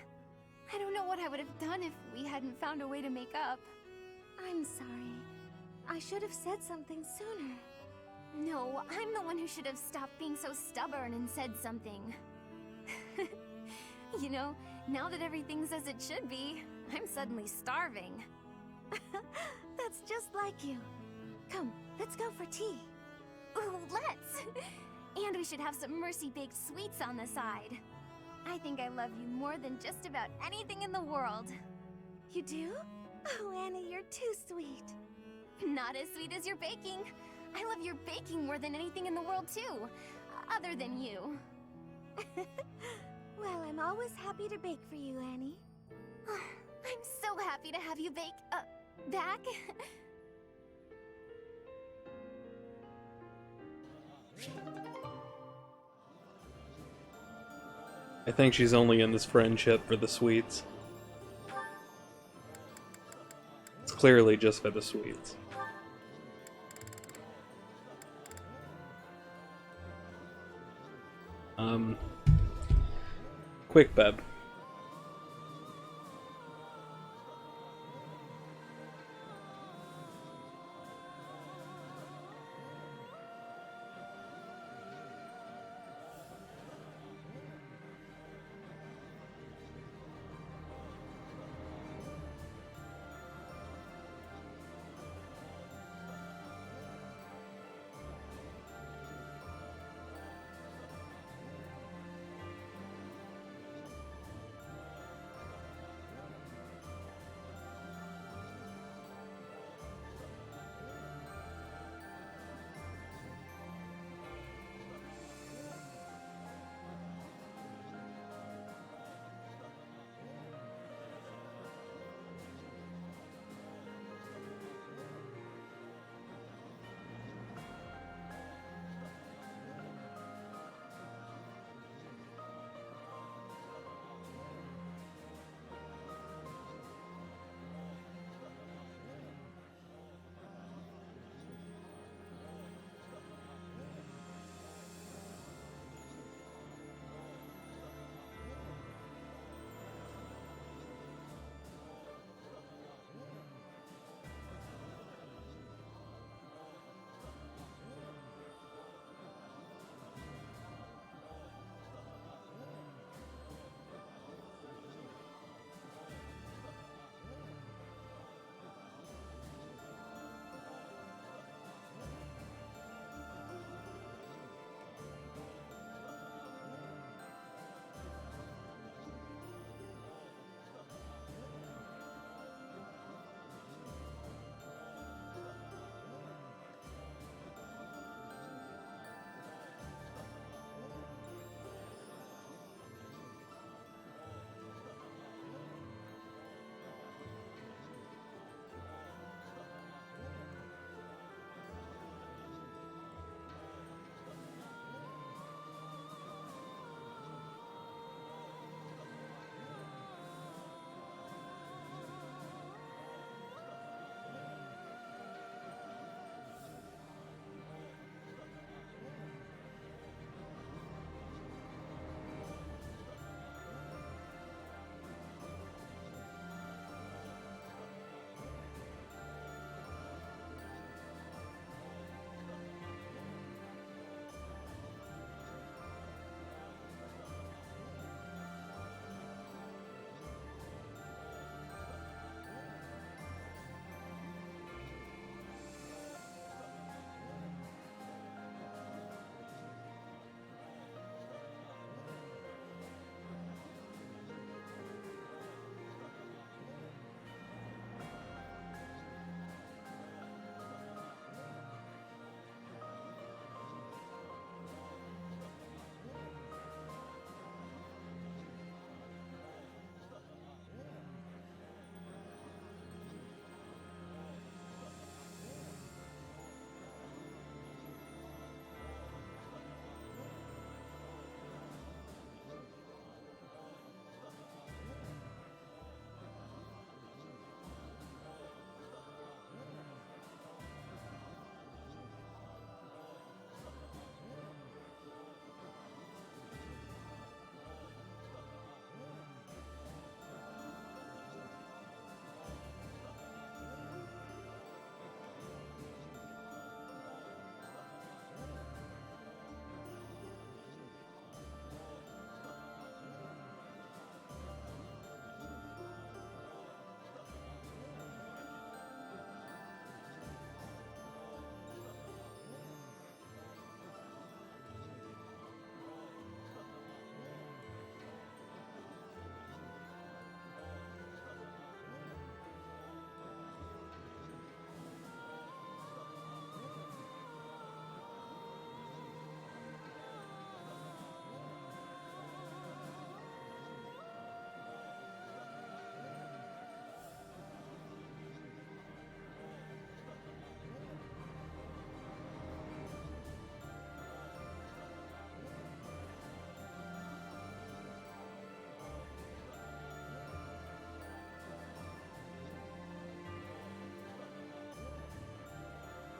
I don't know what I would have done if we hadn't found a way to make up. I'm sorry. I should have said something sooner. No, I'm the one who should have stopped being so stubborn and said something. You know, now that everything's as it should be, I'm suddenly starving. That's just like you. Come, let's go for tea. Ooh, let's! And we should have some Mercy-baked sweets on the side. I think I love you more than just about anything in the world. You do? Oh, Annie, you're too sweet. Not as sweet as your baking. I love your baking more than anything in the world, too. Other than you. Well, I'm always happy to bake for you, Annie. I'm so happy to have you bake, back. I think she's only in this friendship for the sweets. It's clearly just for the sweets. Quick, Beb.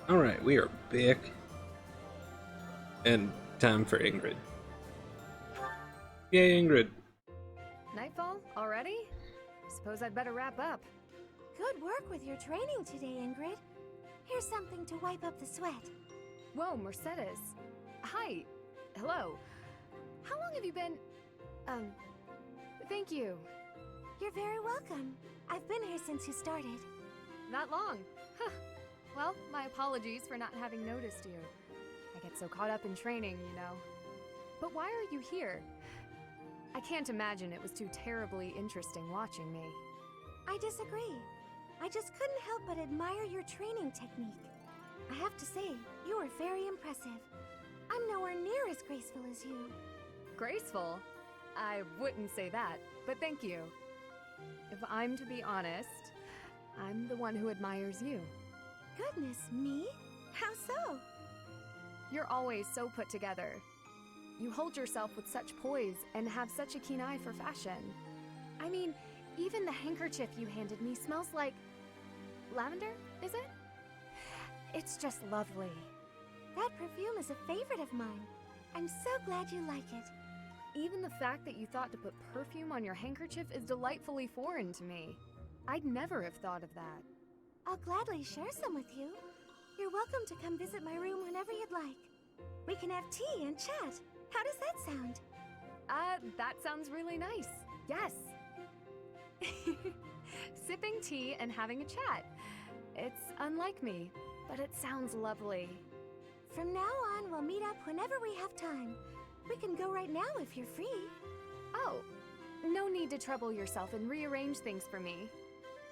Alright, we are back. And time for Ingrid. Yay, Ingrid. Nightfall? Already? Suppose I'd better wrap up. Good work with your training today, Ingrid. Here's something to wipe up the sweat. Whoa, Mercedes. Hi. Hello. How long have you been... Thank you. You're very welcome. I've been here since you started. Not long. Huh. Well, my apologies for not having noticed you. I get so caught up in training, you know. But why are you here? I can't imagine it was too terribly interesting watching me. I disagree. I just couldn't help but admire your training technique. I have to say, you are very impressive. I'm nowhere near as graceful as you. Graceful? I wouldn't say that, but thank you. If I'm to be honest, I'm the one who admires you. Goodness, me? How so? You're always so put together. You hold yourself with such poise and have such a keen eye for fashion. I mean, even the handkerchief you handed me smells like... lavender, is it? It's just lovely. That perfume is a favorite of mine. I'm so glad you like it. Even the fact that you thought to put perfume on your handkerchief is delightfully foreign to me. I'd never have thought of that. I'll gladly share some with you. You're welcome to come visit my room whenever you'd like. We can have tea and chat. How does that sound? That sounds really nice. Yes. Sipping tea and having a chat. It's unlike me, but it sounds lovely. From now on, we'll meet up whenever we have time. We can go right now if you're free. Oh, no need to trouble yourself and rearrange things for me.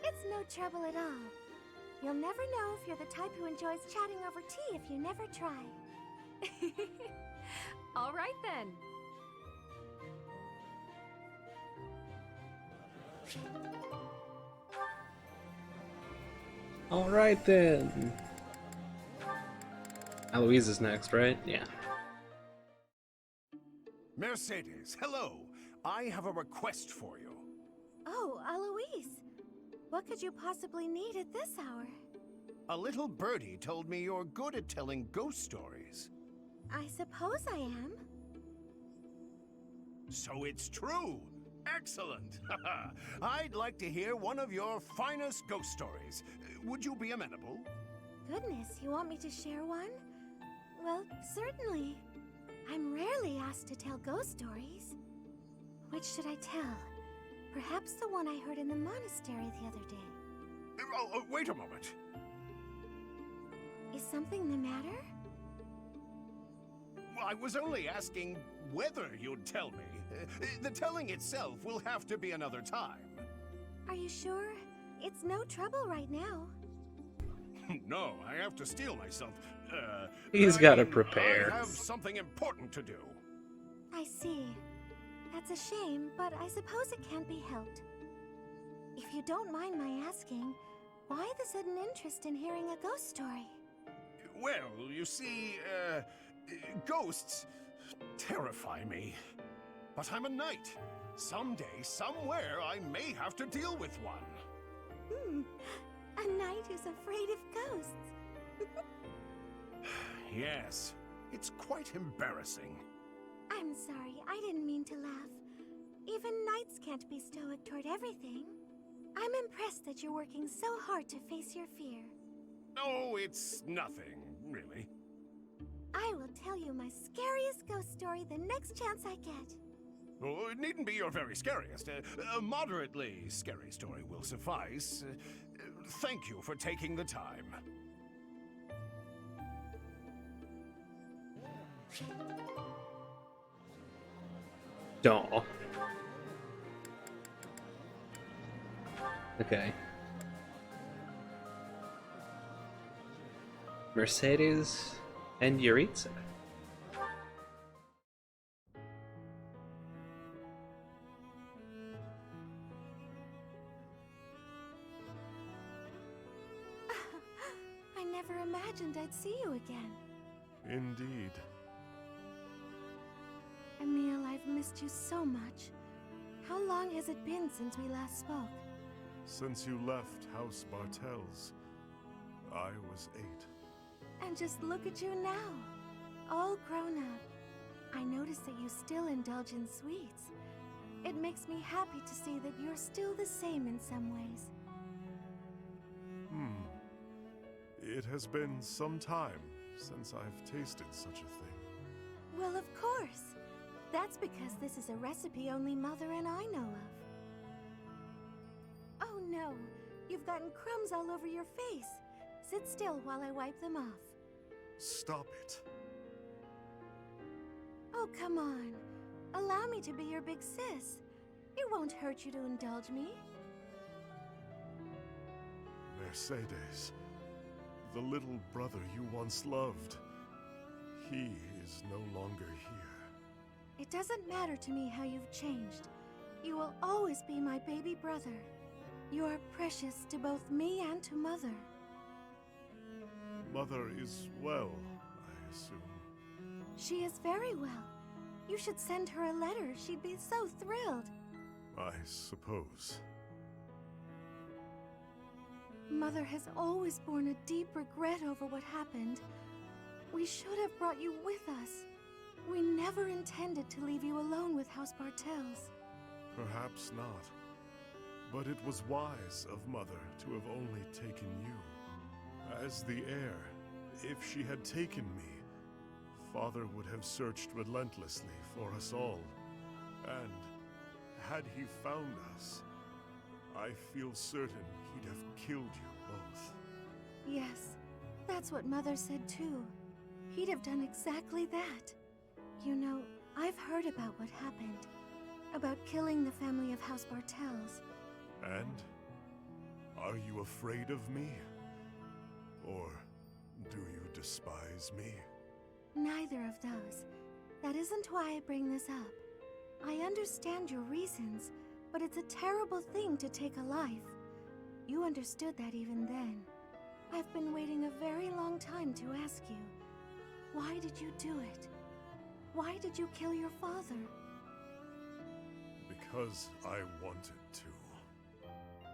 It's no trouble at all. You'll never know if you're the type who enjoys chatting over tea if you never try. All right then. All right then. Eloise is next, right? Yeah. Mercedes, hello. I have a request for you. Oh, Aloise. What could you possibly need at this hour? A little birdie told me you're good at telling ghost stories. I suppose I am. So it's true. Excellent. I'd like to hear one of your finest ghost stories. Would you be amenable? Goodness, you want me to share one? Well, certainly. I'm rarely asked to tell ghost stories. Which should I tell? Perhaps the one I heard in the monastery the other day. Oh, wait a moment. Is something the matter? I was only asking whether you'd tell me. The telling itself will have to be another time. Are you sure? It's no trouble right now. No, I have to steel myself. He's got to prepare. I have something important to do. I see. That's a shame, but I suppose it can't be helped. If you don't mind my asking, why the sudden interest in hearing a ghost story? Well, you see, ghosts terrify me. But I'm a knight. Someday, somewhere, I may have to deal with one. A knight who's afraid of ghosts. Yes, it's quite embarrassing. I'm sorry, I didn't mean to laugh. Even knights can't be stoic toward everything. I'm impressed that you're working so hard to face your fear. Oh, it's nothing, really. I will tell you my scariest ghost story the next chance I get. Oh, it needn't be your very scariest. A moderately scary story will suffice. Thank you for taking the time. Aw. Okay. Mercedes and Yuritsa. I never imagined I'd see you again. Indeed. Emil, I've missed you so much. How long has it been since we last spoke? Since you left House Bartels, I was 8. And just look at you now, all grown up. I notice that you still indulge in sweets. It makes me happy to see that you're still the same in some ways. It has been some time since I've tasted such a thing. Well, of course. That's because this is a recipe only Mother and I know of. Oh no, you've gotten crumbs all over your face. Sit still while I wipe them off. Stop it. Oh, come on. Allow me to be your big sis. It won't hurt you to indulge me. Mercedes, the little brother you once loved, he is no longer here. It doesn't matter to me how you've changed. You will always be my baby brother. You are precious to both me and to Mother. Mother is well, I assume. She is very well. You should send her a letter. She'd be so thrilled. I suppose. Mother has always borne a deep regret over what happened. We should have brought you with us. We never intended to leave you alone with House Bartels. Perhaps not. But it was wise of Mother to have only taken you. As the heir, if she had taken me, Father would have searched relentlessly for us all. And had he found us, I feel certain he'd have killed you both. Yes, that's what Mother said too. He'd have done exactly that. You know, I've heard about what happened. About killing the family of House Bartels. And? Are you afraid of me? Or do you despise me? Neither of those. That isn't why I bring this up. I understand your reasons, but it's a terrible thing to take a life. You understood that even then. I've been waiting a very long time to ask you. Why did you do it? Why did you kill your father? Because I wanted to.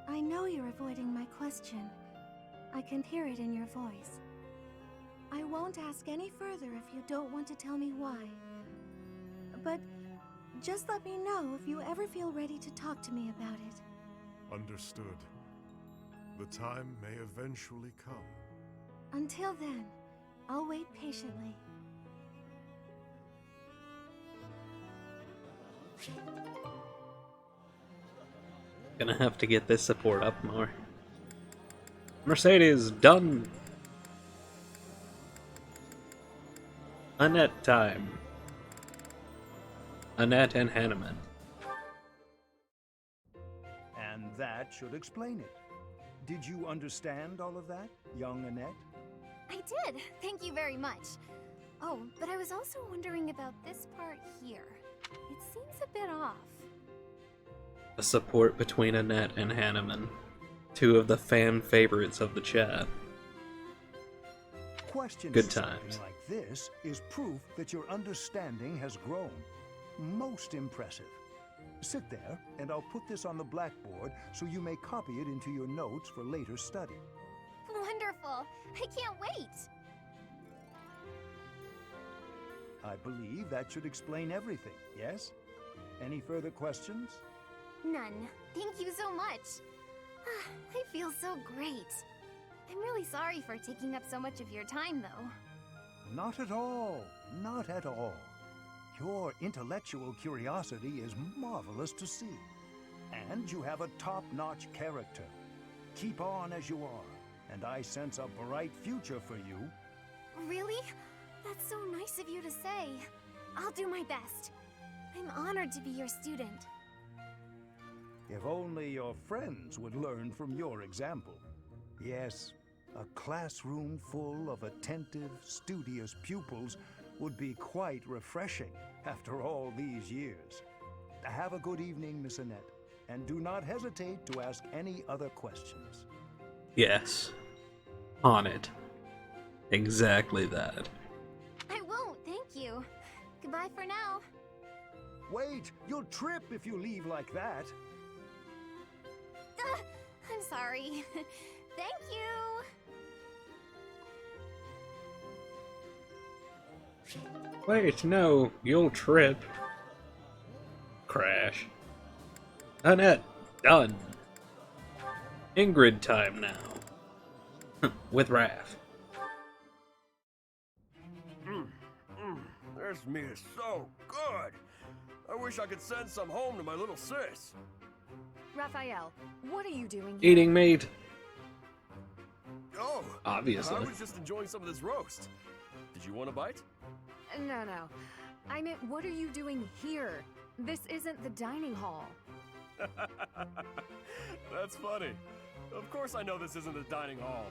I know you're avoiding my question. I can hear it in your voice. I won't ask any further if you don't want to tell me why. But just let me know if you ever feel ready to talk to me about it. Understood. The time may eventually come. Until then, I'll wait patiently. Gonna have to get this support up more. Mercedes, done! Annette time. Annette and Hanneman. And that should explain it. Did you understand all of that, young Annette? I did. Thank you very much. Oh, but I was also wondering about this part here. It seems a bit off. The support between Annette and Hanneman. Two of the fan favorites of the chat. Questioning Good something times. like this is proof that your understanding has grown. Most impressive. Sit there, and I'll put this on the blackboard so you may copy it into your notes for later study. Wonderful. I can't wait. I believe that should explain everything, yes? Any further questions? None. Thank you so much. I feel so great. I'm really sorry for taking up so much of your time, though. Not at all. Not at all. Your intellectual curiosity is marvelous to see. And you have a top-notch character. Keep on as you are, and I sense a bright future for you. Really? That's so nice of you to say. I'll do my best. I'm honored to be your student. If only your friends would learn from your example. Yes, a classroom full of attentive, studious pupils would be quite refreshing after all these years. Have a good evening, Miss Annette, and do not hesitate to ask any other questions. Yes. On it. Exactly that. I won't, thank you. Goodbye for now. Wait, you'll trip if you leave like that. I'm sorry. Thank you. Wait, no, you'll trip. Crash. Annette, done. Ingrid time now. With Raph. This meat is so good. I wish I could send some home to my little sis. Raphael, what are you doing here? Eating meat. Oh, Obviously. I was just enjoying some of this roast. Did you want a bite? No. I meant, what are you doing here? This isn't the dining hall. That's funny. Of course I know this isn't the dining hall.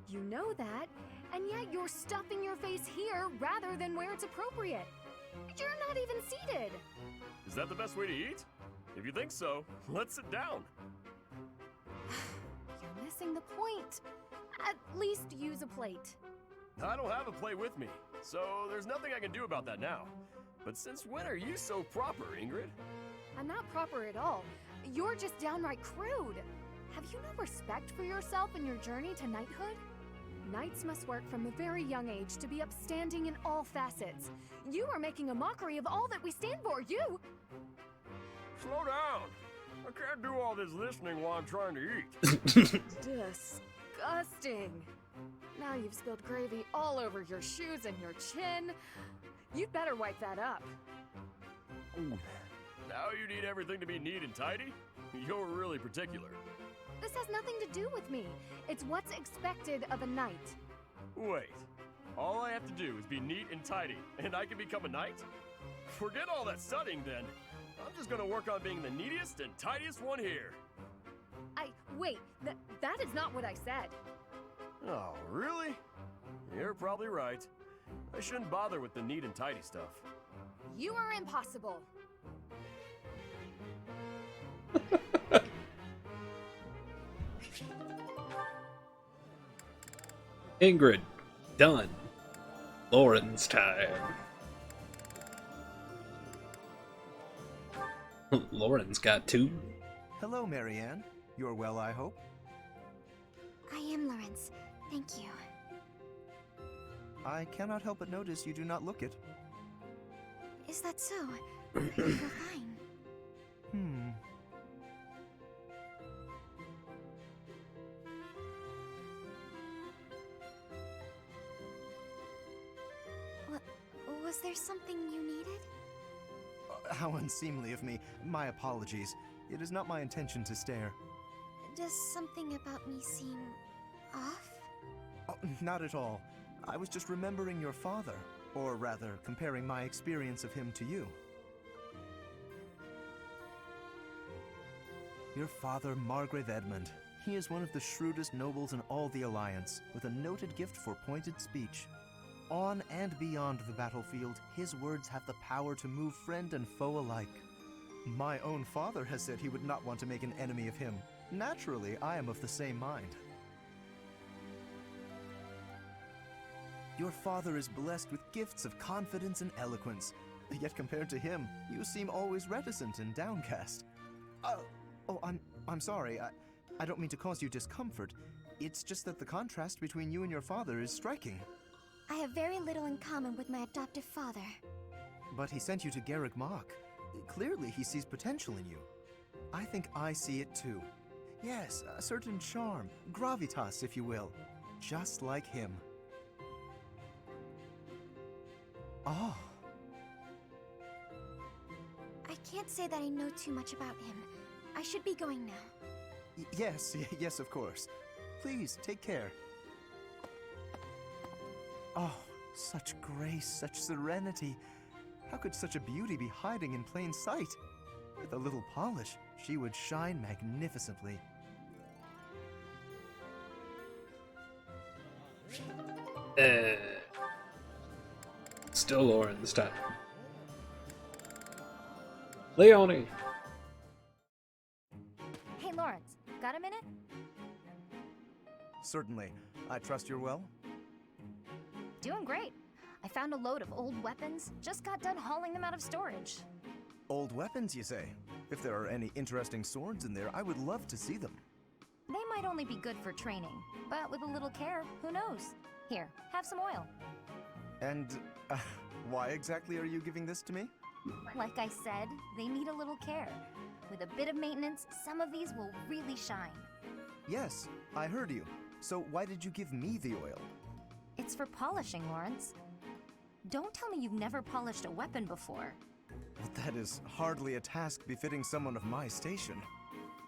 You know that, and yet you're stuffing your face here rather than where it's appropriate. You're not even seated. Is that the best way to eat? If you think so, let's sit down. You're missing the point. At least use a plate. I don't have a plate with me, so there's nothing I can do about that now. But since when are you so proper, Ingrid? I'm not proper at all. You're just downright crude. Have you no respect for yourself and your journey to knighthood? Knights must work from a very young age to be upstanding in all facets. You are making a mockery of all that we stand for, you! Slow down! I can't do all this listening while I'm trying to eat. Disgusting! Now you've spilled gravy all over your shoes and your chin. You'd better wipe that up. Now you need everything to be neat and tidy? You're really particular. This has nothing to do with me. It's what's expected of a knight. Wait, all I have to do is be neat and tidy, and I can become a knight? Forget all that studying then. I'm just gonna work on being the neatest and tidiest one here. Wait, that is not what I said. Oh, really? You're probably right. I shouldn't bother with the neat and tidy stuff. You are impossible. Ingrid, done. Lauren's time. Lauren's got two. Hello, Marianne. You're well, I hope? I am Lawrence. Thank you. I cannot help but notice you do not look it. Is that so? You're fine. Was there something you needed? How unseemly of me. My apologies. It is not my intention to stare. Does something about me seem off? Oh, not at all. I was just remembering your father, or rather, comparing my experience of him to you. Your father, Margrave Edmund. He is one of the shrewdest nobles in all the Alliance, with a noted gift for pointed speech. On and beyond the battlefield, his words have the power to move friend and foe alike. My own father has said he would not want to make an enemy of him. Naturally, I am of the same mind. Your father is blessed with gifts of confidence and eloquence, yet compared to him, you seem always reticent and downcast. I'm sorry. I don't mean to cause you discomfort. It's just that the contrast between you and your father is striking. I have very little in common with my adoptive father. But he sent you to Garreg Mach. Clearly, he sees potential in you. I think I see it too. Yes, a certain charm, gravitas, if you will. Just like him. Oh. I can't say that I know too much about him. I should be going now. Yes, of course. Please, take care. Oh, such grace, such serenity. How could such a beauty be hiding in plain sight? With a little polish, she would shine magnificently. Still Lauren this time. Leonie! Hey, Lawrence, got a minute? Certainly. I trust you're well? Doing great. I found a load of old weapons, just got done hauling them out of storage. Old weapons, you say? If there are any interesting swords in there, I would love to see them. They might only be good for training, but with a little care, who knows? Here, have some oil. And why exactly are you giving this to me? Like I said, they need a little care. With a bit of maintenance, some of these will really shine. Yes, I heard you. So why did you give me the oil? It's for polishing, Lawrence. Don't tell me you've never polished a weapon before. That is hardly a task befitting someone of my station.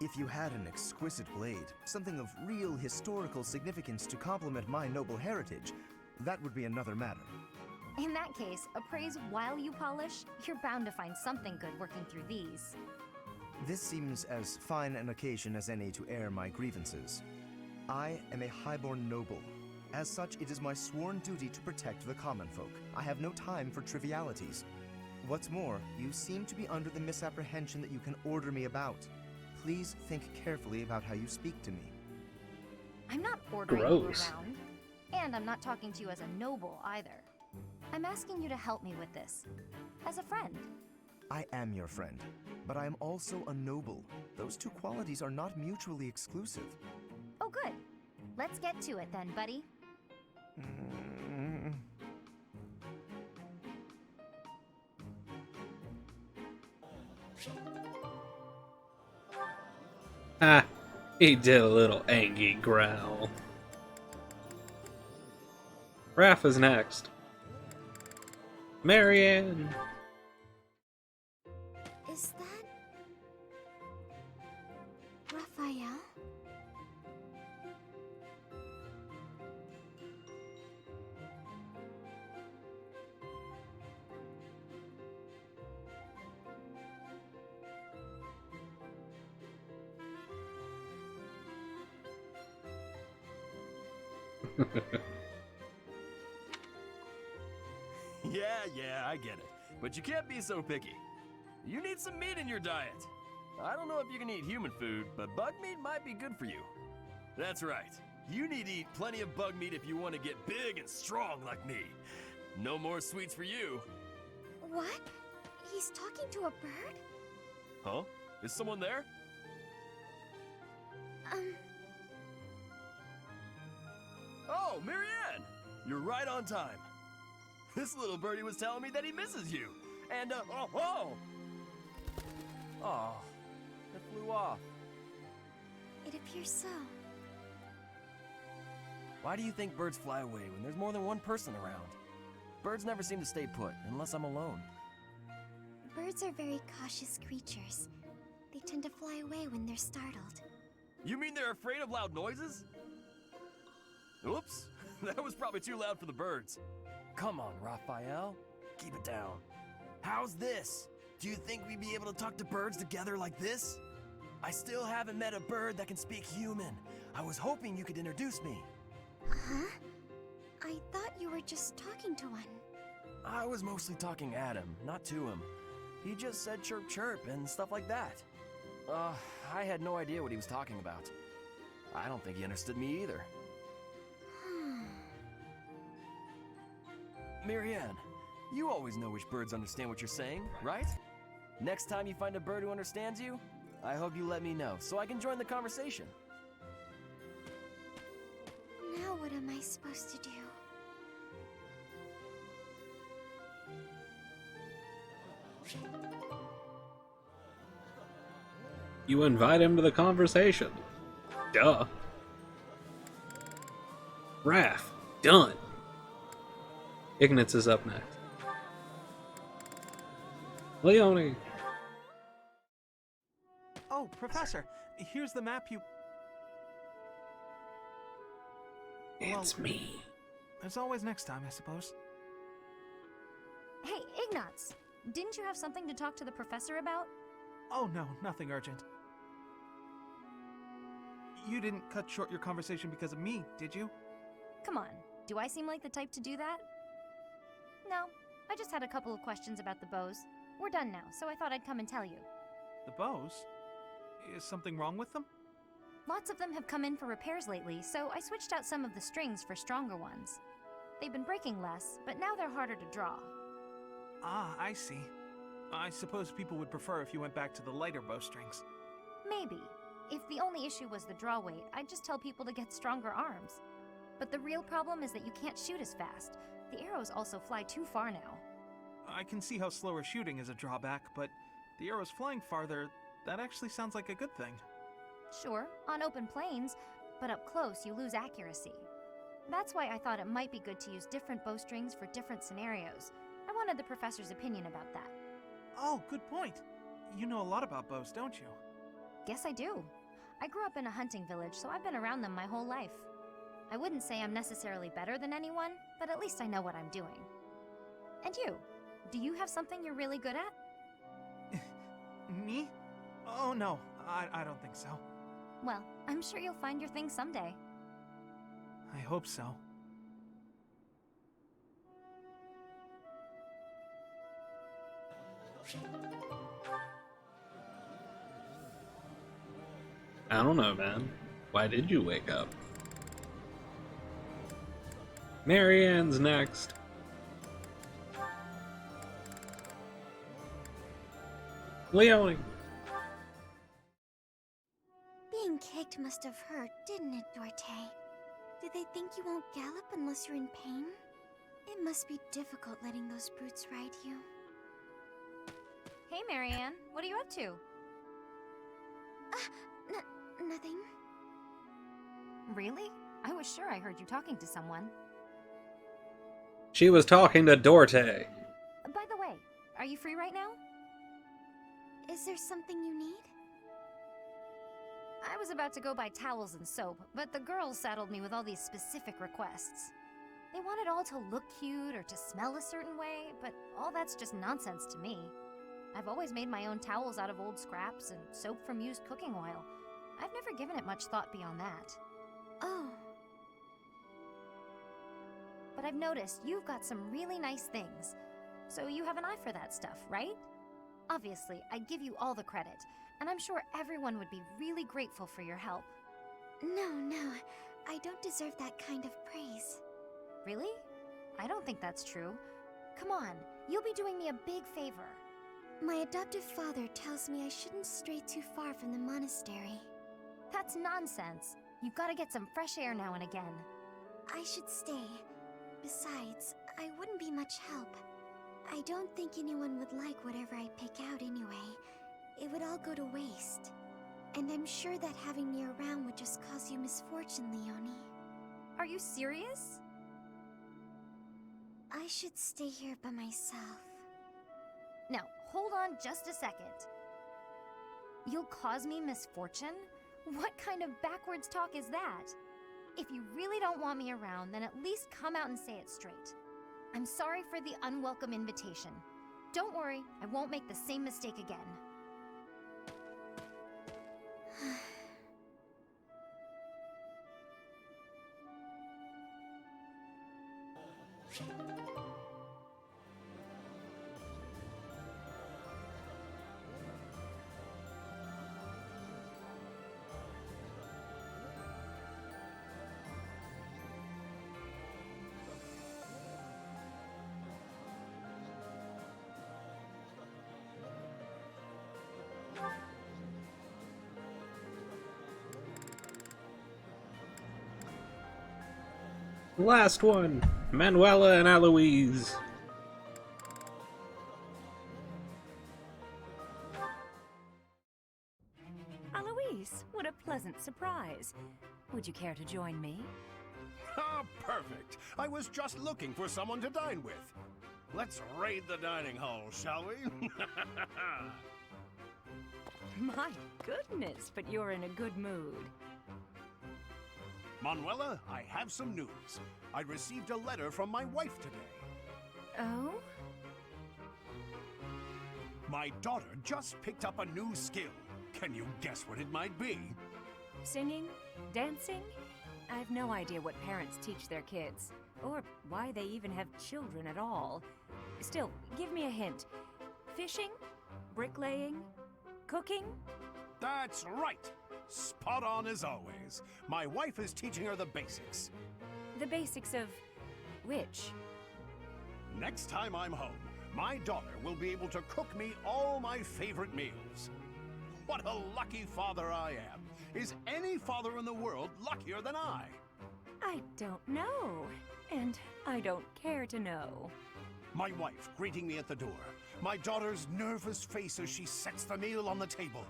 If you had an exquisite blade, something of real historical significance to complement my noble heritage, that would be another matter. In that case, appraise while you polish. You're bound to find something good working through these. This seems as fine an occasion as any to air my grievances. I am a highborn noble. As such, it is my sworn duty to protect the common folk. I have no time for trivialities. What's more, you seem to be under the misapprehension that you can order me about. Please think carefully about how you speak to me. I'm not ordering you around. And I'm not talking to you as a noble either. I'm asking you to help me with this. As a friend. I am your friend, but I am also a noble. Those two qualities are not mutually exclusive. Oh, good. Let's get to it then, buddy. Ah, he did a little angry growl. Raph is next. Marianne! Is that... Raphael? Yeah, I get it. But you can't be so picky. You need some meat in your diet. I don't know if you can eat human food, but bug meat might be good for you. That's right. You need to eat plenty of bug meat if you want to get big and strong like me. No more sweets for you. What? He's talking to a bird? Huh? Is someone there? Oh, Marianne! You're right on time. This little birdie was telling me that he misses you. And, Oh, it flew off. It appears so. Why do you think birds fly away when there's more than one person around? Birds never seem to stay put unless I'm alone. Birds are very cautious creatures. They tend to fly away when they're startled. You mean they're afraid of loud noises? Oops, that was probably too loud for the birds. Come on, Raphael. Keep it down. How's this? Do you think we'd be able to talk to birds together like this? I still haven't met a bird that can speak human. I was hoping you could introduce me. Huh? I thought you were just talking to one. I was mostly talking at him, not to him. He just said chirp chirp and stuff like that. I had no idea what he was talking about. I don't think he understood me either. Marianne, you always know which birds understand what you're saying, right? Next time you find a bird who understands you, I hope you let me know so I can join the conversation. Now what am I supposed to do? You invite him to the conversation. Duh. Raph, done. Ignatz is up next. Leonie. Oh, Professor, here's the map you... It's me. There's always next time, I suppose. Hey, Ignatz! Didn't you have something to talk to the professor about? Oh no, nothing urgent. You didn't cut short your conversation because of me, did you? Come on, do I seem like the type to do that? No, I just had a couple of questions about the bows. We're done now, so I thought I'd come and tell you. The bows? Is something wrong with them? Lots of them have come in for repairs lately, so I switched out some of the strings for stronger ones. They've been breaking less, but now they're harder to draw. Ah, I see. I suppose people would prefer if you went back to the lighter bowstrings. Maybe. If the only issue was the draw weight, I'd just tell people to get stronger arms. But the real problem is that you can't shoot as fast. The arrows also fly too far now. I can see how slower shooting is a drawback, but the arrows flying farther, that actually sounds like a good thing. Sure, on open plains, but up close you lose accuracy. That's why I thought it might be good to use different bowstrings for different scenarios. I wanted the professor's opinion about that. Oh, good point. You know a lot about bows, don't you? Guess I do. I grew up in a hunting village, so I've been around them my whole life. I wouldn't say I'm necessarily better than anyone, but at least I know what I'm doing. And you? Do you have something you're really good at? Me? Oh no, I don't think so. Well, I'm sure you'll find your thing someday. I hope so. I don't know, man. Why did you wake up? Marianne's next. Leonie. Being kicked must have hurt, didn't it, Dorte? Do they think you won't gallop unless you're in pain? It must be difficult letting those brutes ride you. Hey, Marianne. What are you up to? Nothing. Really? I was sure I heard you talking to someone. She was talking to Dorte. By the way, are you free right now? Is there something you need? I was about to go buy towels and soap, but the girls saddled me with all these specific requests. They want it all to look cute or to smell a certain way, but all that's just nonsense to me. I've always made my own towels out of old scraps and soap from used cooking oil. I've never given it much thought beyond that. Oh. But I've noticed you've got some really nice things. So you have an eye for that stuff, right? Obviously, I'd give you all the credit, and I'm sure everyone would be really grateful for your help. No, I don't deserve that kind of praise. Really? I don't think that's true. Come on, you'll be doing me a big favor. My adoptive father tells me I shouldn't stray too far from the monastery. That's nonsense. You've got to get some fresh air now and again. I should stay. Besides, I wouldn't be much help. I don't think anyone would like whatever I pick out anyway. It would all go to waste. And I'm sure that having me around would just cause you misfortune, Leonie. Are you serious? I should stay here by myself. Now, hold on just a second. You'll cause me misfortune? What kind of backwards talk is that? If you really don't want me around, then at least come out and say it straight. I'm sorry for the unwelcome invitation. Don't worry, I won't make the same mistake again. Last one, Manuela and Eloise. Eloise, what a pleasant surprise. Would you care to join me? Ah, perfect. I was just looking for someone to dine with. Let's raid the dining hall, shall we? My goodness, but you're in a good mood. Manuela, I have some news. I received a letter from my wife today. Oh? My daughter just picked up a new skill. Can you guess what it might be? Singing? Dancing? I have no idea what parents teach their kids, or why they even have children at all. Still, give me a hint. Fishing? Bricklaying? Cooking? That's right! Spot on as always. My wife is teaching her the basics. The basics of which? Next time I'm home, my daughter will be able to cook me all my favorite meals. What a lucky father I am. Is any father in the world luckier than I? I don't know. And I don't care to know. My wife greeting me at the door. My daughter's nervous face as she sets the meal on the table.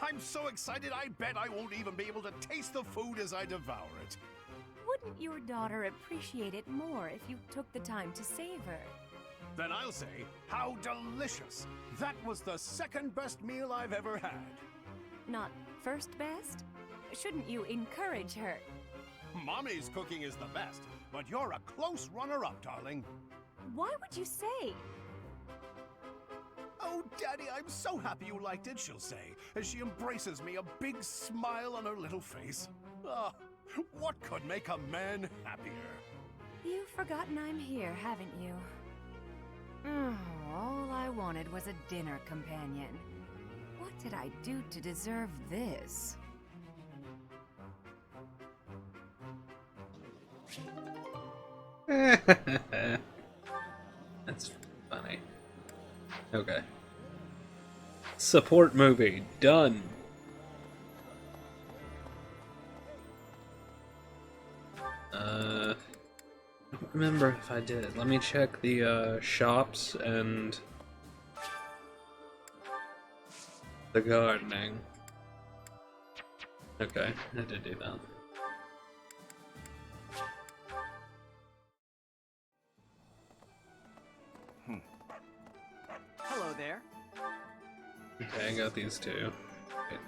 I'm so excited I bet I won't even be able to taste the food as I devour it. Wouldn't your daughter appreciate it more if you took the time to savor? Then I'll say, how delicious! That was the second best meal I've ever had. Not first best? Shouldn't you encourage her? Mommy's cooking is the best, but you're a close runner-up, darling. Why would you say? Oh, Daddy, I'm so happy you liked it, she'll say, as she embraces me, a big smile on her little face. Ah, what could make a man happier? You've forgotten I'm here, haven't you? Oh, all I wanted was a dinner companion. What did I do to deserve this? That's funny. Okay. Support movie. Done. I don't remember if I did. Let me check the shops and the gardening. Okay, I did do that. Hello there. Okay, I got these two. Wait.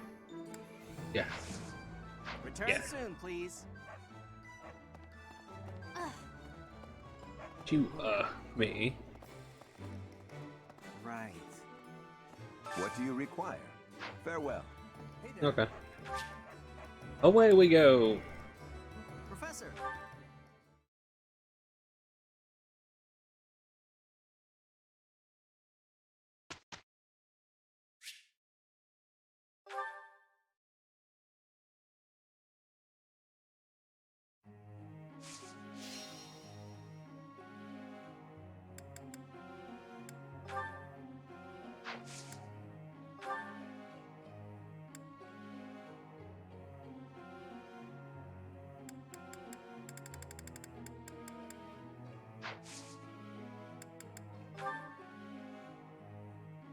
Yeah. Return soon, please. You, me. Right. What do you require? Farewell. Okay. Away we go! Professor!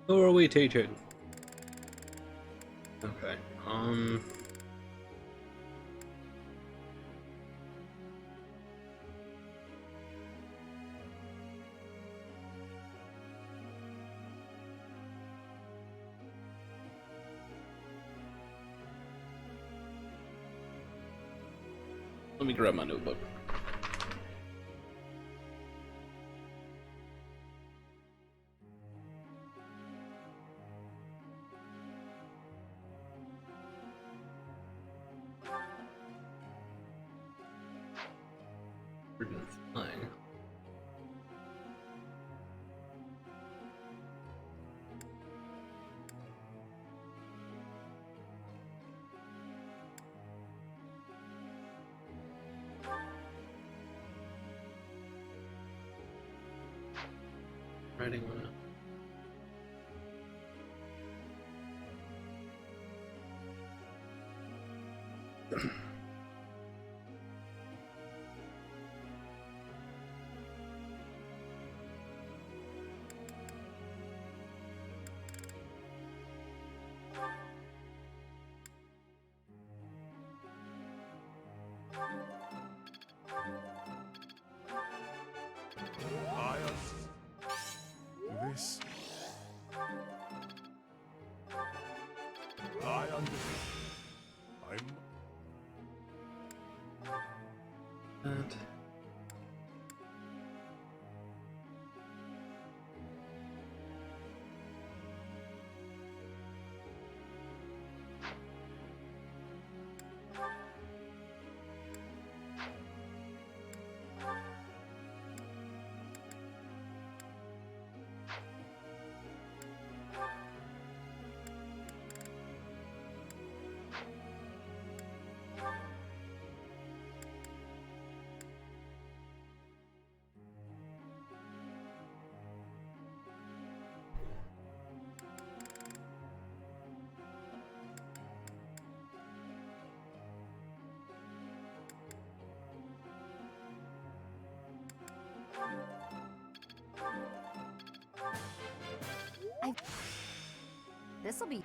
Who are we teaching? Okay, let me grab my notebook. Flying. Writing one up. This. I understand. And This'll be...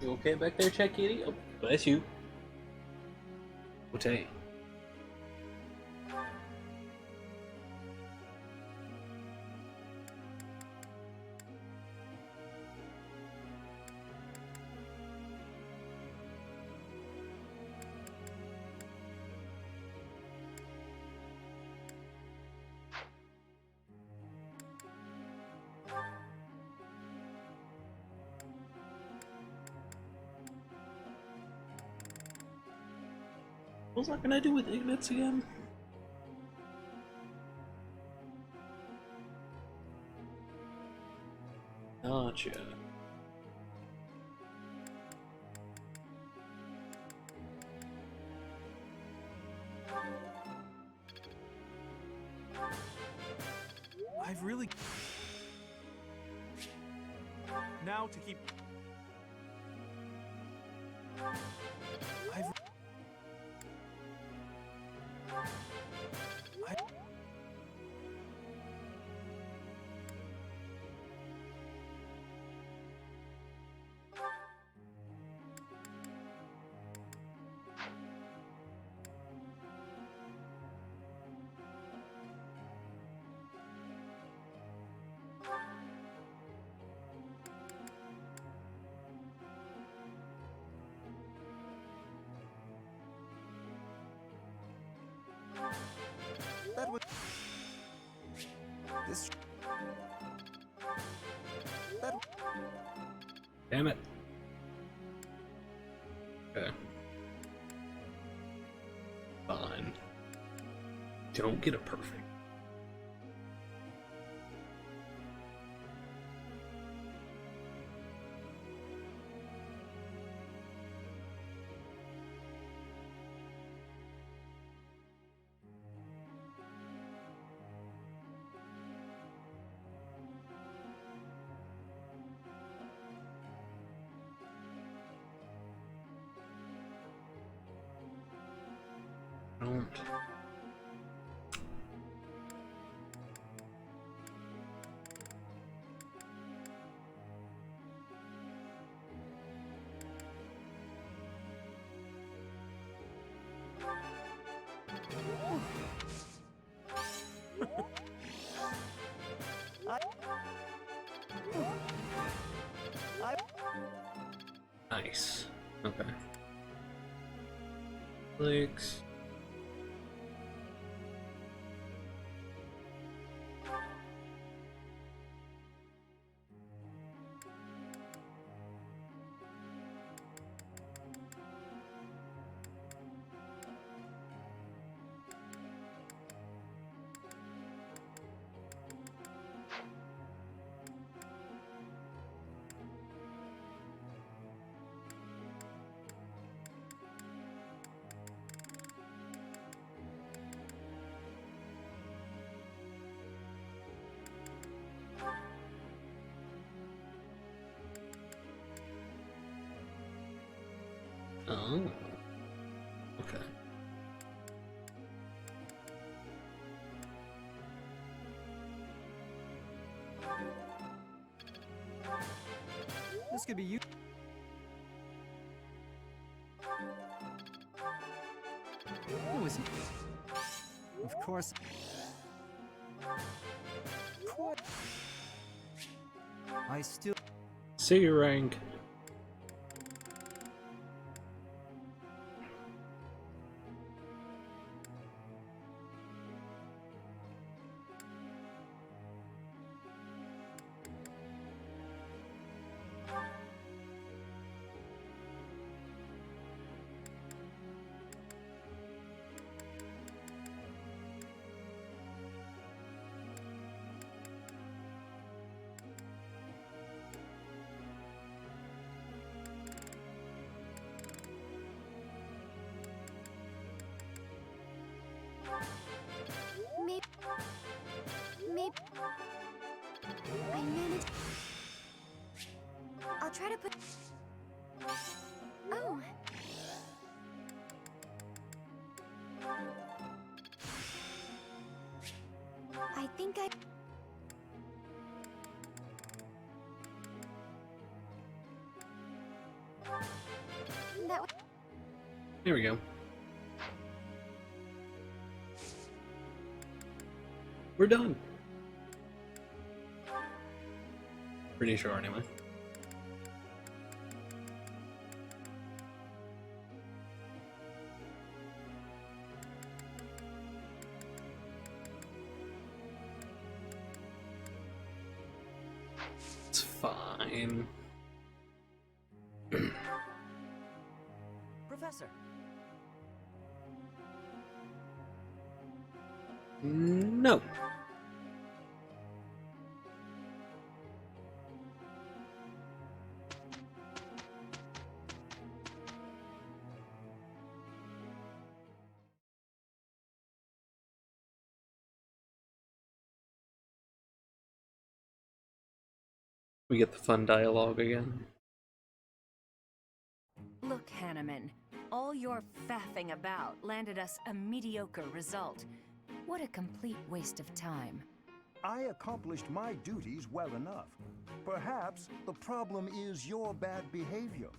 You okay back there, Chat Kitty? Oh, bless you. Okay. What was I gonna do with Ignatz again? Gotcha. I've really... Now to keep... I've... That was... This... That... Damn it. Okay. Fine. Don't get a perfect. Don't. Nice. Okay. Clicks. Oh. Okay. This could be you. It was... Of course. I still... See your rank. Maybe... I managed... I'll try to put... Oh. think I... That was... Here we go. We're done. Pretty sure, anyway. It's fine. Professor. No. We get the fun dialogue again. Look, Hanneman, all your faffing about landed us a mediocre result. What a complete waste of time. I accomplished my duties well enough. Perhaps the problem is your bad behavior.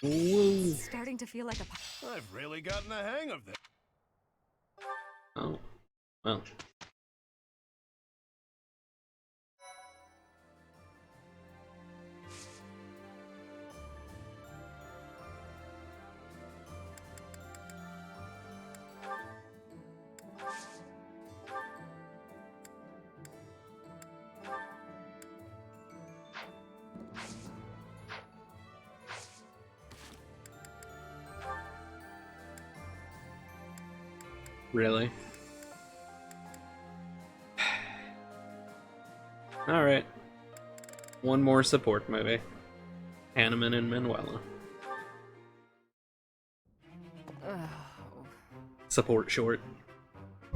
It's starting to feel like a... I've really gotten the hang of this. Oh. Well. Really? Alright. One more support movie. Hanneman and Manuela. Support short.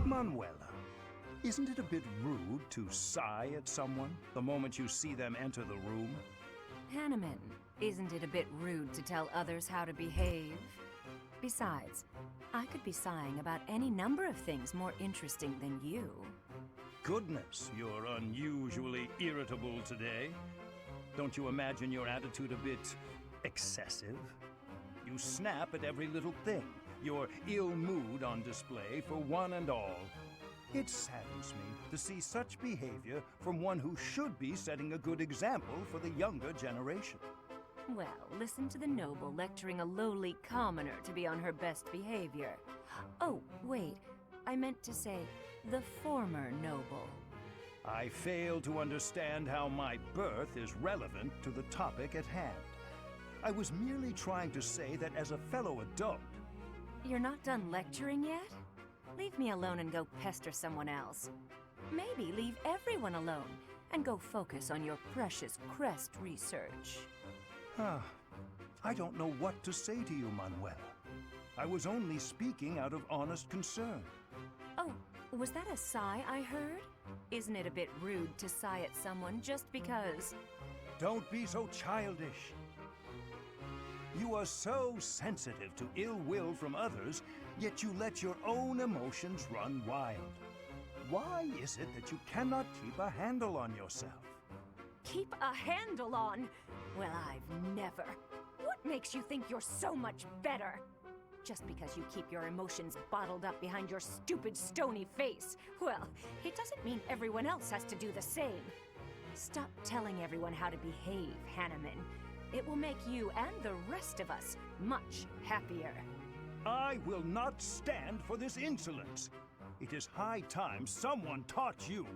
Manuela, isn't it a bit rude to sigh at someone the moment you see them enter the room? Hanneman, isn't it a bit rude to tell others how to behave? Besides, I could be sighing about any number of things more interesting than you. Goodness, you're unusually irritable today. Don't you imagine your attitude a bit excessive? You snap at every little thing, your ill mood on display for one and all. It saddens me to see such behavior from one who should be setting a good example for the younger generation. Well, listen to the noble lecturing a lowly commoner to be on her best behavior. Oh, wait, I meant to say the former noble. I fail to understand how my birth is relevant to the topic at hand. I was merely trying to say that as a fellow adult... You're not done lecturing yet? Leave me alone and go pester someone else. Maybe leave everyone alone and go focus on your precious crest research. I don't know what to say to you, Manuela. I was only speaking out of honest concern. Oh, was that a sigh I heard? Isn't it a bit rude to sigh at someone just because? Don't be so childish. You are so sensitive to ill will from others, yet you let your own emotions run wild. Why is it that you cannot keep a handle on yourself? Keep a handle on? Well, I've never. What makes you think you're so much better? Just because you keep your emotions bottled up behind your stupid stony face, well, it doesn't mean everyone else has to do the same. Stop telling everyone how to behave, Hanneman. It will make you and the rest of us much happier. I will not stand for this insolence. It is high time someone taught you.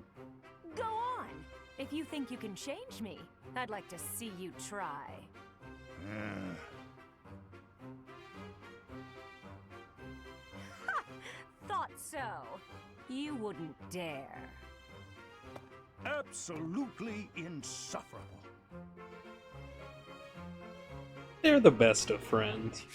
Go on! If you think you can change me, I'd like to see you try. Ha! Thought so. You wouldn't dare. Absolutely insufferable. They're the best of friends.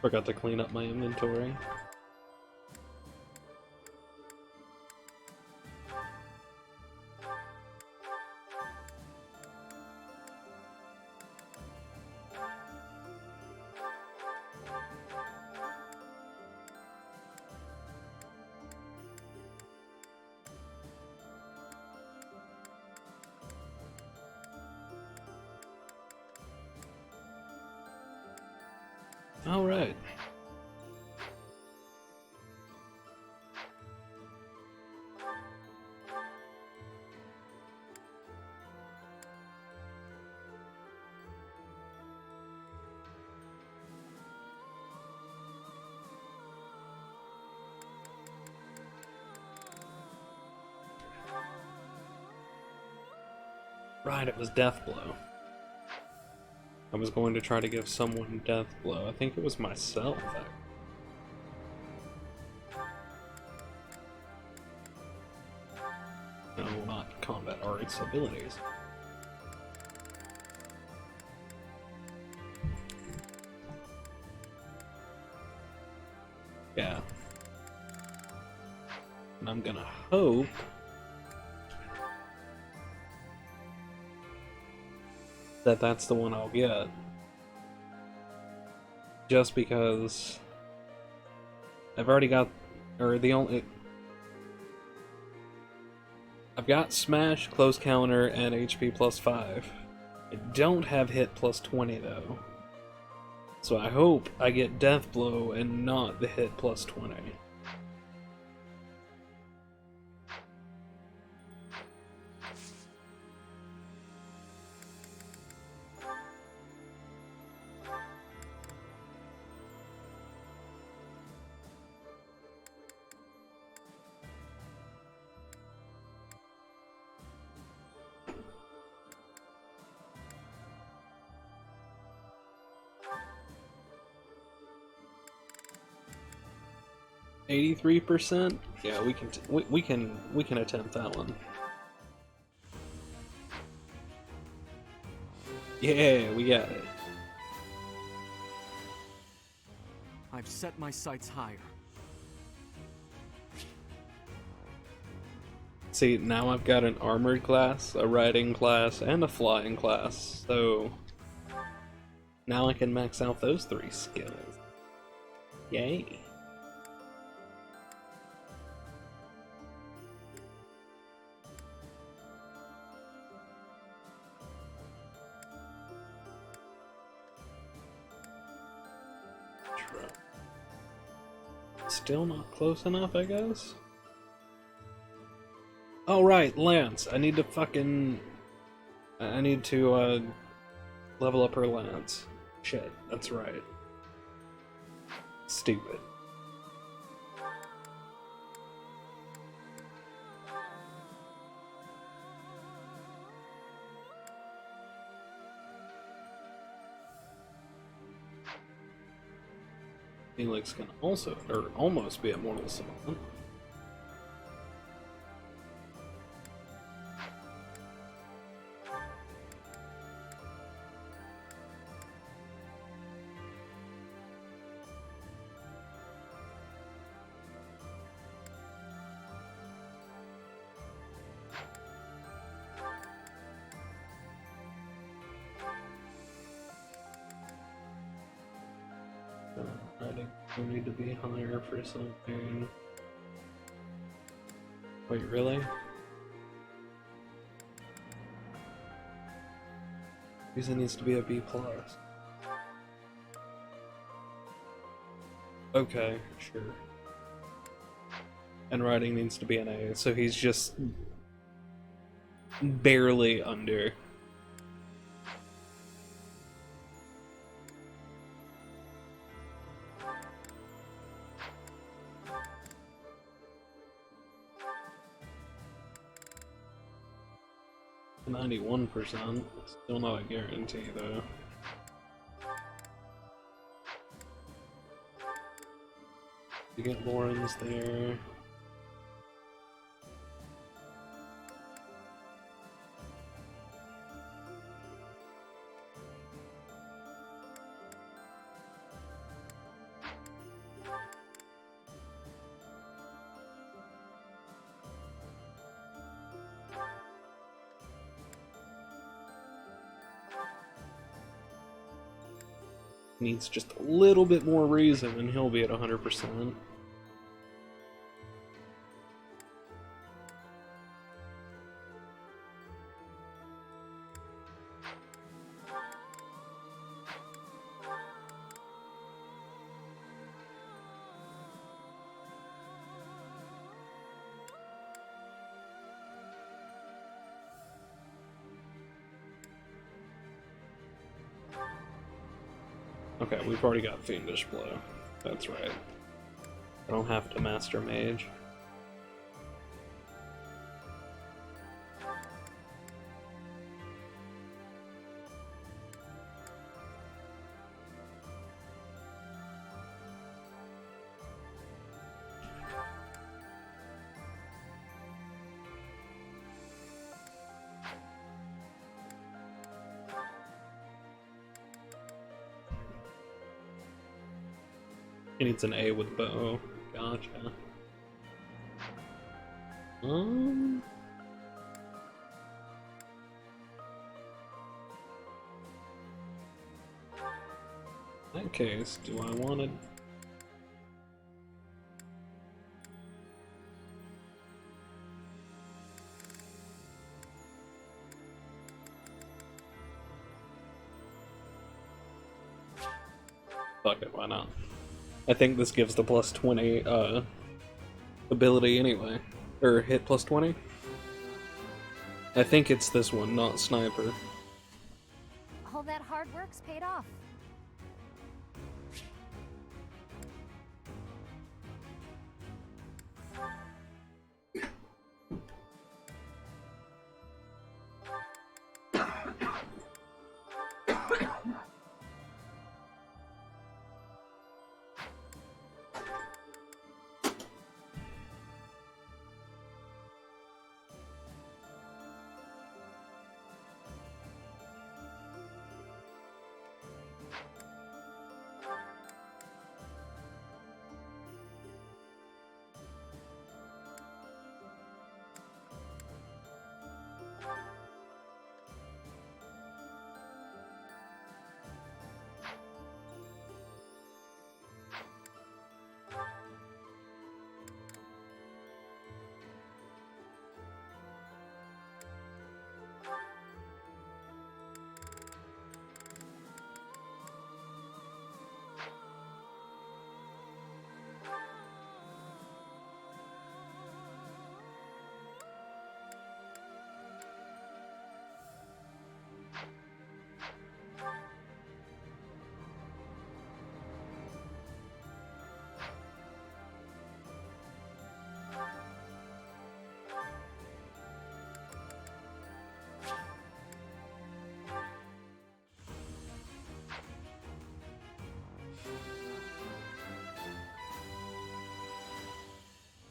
Forgot to clean up my inventory. All right. Right, it was Death Blow. I was going to try to give someone Death Blow. I think it was myself. No, not combat arts abilities. Yeah. And I'm gonna hope that that's the one I'll get. Just because I've already got, or the only, I've got Smash, Close Counter, and HP plus 5. I don't have Hit plus 20 though. So I hope I get Death Blow and not the Hit plus 20. %? Yeah, we can attempt that one. Yeah, we got it. I've set my sights higher. See, now I've got an armored class, a riding class, and a flying class, so now I can max out those 3 skills. Yay. Still not close enough, I guess? Oh right, Lance. I need to level up her Lance. Shit, that's right. Stupid. Felix can also, or almost be a mortal summon. I think we need to be higher for something. Wait, really? Reason needs to be a B+. Okay, sure. And writing needs to be an A, so he's just barely under. %, still not a guarantee though. You get Lauren's there. Needs just a little bit more reason and he'll be at 100%. Okay, we've already got Fiendish Blow. That's right. I don't have to Master Mage. He needs an A with bow. Gotcha. In that case, do I want to... Fuck it, why not? I think this gives the plus 20 ability anyway. Or hit plus 20? I think it's this one, not Sniper. All that hard work's paid off.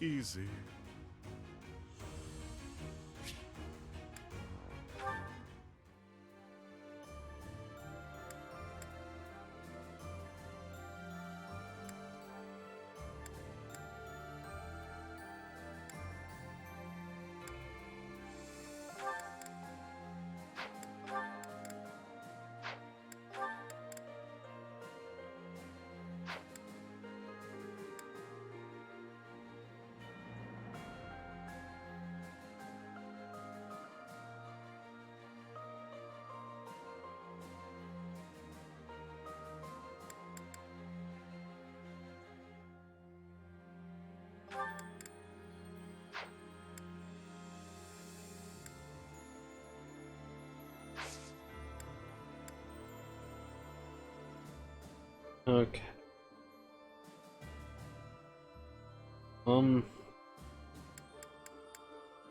Easy. Okay.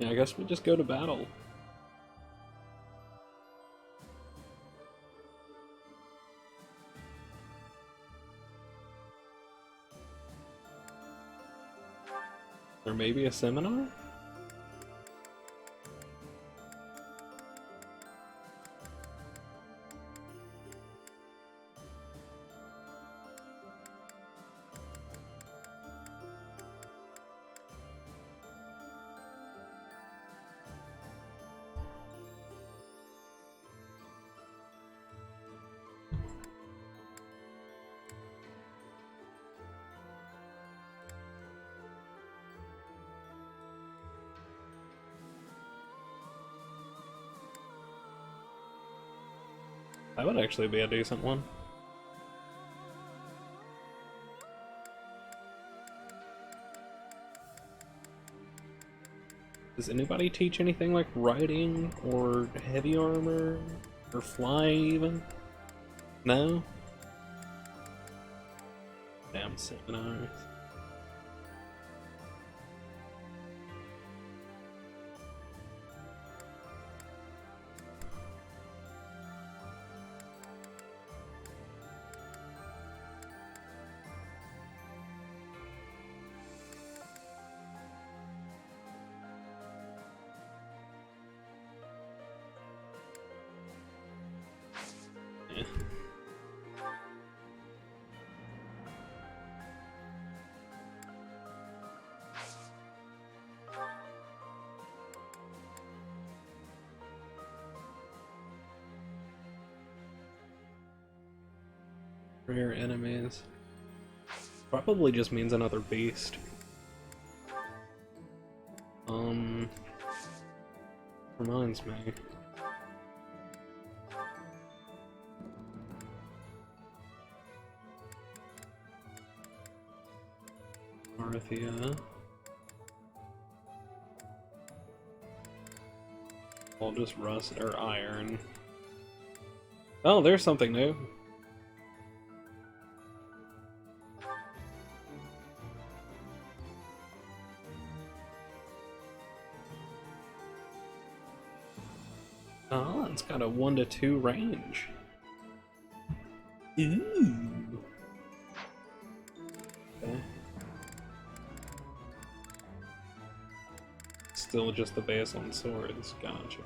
Yeah, I guess we just go to battle. Or maybe a seminar? That would actually be a decent one. Does anybody teach anything like riding or heavy armor or flying even? No? Damn seminars. Rare enemies. Probably just means another beast. Reminds me. Arthia. All just rust or iron. Oh, there's something new. Oh, it's got a 1 to 2 range. Ooh. Okay. Still just the base on swords. Gotcha.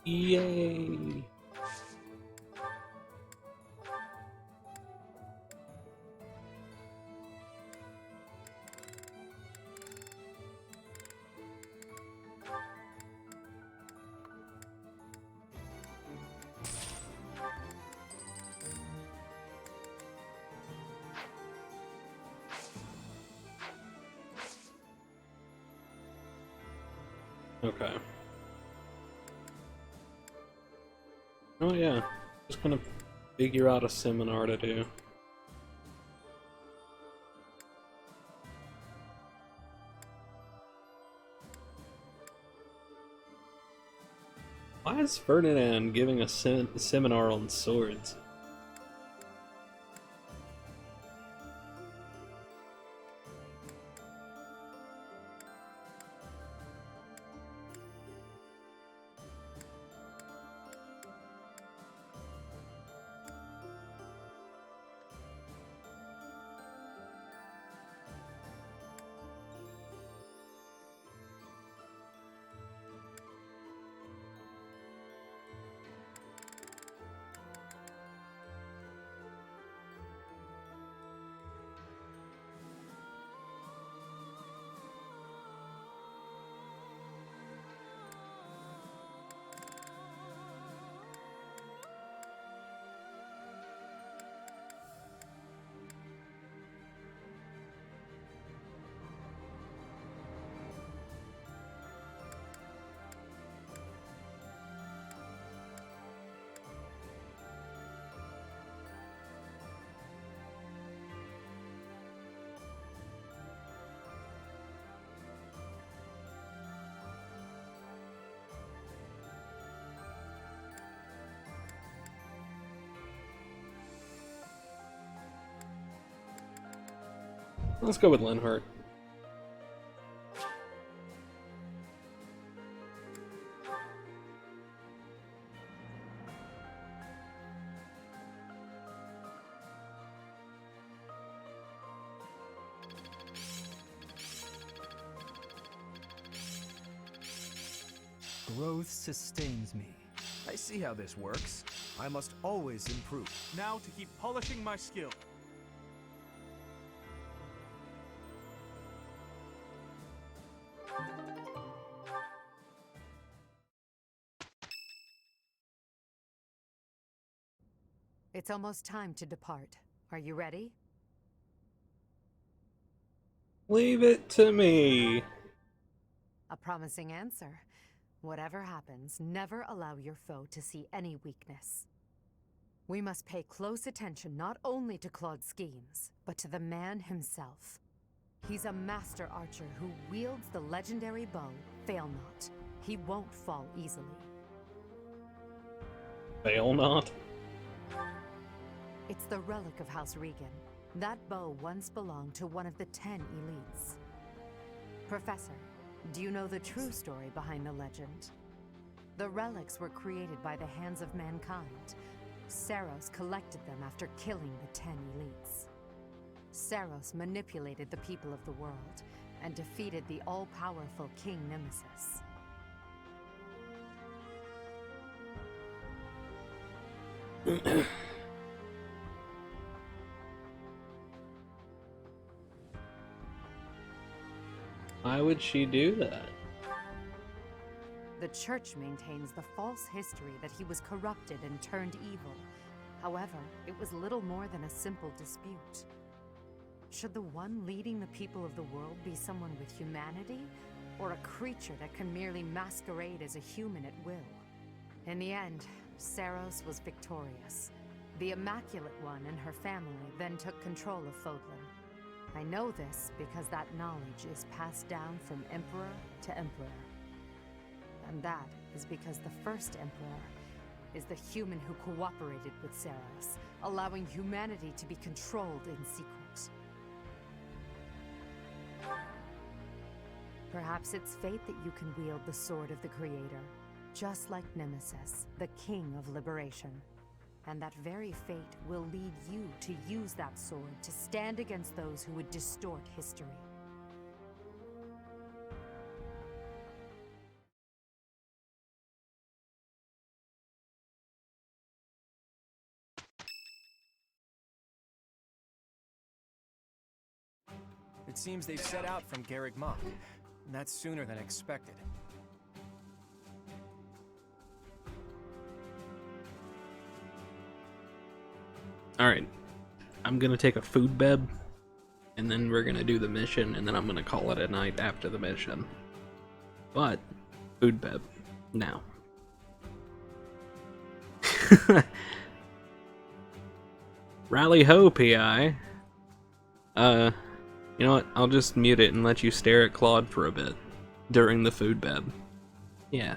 Yay! Okay. Oh yeah, just gonna figure out a seminar to do. Why is Ferdinand giving a seminar on swords? Let's go with Linhart. Growth sustains me. I see how this works. I must always improve. Now to keep polishing my skill. It's almost time to depart. Are you ready? Leave it to me. A promising answer. Whatever happens, never allow your foe to see any weakness. We must pay close attention not only to Claude's schemes, but to the man himself. He's a master archer who wields the legendary bow, Fail Not. He won't fall easily. Fail Not? It's the relic of House Regan. That bow once belonged to one of the 10 elites. Professor, do you know the true story behind the legend? The relics were created by the hands of mankind. Saros collected them after killing the 10 elites. Saros manipulated the people of the world and defeated the all-powerful King Nemesis. Why would she do that? The Church maintains the false history that he was corrupted and turned evil. However, it was little more than a simple dispute. Should the one leading the people of the world be someone with humanity, or a creature that can merely masquerade as a human at will? In the end, Saros was victorious. The Immaculate One and her family then took control of Fodlan. I know this because that knowledge is passed down from Emperor to Emperor. And that is because the first Emperor is the human who cooperated with Saros, allowing humanity to be controlled in secret. Perhaps it's fate that you can wield the sword of the Creator, just like Nemesis, the King of Liberation. And that very fate will lead you to use that sword to stand against those who would distort history. It seems they've set out from Garreg Mach, and that's sooner than expected. Alright. I'm gonna take a food beb, and then we're gonna do the mission, and then I'm gonna call it a night after the mission. But, food beb. Now. Rally ho, PI. You know what? I'll just mute it and let you stare at Claude for a bit during the food beb. Yeah.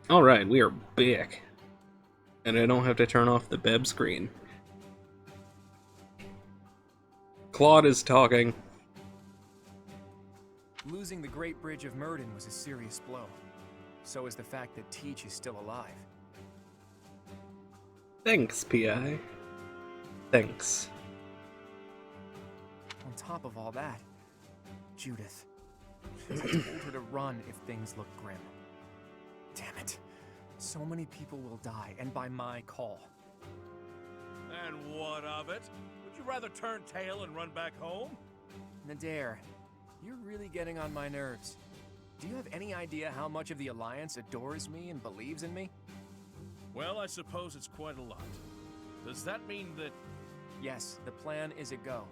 Alright, we are back. And I don't have to turn off the Beb screen. Claude is talking. Losing the Great Bridge of Myrden was a serious blow. So is the fact that Teach is still alive. Thanks, P.I. Thanks. On top of all that, Judith. I told her to run if things look grim. Damn it. So many people will die, and by my call. And what of it? Would you rather turn tail and run back home? Nadir, you're really getting on my nerves. Do you have any idea how much of the Alliance adores me and believes in me? Well, I suppose it's quite a lot. Does that mean that... Yes, the plan is a go.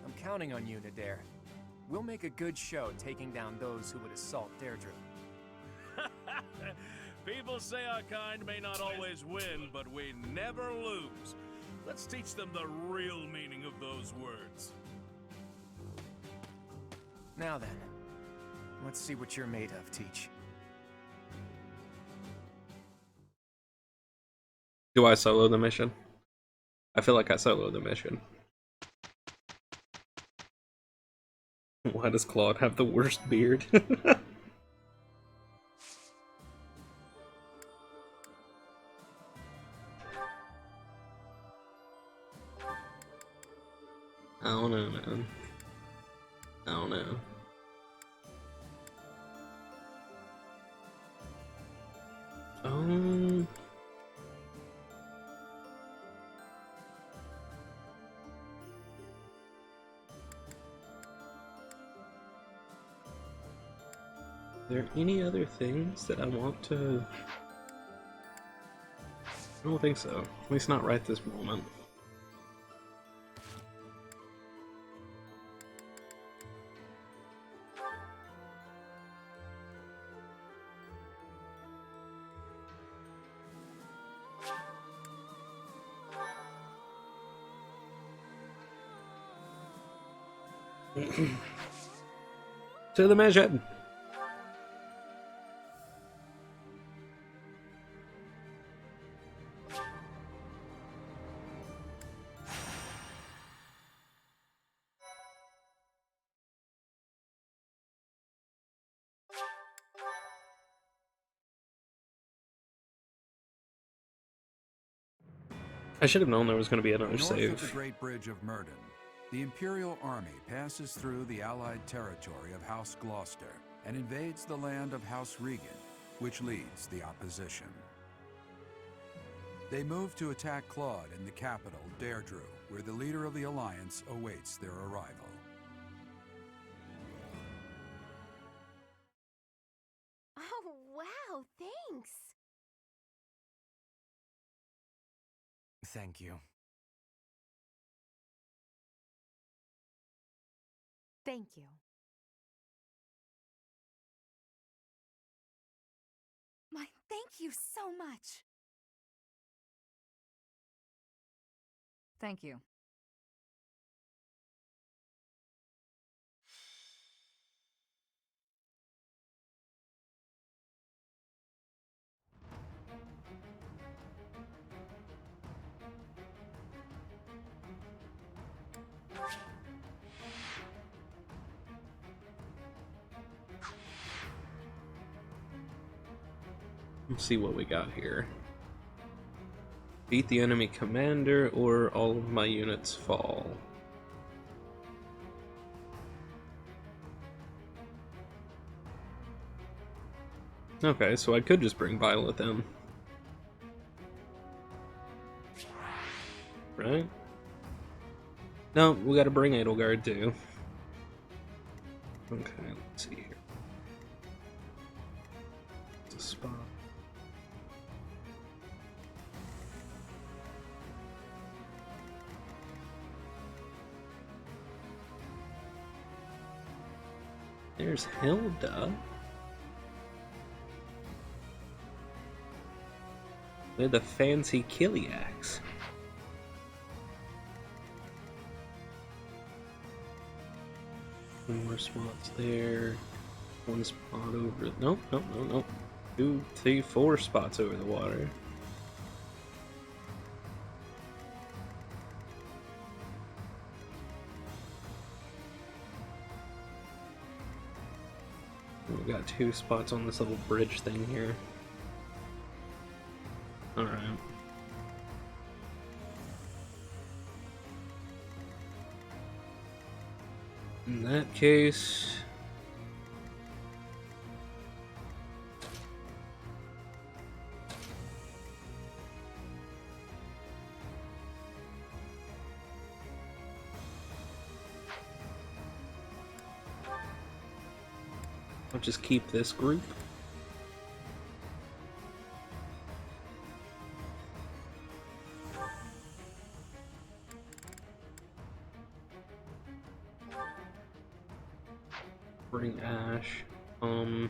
I'm counting on you, Nadir. We'll make a good show taking down those who would assault Deirdre. People say our kind may not always win, but we never lose. Let's teach them the real meaning of those words. Now then, let's see what you're made of, Teach. Do I solo the mission? I feel like I solo the mission. Why does Claude have the worst beard? I don't know, man. I don't know. Are there any other things that I want to... I don't think so. At least not right this moment. To the mission! I should have known there was going to be another North save. of the Great Bridge of Myrden, the Imperial Army passes through the Allied territory of House Gloucester and invades the land of House Regan, which leads the opposition. They move to attack Claude in the capital, Deirdre, where the leader of the Alliance awaits their arrival. Oh, wow, thanks. Thank you. Thank you. My thank you so much. Thank you. Let's see what we got here. Beat the enemy commander or all of my units fall. Okay, so I could just bring Violet in. Right? No, we gotta bring Edelgard too. Okay, let's see here. It's a spot. There's Hilda. With the fancy killy axe. One more spots there. One spot over. Nope, nope, nope, nope. 2, 3, 4 spots over the water. We got 2 spots on this little bridge thing here. Alright. In that case... I'll just keep this group. Bring Ash. Welcome.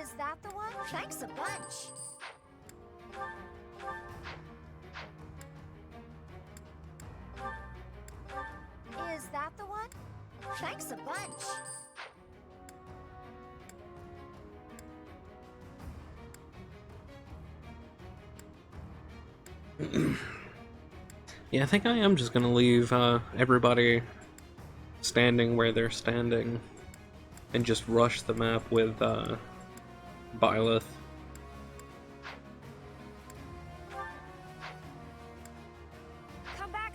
Is that the one? Thanks a bunch. Is that the one? Thanks a bunch. Yeah, I think I am just gonna leave everybody standing where they're standing and just rush the map with Byleth. Come back.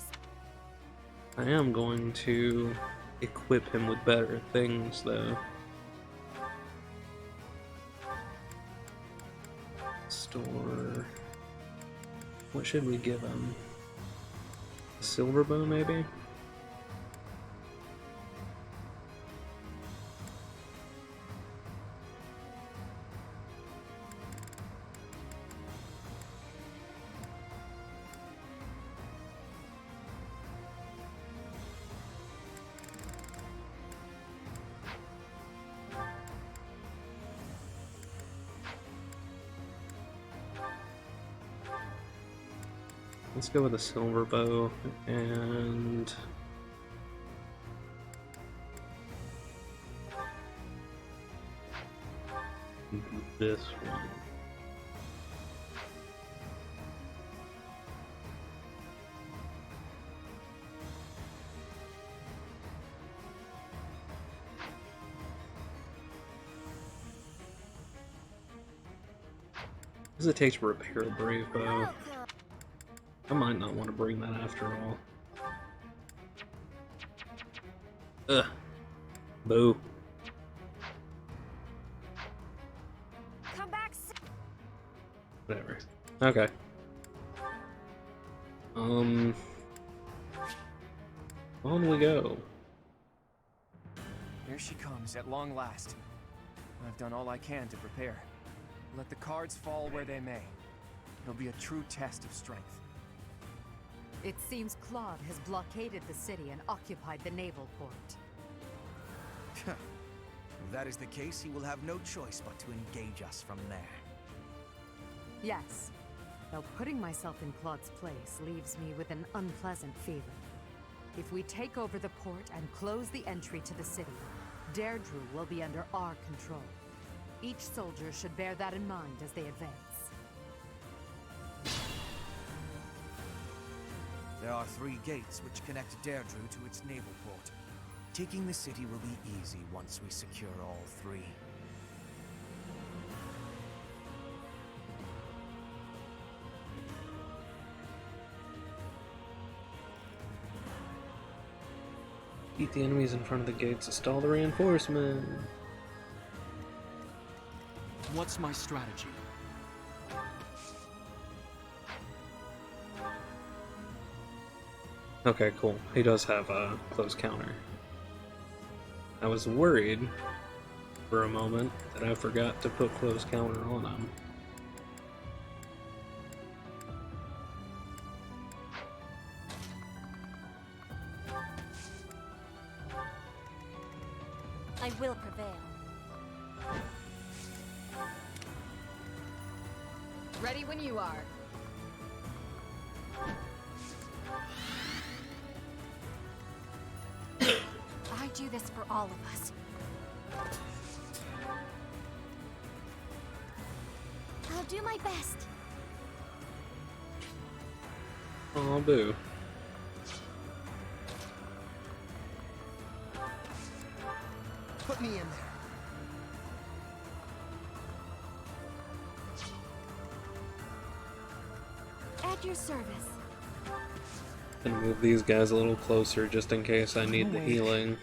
I am going to equip him with better things, though. Store... What should we give him? A silver bow, maybe? Let's go with a silver bow and this one. What does it take to repair a brave bow? I might not want to bring that after all. Ugh. Boo. Come back. Whatever. Okay. On we go. Here she comes at long last. I've done all I can to prepare. Let the cards fall where they may. It'll be a true test of strength. It seems Claude has blockaded the city and occupied the naval port. If that is the case, he will have no choice but to engage us from there. Yes, though putting myself in Claude's place leaves me with an unpleasant feeling. If we take over the port and close the entry to the city, Deirdre will be under our control. Each soldier should bear that in mind as they advance. There are 3 gates which connect Deirdre to its naval port. Taking the city will be easy once we secure all 3. Keep the enemies in front of the gates to stall the reinforcement. What's my strategy? Okay, cool. He does have a close counter. I was worried for a moment that I forgot to put close counter on him. I will prevail. Ready when you are. do this for all of us. I'll do my best. Oh, boo. Put me in there. At your service. And move these guys a little closer just in case I need the healing.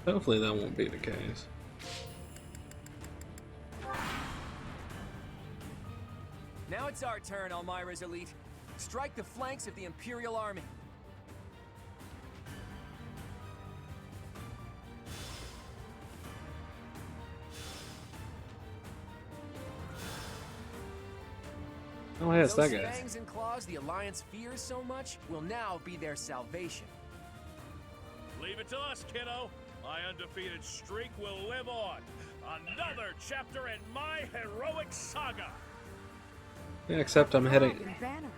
Hopefully that won't be the case. Now it's our turn, Elmira's elite. Strike the flanks of the Imperial Army. Oh, yes, that Those guy. fangs and claws the Alliance fears so much will now be their salvation. Leave it to us, kiddo. My undefeated streak will live on. Another chapter in my heroic saga. Yeah, except I'm heading. Flag and banner.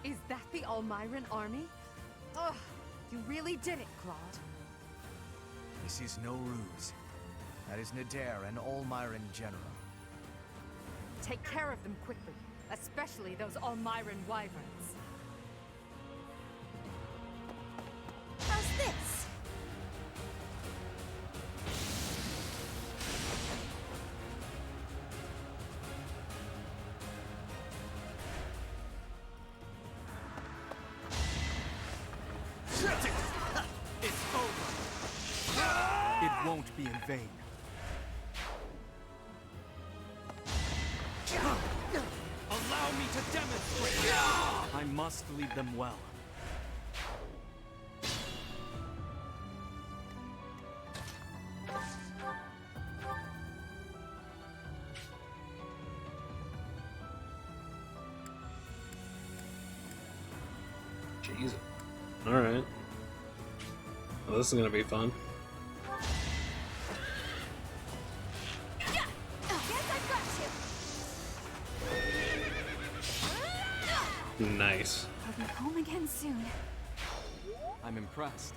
Is that the Almiran army? Ugh, you really did it, Claude. This is no ruse. That is Nadir, an Almiran general. Take care of them quickly, especially those Almiran wyverns. How's this? It's over. It won't be in vain. Allow me to demonstrate. I must lead them well. Jesus. Alright. Well, this is gonna be fun. Yes, I've got you. Nice. I'll be home again soon. I'm impressed.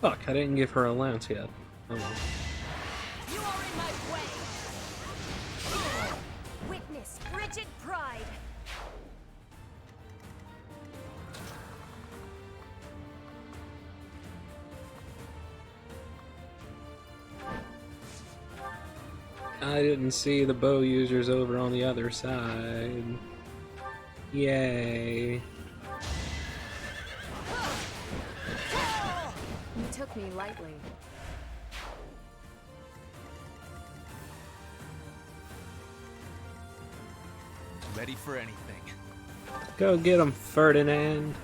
Fuck, I didn't give her a lance yet. Oh well. You are in my way. Witness frigid pride. I didn't see the bow users over on the other side. Yay. You took me lightly. Ready for anything. Go get him, Ferdinand.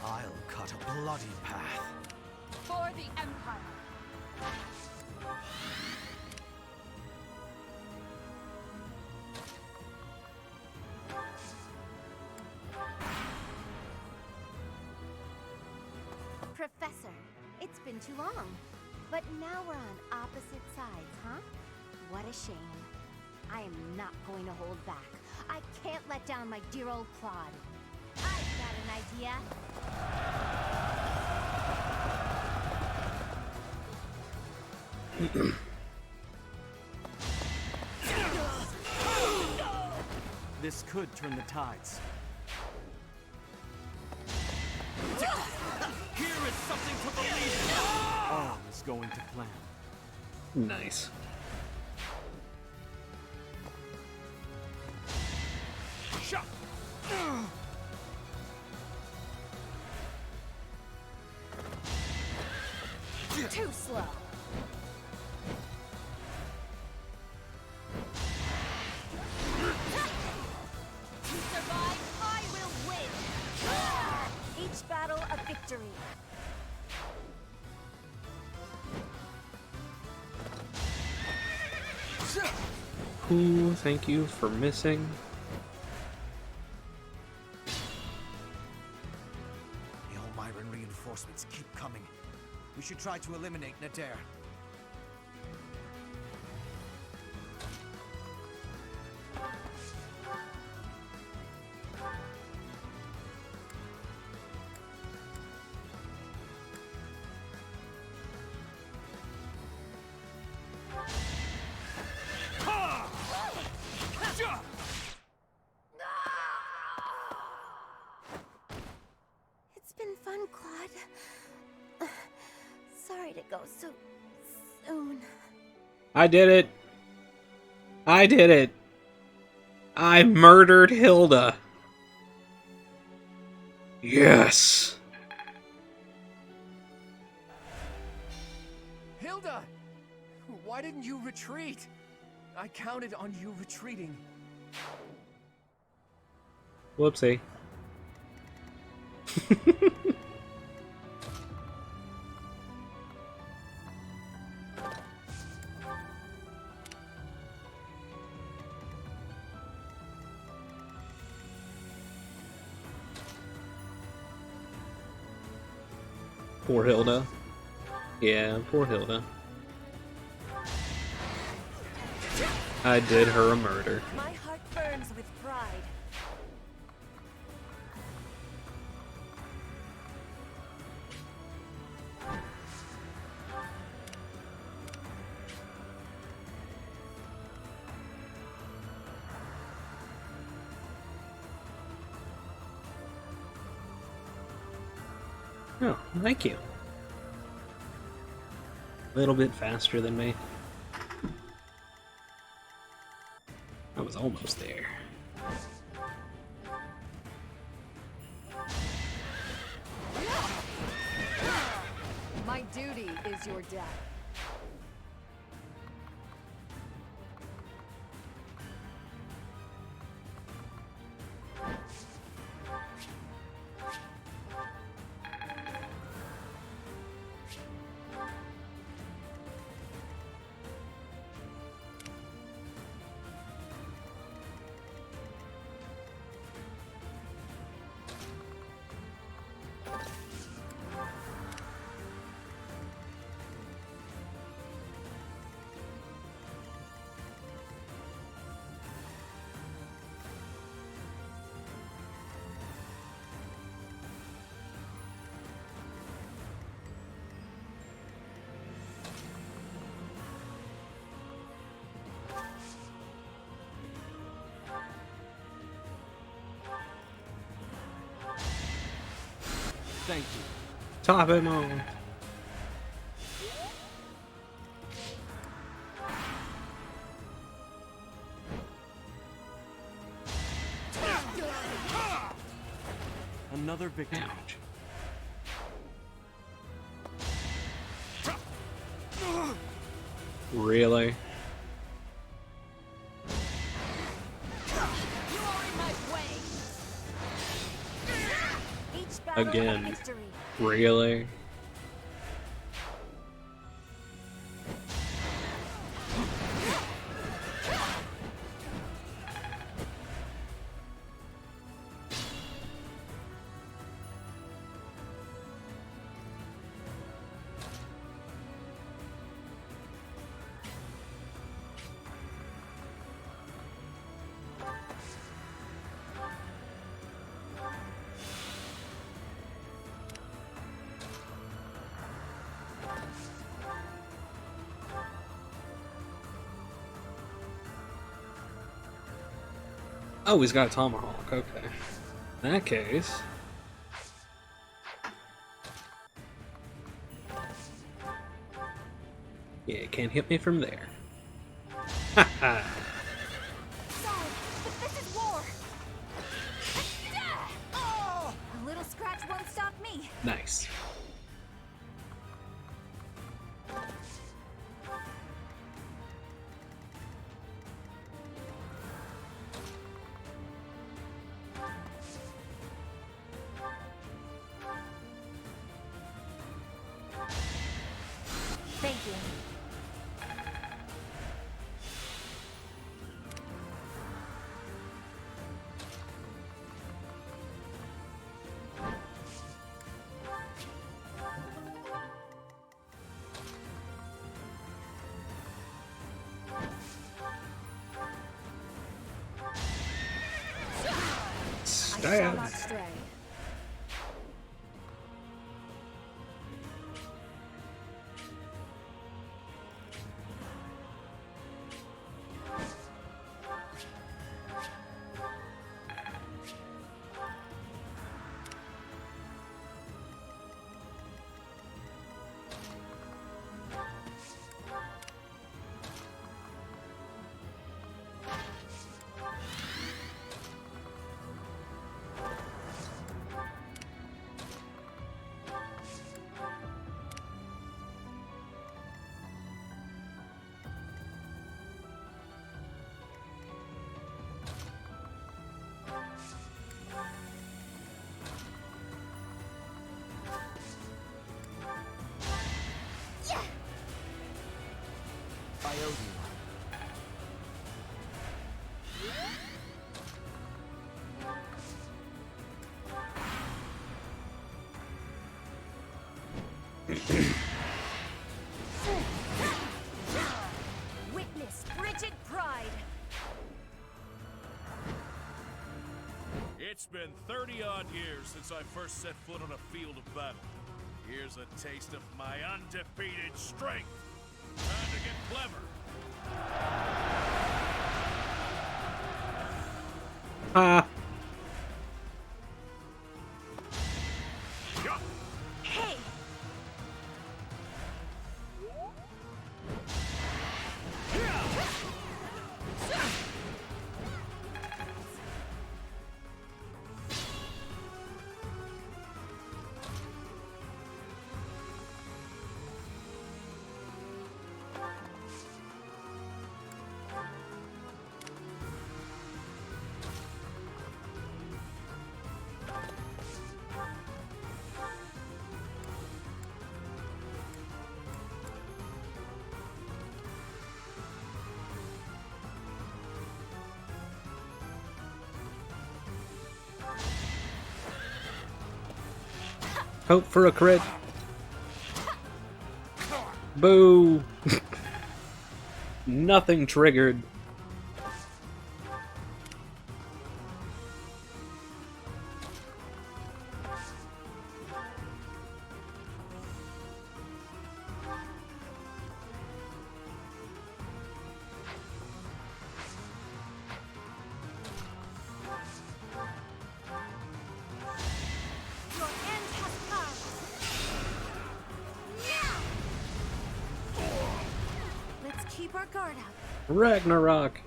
I'll cut a bloody path. For the Empire. Professor, it's been too long. But now we're on opposite sides, huh? What a shame. I am not going to hold back. I can't let down my dear old Claude. I've got an idea. This could turn the tides. Here is something to believe in. All is going to plan. Nice. Too slow. To survive, I will win! Each battle a victory. Ooh, thank you for missing. The Elmyran reinforcements keep coming. We should try to eliminate Nadir. It's been fun, Claude. Sorry to go so soon. I did it. I did it. I murdered Hilda. Yes. Hilda! Why didn't you retreat? I counted on you retreating. Whoopsie. Poor Hilda. Yeah, poor Hilda. I did her a murder. My heart burns with pride. Oh, thank you. A little bit faster than me. I was almost there. My duty is your death. Thank you. Top him on. Another victory. Ouch. Really? Again. Really? Oh, he's got a tomahawk. Okay. In that case. Yeah, can't hit me from there. Haha. Sorry, but this is war. A little scratch won't stop me. Nice. Thank you. I shall not stray. I owe you. Witness frigid pride. It's been 30-odd years since I first set foot on a field of battle. Here's a taste of my undefeated strength. Time to get clever. Ah. Hey! Hope for a crit. Boo! Nothing triggered. Your end has come. Let's keep our guard up. Ragnarok.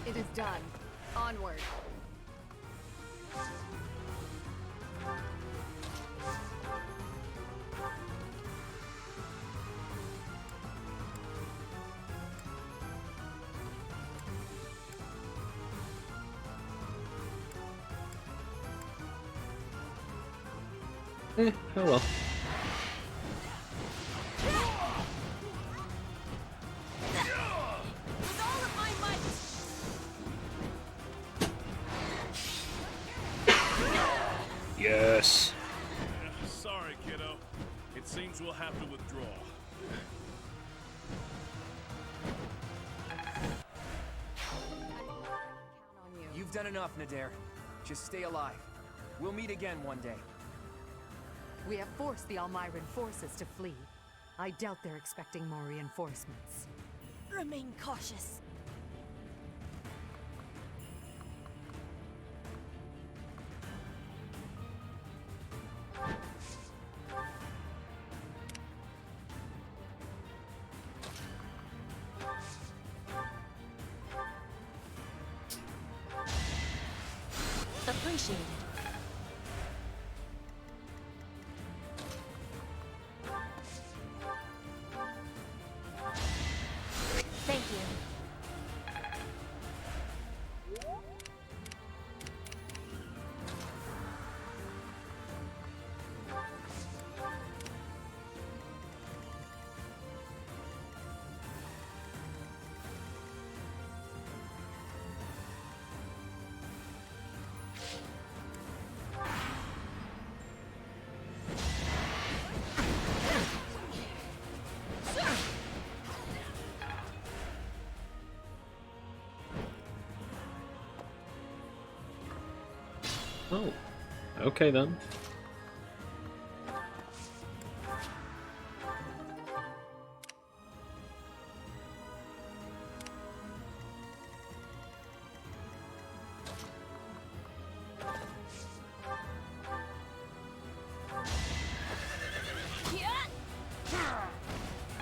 It is done. Onward. Oh well. With all of my might. Yes. Sorry, kiddo. It seems we'll have to withdraw. You've done enough, Nadir. Just stay alive. We'll meet again one day. We have forced the Almiran forces to flee. I doubt they're expecting more reinforcements. Remain cautious. Appreciated. Thank you. Oh, okay then.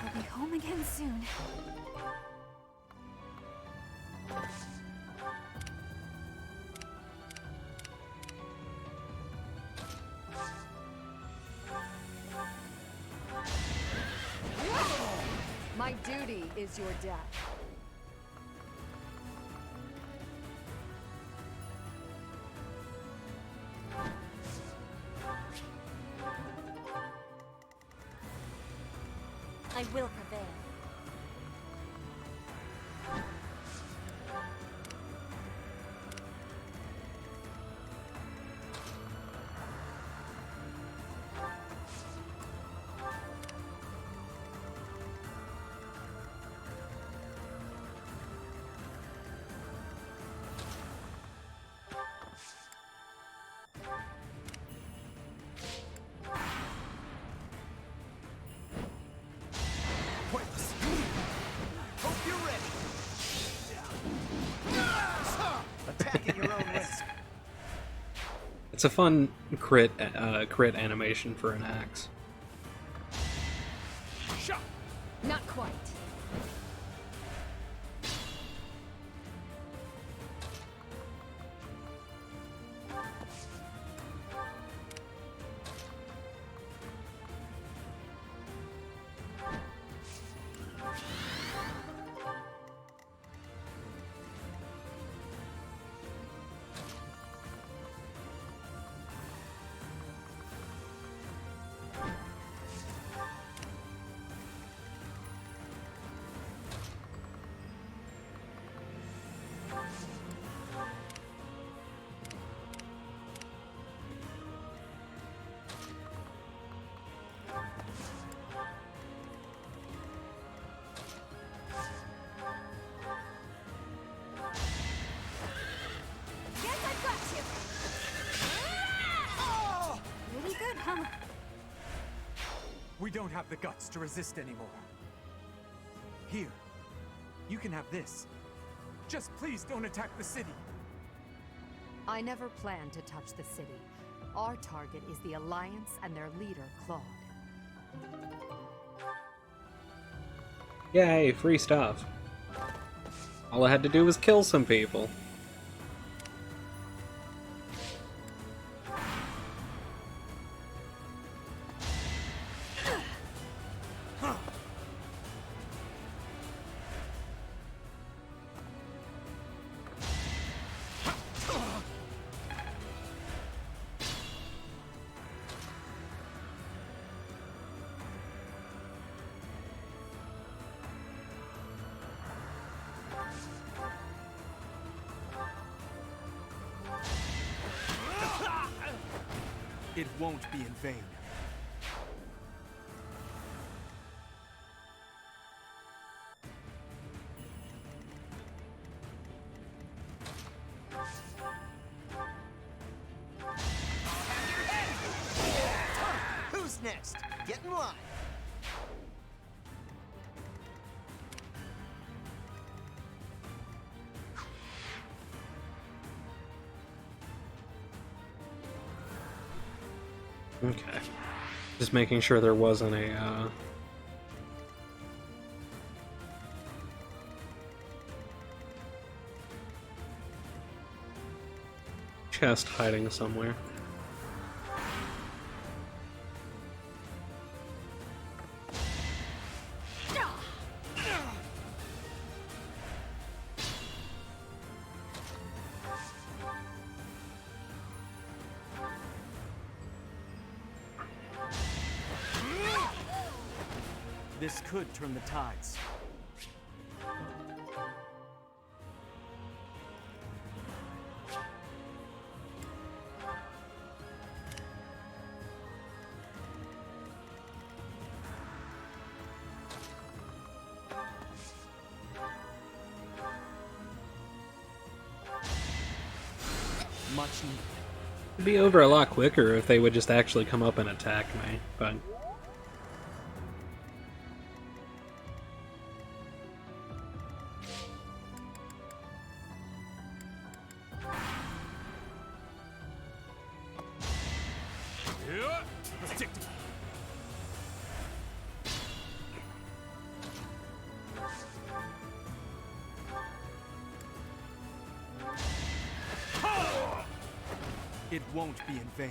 I'll be home again soon. My duty is your death. I will prevail. Pointless. Hope you're ready. Attack at your own risk. It's a fun crit animation for an axe. Not quite. Guess I've got you. Pretty good, huh? We don't have the guts to resist anymore. Here, you can have this. Just please don't attack the city. I never planned to touch the city. Our target is the Alliance and their leader, Claude. Yay, free stuff. All I had to do was kill some people. It won't be in vain. Who's next? Get in line. Okay. Just making sure there wasn't a, chest hiding somewhere. This could turn the tides. Much needed. It'd be over a lot quicker if they would just actually come up and attack me, but... It won't be in vain.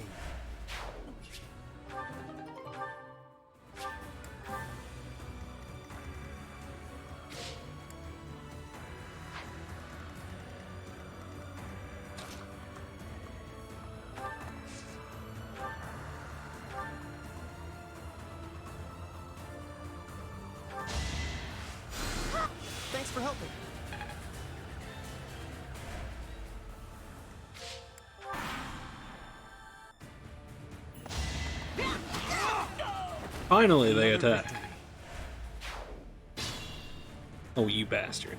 Thanks for helping. Finally, they attack. Oh, you bastard.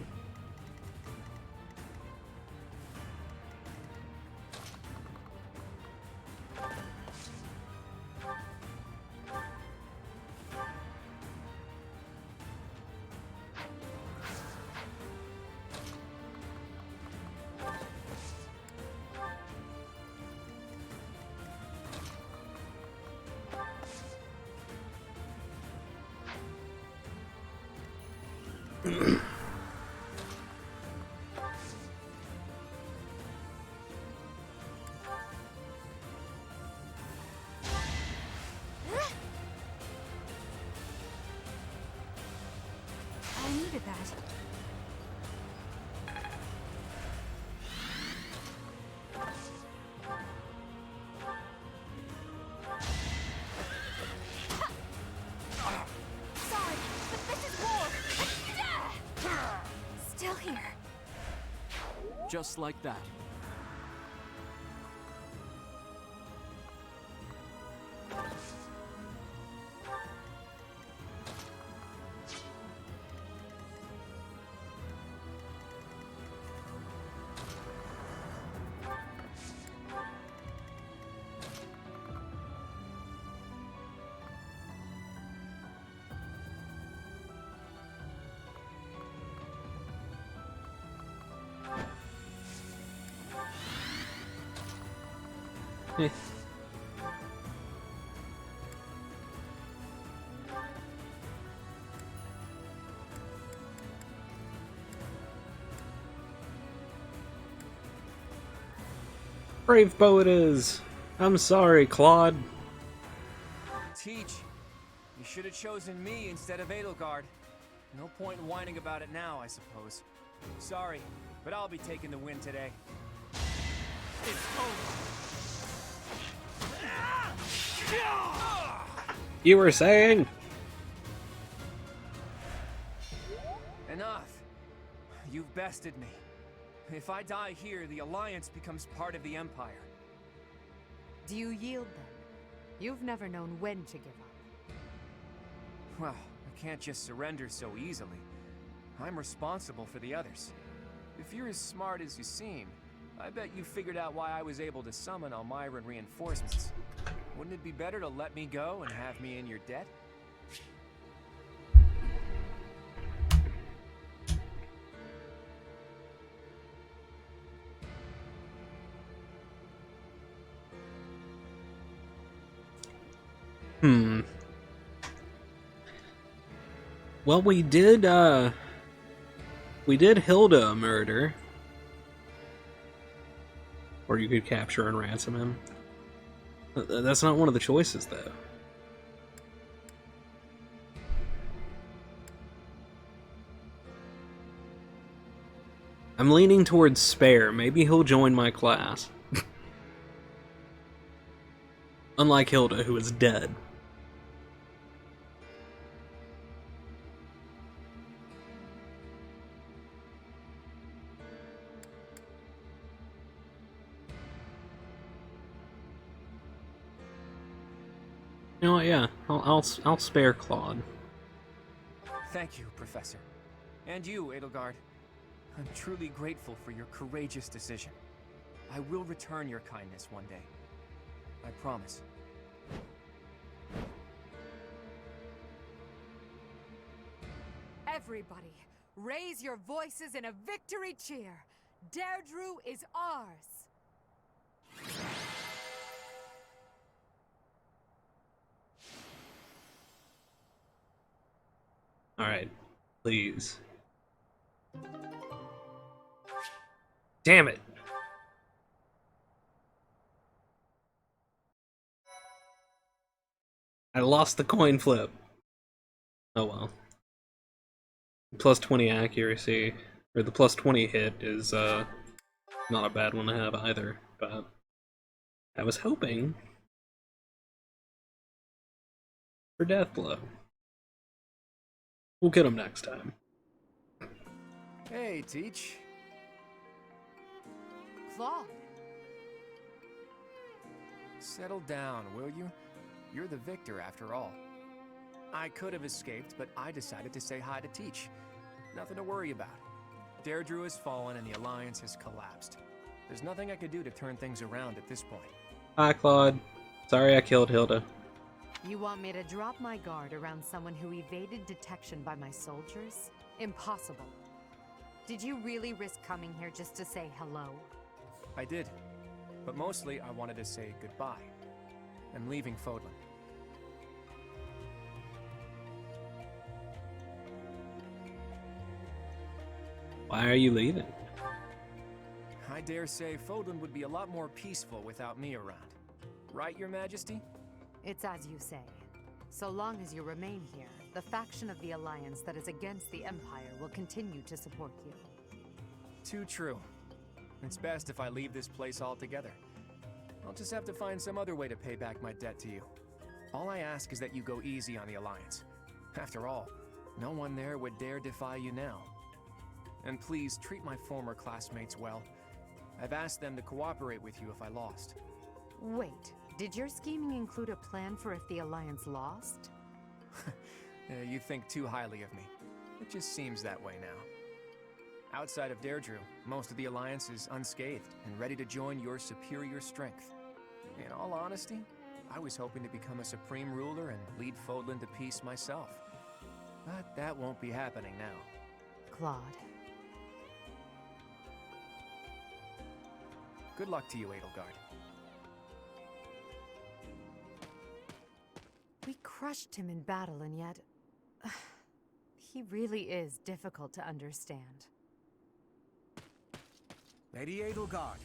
I needed that. Sorry, but this is war. Still here. Just like that. Eh. Brave bow it is. I'm sorry, Claude. Teach, you should have chosen me instead of Edelgard. No point in whining about it now, I suppose. Sorry, but I'll be taking the win today. It's over. You were saying? Enough. You've bested me. If I die here, the Alliance becomes part of the Empire. Do you yield then? You've never known when to give up. Well, I can't just surrender so easily. I'm responsible for the others. If you're as smart as you seem, I bet you figured out why I was able to summon Almyran reinforcements. Wouldn't it be better to let me go and have me in your debt? Well, we did Hilda a murder. Or you could capture and ransom him. That's not one of the choices, though. I'm leaning towards Spare. Maybe he'll join my class. Unlike Hilda, who is dead. You know what, yeah, I'll spare Claude. Thank you, Professor. And you, Edelgard. I'm truly grateful for your courageous decision. I will return your kindness one day. I promise. Everybody, raise your voices in a victory cheer. Deirdre is ours. Alright, please. Damn it! I lost the coin flip. Oh well. Plus 20 accuracy, or the plus 20 hit is not a bad one to have either, but I was hoping for Death Blow. We'll get him next time. Hey, Teach. Claude. Settle down, will you? You're the victor after all. I could have escaped, but I decided to say hi to Teach. Nothing to worry about. Deirdre has fallen and the Alliance has collapsed. There's nothing I could do to turn things around at this point. Hi, Claude. Sorry I killed Hilda. You want me to drop my guard around someone who evaded detection by my soldiers? Impossible. Did you really risk coming here just to say hello? I did. But mostly I wanted to say goodbye. I'm leaving Fodlan. Why are you leaving? I dare say Fodlan would be a lot more peaceful without me around. Right, Your Majesty? It's as you say. So long as you remain here, the faction of the Alliance that is against the Empire will continue to support you. Too true. It's best if I leave this place altogether. I'll just have to find some other way to pay back my debt to you. All I ask is that you go easy on the Alliance. After all, no one there would dare defy you now. And please treat my former classmates well. I've asked them to cooperate with you if I lost. Wait, did your scheming include a plan for if the Alliance lost? You think too highly of me. It just seems that way now. Outside of Deirdre, most of the Alliance is unscathed and ready to join your superior strength. In all honesty, I was hoping to become a supreme ruler and lead Fodlan to peace myself. But that won't be happening now. Claude. Good luck to you, Edelgard. We crushed him in battle, and yet... he really is difficult to understand. Lady Edelgard,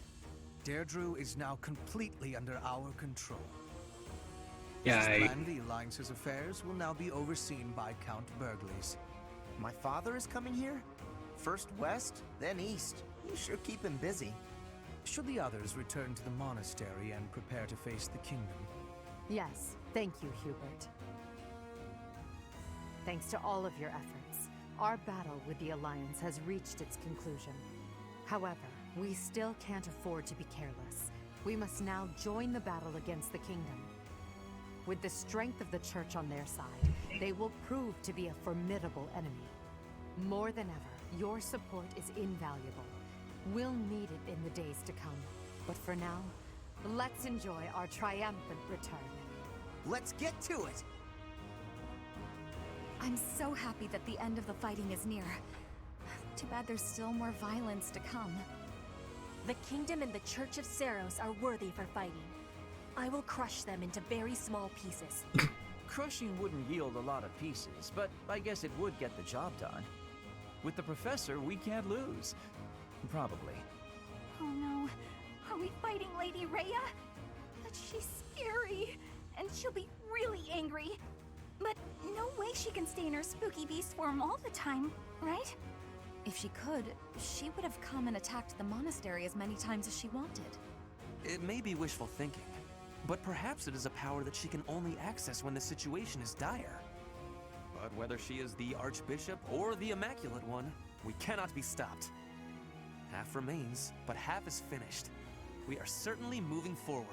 Deirdre is now completely under our control. Yeah, As planned, the Alliance's affairs will now be overseen by Count Burgles. My father is coming here? First west, then east. You sure keep him busy. Should the others return to the monastery and prepare to face the kingdom? Yes, thank you, Hubert. Thanks to all of your efforts, our battle with the Alliance has reached its conclusion. However, we still can't afford to be careless. We must now join the battle against the kingdom. With the strength of the Church on their side, they will prove to be a formidable enemy. More than ever, your support is invaluable. We'll need it in the days to come. But for now, let's enjoy our triumphant return. Let's get to it! I'm so happy that the end of the fighting is near. Too bad there's still more violence to come. The Kingdom and the Church of Seiros are worthy for fighting. I will crush them into very small pieces. Crushing wouldn't yield a lot of pieces, but I guess it would get the job done. With the Professor, we can't lose. Probably. Oh no. Are we fighting Lady Rhea? But she's scary. And she'll be really angry. But no way she can stay in her spooky beast form all the time, right? If she could, she would have come and attacked the monastery as many times as she wanted. It may be wishful thinking, but perhaps it is a power that she can only access when the situation is dire. But whether she is the Archbishop or the Immaculate One, we cannot be stopped. Half remains, but half is finished. We are certainly moving forward.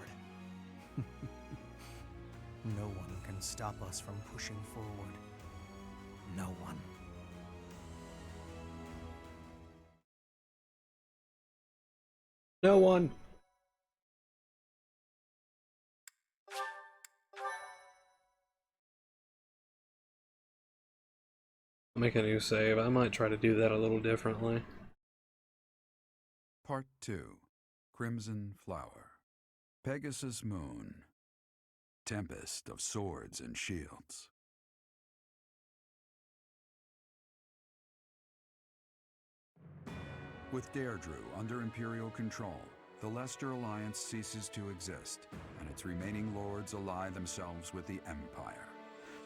No one can stop us from pushing forward. No one. No one. Make a new save. I might try to do that a little differently. Part 2. Crimson Flower. Pegasus Moon. Tempest of Swords and Shields. With Deirdre under Imperial control, the Leicester Alliance ceases to exist, and its remaining lords ally themselves with the Empire.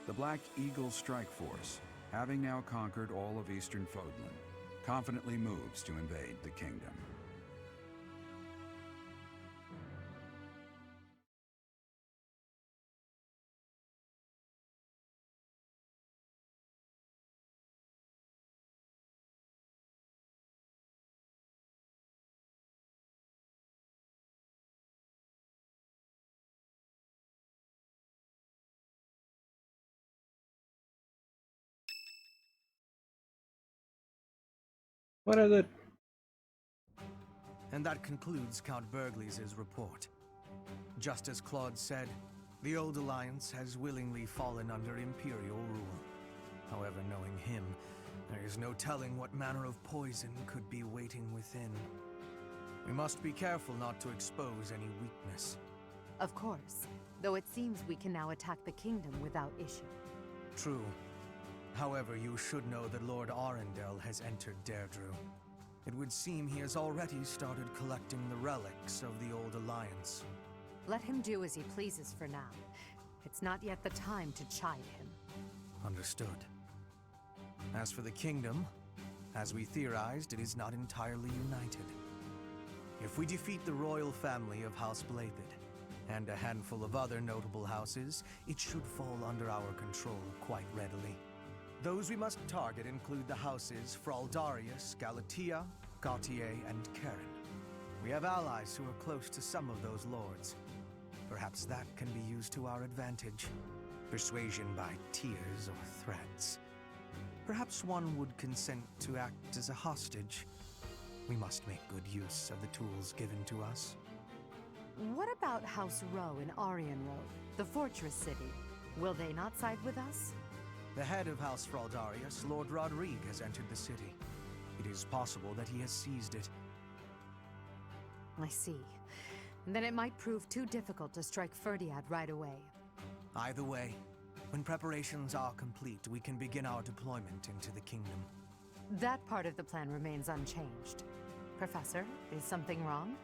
The Black Eagle Strike Force, having now conquered all of Eastern Fodlan, confidently moves to invade the kingdom. What is it? And that concludes Count Burgley's report. Just as Claude said, the Old Alliance has willingly fallen under Imperial rule. However, knowing him, there is no telling what manner of poison could be waiting within. We must be careful not to expose any weakness. Of course, though it seems we can now attack the kingdom without issue. True. However, you should know that Lord Arundel has entered Deirdre. It would seem he has already started collecting the relics of the Old Alliance. Let him do as he pleases for now. It's not yet the time to chide him. Understood. As for the kingdom, as we theorized, it is not entirely united. If we defeat the royal family of House Blathed, and a handful of other notable houses, it should fall under our control quite readily. Those we must target include the houses Fraldarius, Galatea, Gautier, and Karen. We have allies who are close to some of those lords. Perhaps that can be used to our advantage. Persuasion by tears or threats. Perhaps one would consent to act as a hostage. We must make good use of the tools given to us. What about House Row in Aryan Road, the fortress city? Will they not side with us? The head of House Fraldarius, Lord Rodrigue, has entered the city. It is possible that he has seized it. I see. Then it might prove too difficult to strike Ferdiad right away. Either way, when preparations are complete, we can begin our deployment into the kingdom. That part of the plan remains unchanged. Professor, is something wrong?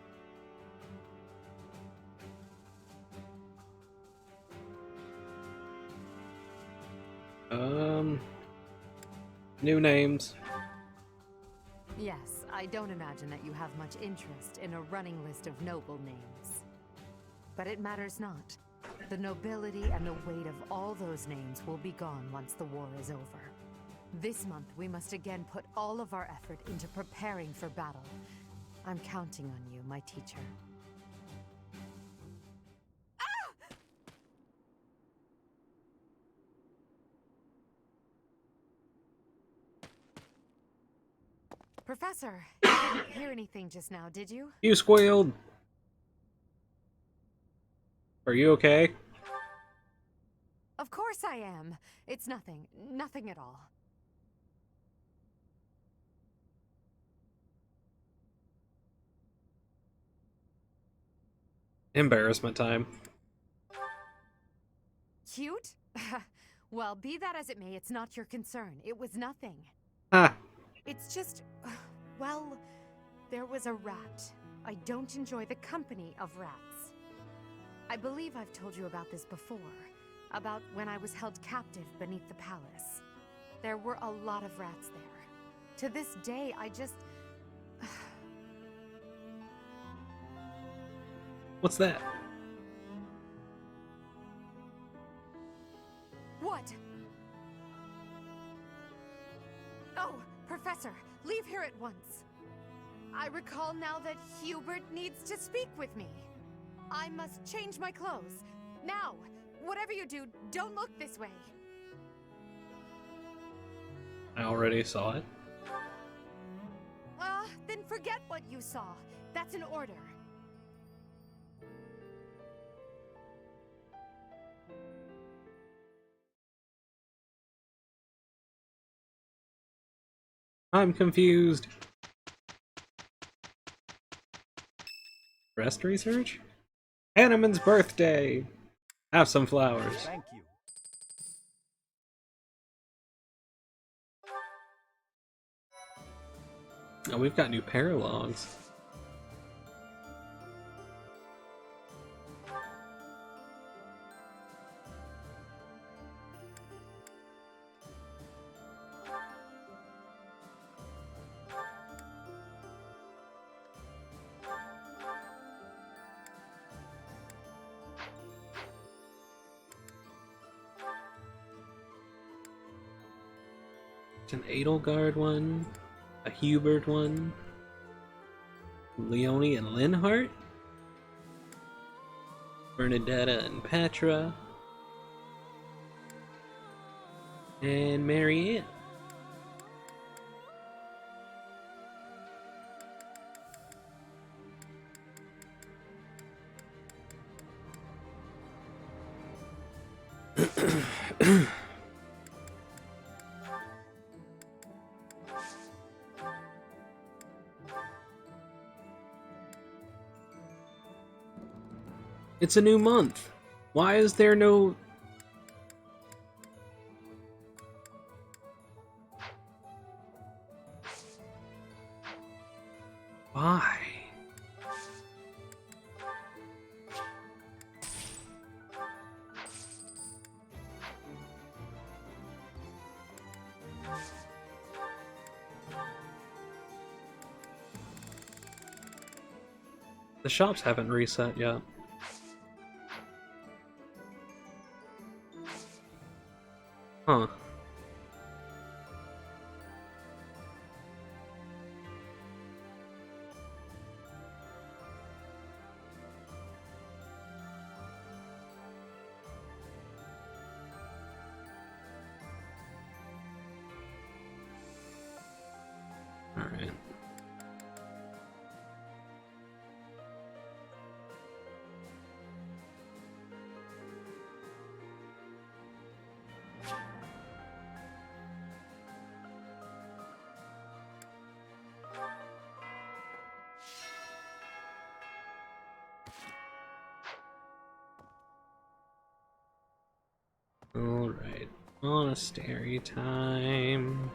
New names. Yes, I don't imagine that you have much interest in a running list of noble names. But it matters not. The nobility and the weight of all those names will be gone once the war is over. This month, we must again put all of our effort into preparing for battle. I'm counting on you, my teacher. Professor, you didn't hear anything just now, did you? You squealed. Are you okay? Of course I am. It's nothing. Nothing at all. Embarrassment time. Cute? Well, be that as it may, it's not your concern. It was nothing. Ah. It's just... well, there was a rat. I don't enjoy the company of rats. I believe I've told you about this before. About when I was held captive beneath the palace. There were a lot of rats there. To this day, I just... What's that? What? Oh, Professor, leave here at once. I recall now that Hubert needs to speak with me. I must change my clothes. Now! Whatever you do, don't look this way. I already saw it. Then forget what you saw. That's an order. I'm confused. Breast research? Hanneman's birthday! Have some flowers. Thank you. Oh, we've got new paralogs. An Edelgard one, a Hubert one, Leonie and Linhart, Bernadetta and Patra, and Marianne. It's a new month. Why is there no... Why? The shops haven't reset yet. Huh. All right. Alright, monastery time.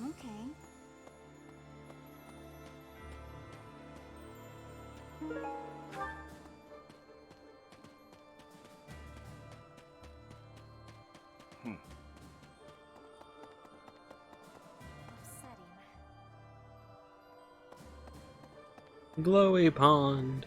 Okay. Glowy pond.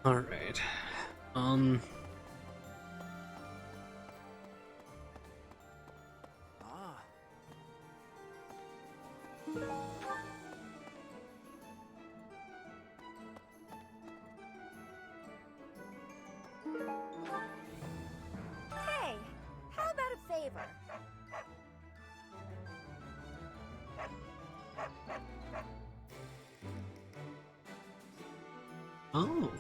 Alright. Hey, how about a favor? Oh.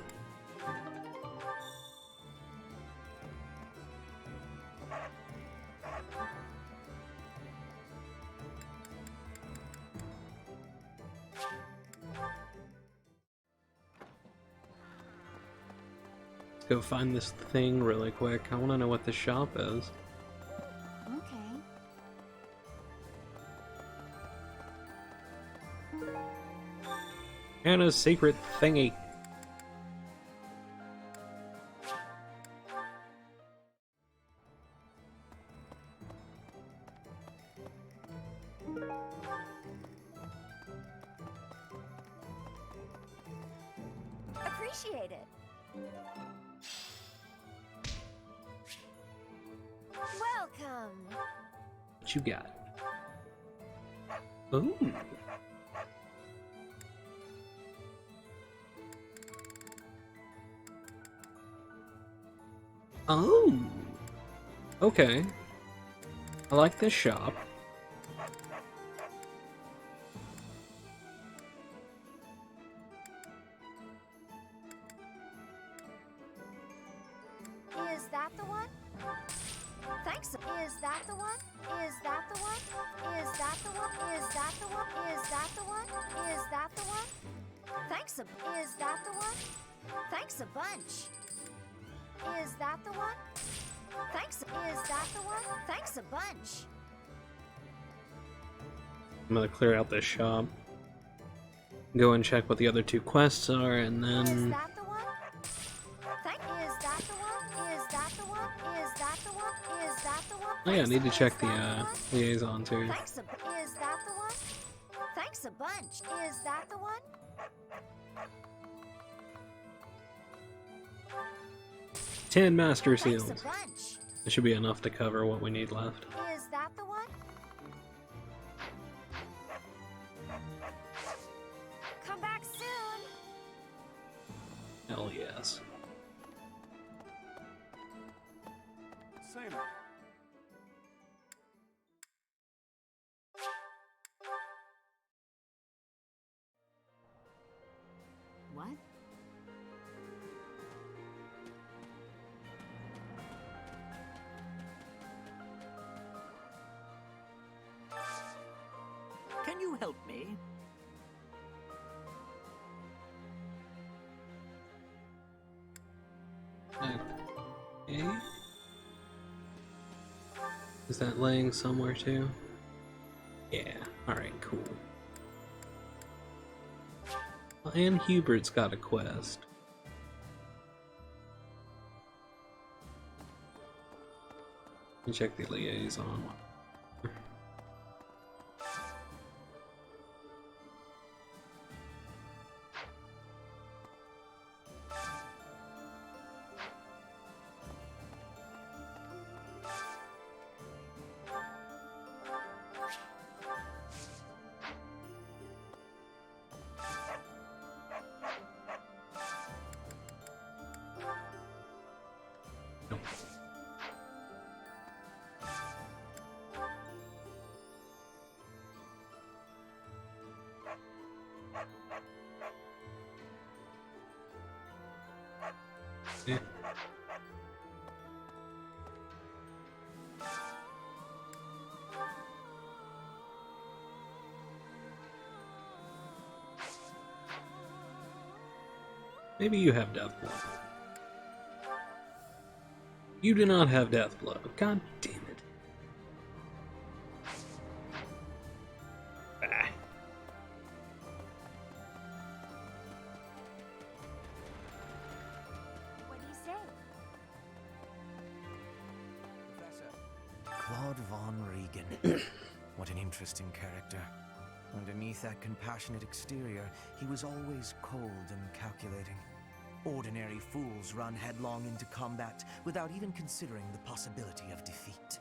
Let's go find this thing really quick. I want to know what the shop is. Anna's secret thingy. Appreciate it. Welcome. What you got? Ooh. Oh. Okay. I like this shop. Is that the one? Thanks. Is that the one? Is that the one? Is that the one? Is that the one? Is that the one? Is that the one? Thanks a. Is that the one? Thanks a bunch. Is that the one? Thanks. Is that the one? Thanks a bunch. I'm gonna clear out this shop. Go and check what the other two quests are, and Is then... that the one? Is that the one? Is that the one? Is that the one? Is that the one? Oh yeah, I need to check the liaison too. Thanks a. Is that the one? Thanks a bunch. Is that the one? 10 master Thanks seals. a bunch. It should be enough to cover what we need left. Is that the one? Come back soon. Hell yes. Same. What? Can you help me? Okay. Is that laying somewhere too? Yeah. Alright, cool. Well, and Hubert's got a quest. Let me check the liaison. Yeah. Maybe you have Deathblow. You do not have Deathblow. God damn it. Ah. What do you say? Claude Von Regan. What an interesting character. Underneath that compassionate exterior, he was always cold and calculating. Ordinary fools run headlong into combat without even considering the possibility of defeat.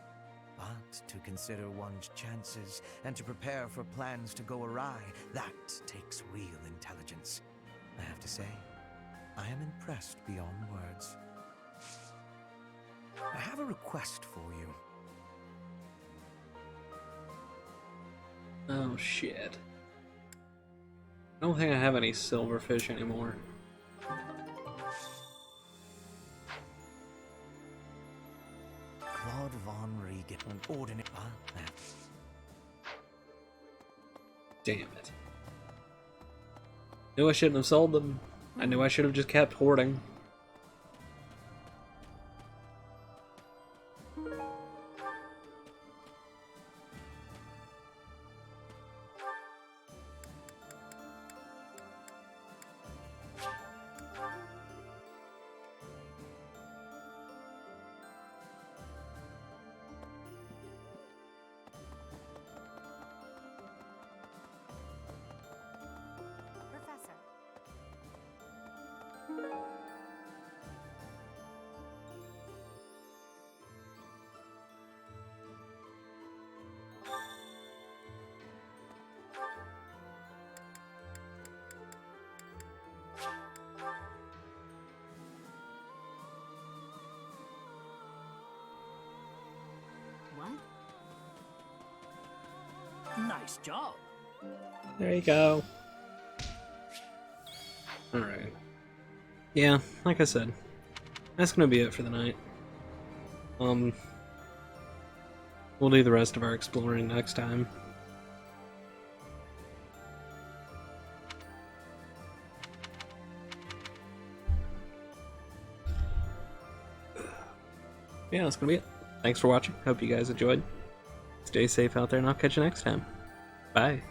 But to consider one's chances and to prepare for plans to go awry, that takes real intelligence. I have to say, I am impressed beyond words. I have a request for you. Oh shit. I don't think I have any silverfish anymore. Claude Von Regan, an ordinary... Damn it. Knew I shouldn't have sold them. I knew I should have just kept hoarding. Nice job. There you go. Alright. Yeah, like I said, that's gonna be it for the night. We'll do the rest of our exploring next time. Yeah, that's gonna be it. Thanks for watching. Hope you guys enjoyed. Stay safe out there, and I'll catch you next time. Bye.